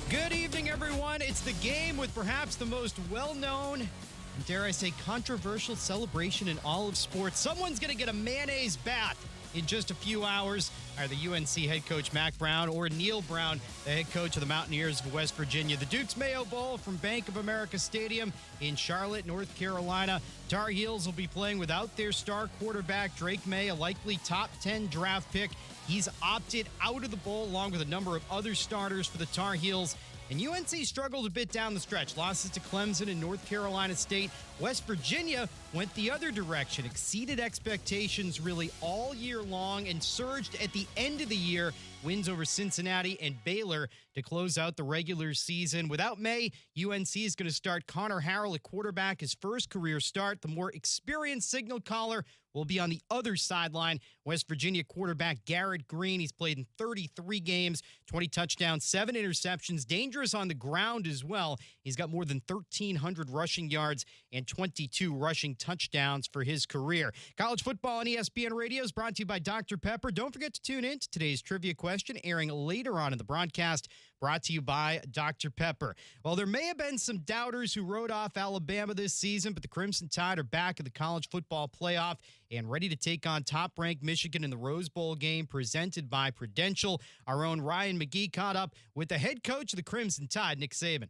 Good evening, everyone. It's the game with perhaps the most well-known, and dare I say controversial celebration in all of sports. Someone's going to get a mayonnaise bath in just a few hours. Either UNC head coach Mack Brown or Neil Brown, the head coach of the Mountaineers of West Virginia. The Duke's Mayo Bowl from Bank of America Stadium in Charlotte, North Carolina. Tar Heels will be playing without their star quarterback, Drake May, a likely top 10 draft pick. He's opted out of the bowl along with a number of other starters for the Tar Heels. And UNC struggled a bit down the stretch. Losses to Clemson and North Carolina State. West Virginia went the other direction, exceeded expectations really all year long and surged at the end of the year. Wins over Cincinnati and Baylor to close out the regular season. Without May, UNC is going to start Connor Harrell at quarterback, his first career start. The more experienced signal caller will be on the other sideline. West Virginia quarterback Garrett Green. He's played in 33 games, 20 touchdowns, 7 interceptions, dangerous on the ground as well. He's got more than 1,300 rushing yards and 22 rushing touchdowns for his career. College football on ESPN Radio is brought to you by Dr. Pepper. Don't forget to tune in to today's trivia question, airing later on in the broadcast, brought to you by Dr. Pepper. Well, there may have been some doubters who wrote off Alabama this season, but the Crimson Tide are back at the college football playoff and ready to take on top-ranked Michigan in the Rose Bowl game presented by Prudential. Our own Ryan McGee caught up with the head coach of the Crimson Tide, Nick Saban.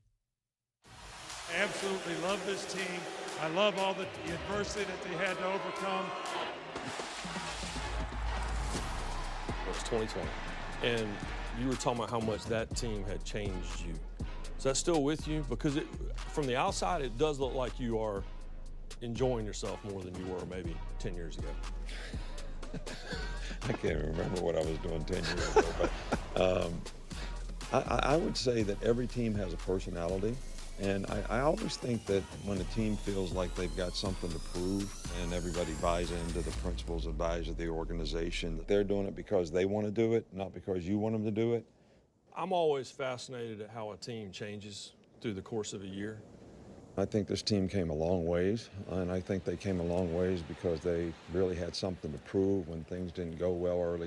Absolutely love this team. I love all the adversity that they had to overcome. It's 2020, and you were talking about how much that team had changed you. Is that still with you? Because from the outside, it does look like you are enjoying yourself more than you were maybe 10 years ago. I can't remember what I was doing 10 years ago, but I would say that every team has a personality. And I always think that when a team feels like they've got something to prove and everybody buys into the principles and buys into the organization, that they're doing it because they want to do it, not because you want them to do it. I'm always fascinated at how a team changes through the course of a year. I think this team came a long ways, and I think they came a long ways because they really had something to prove when things didn't go well early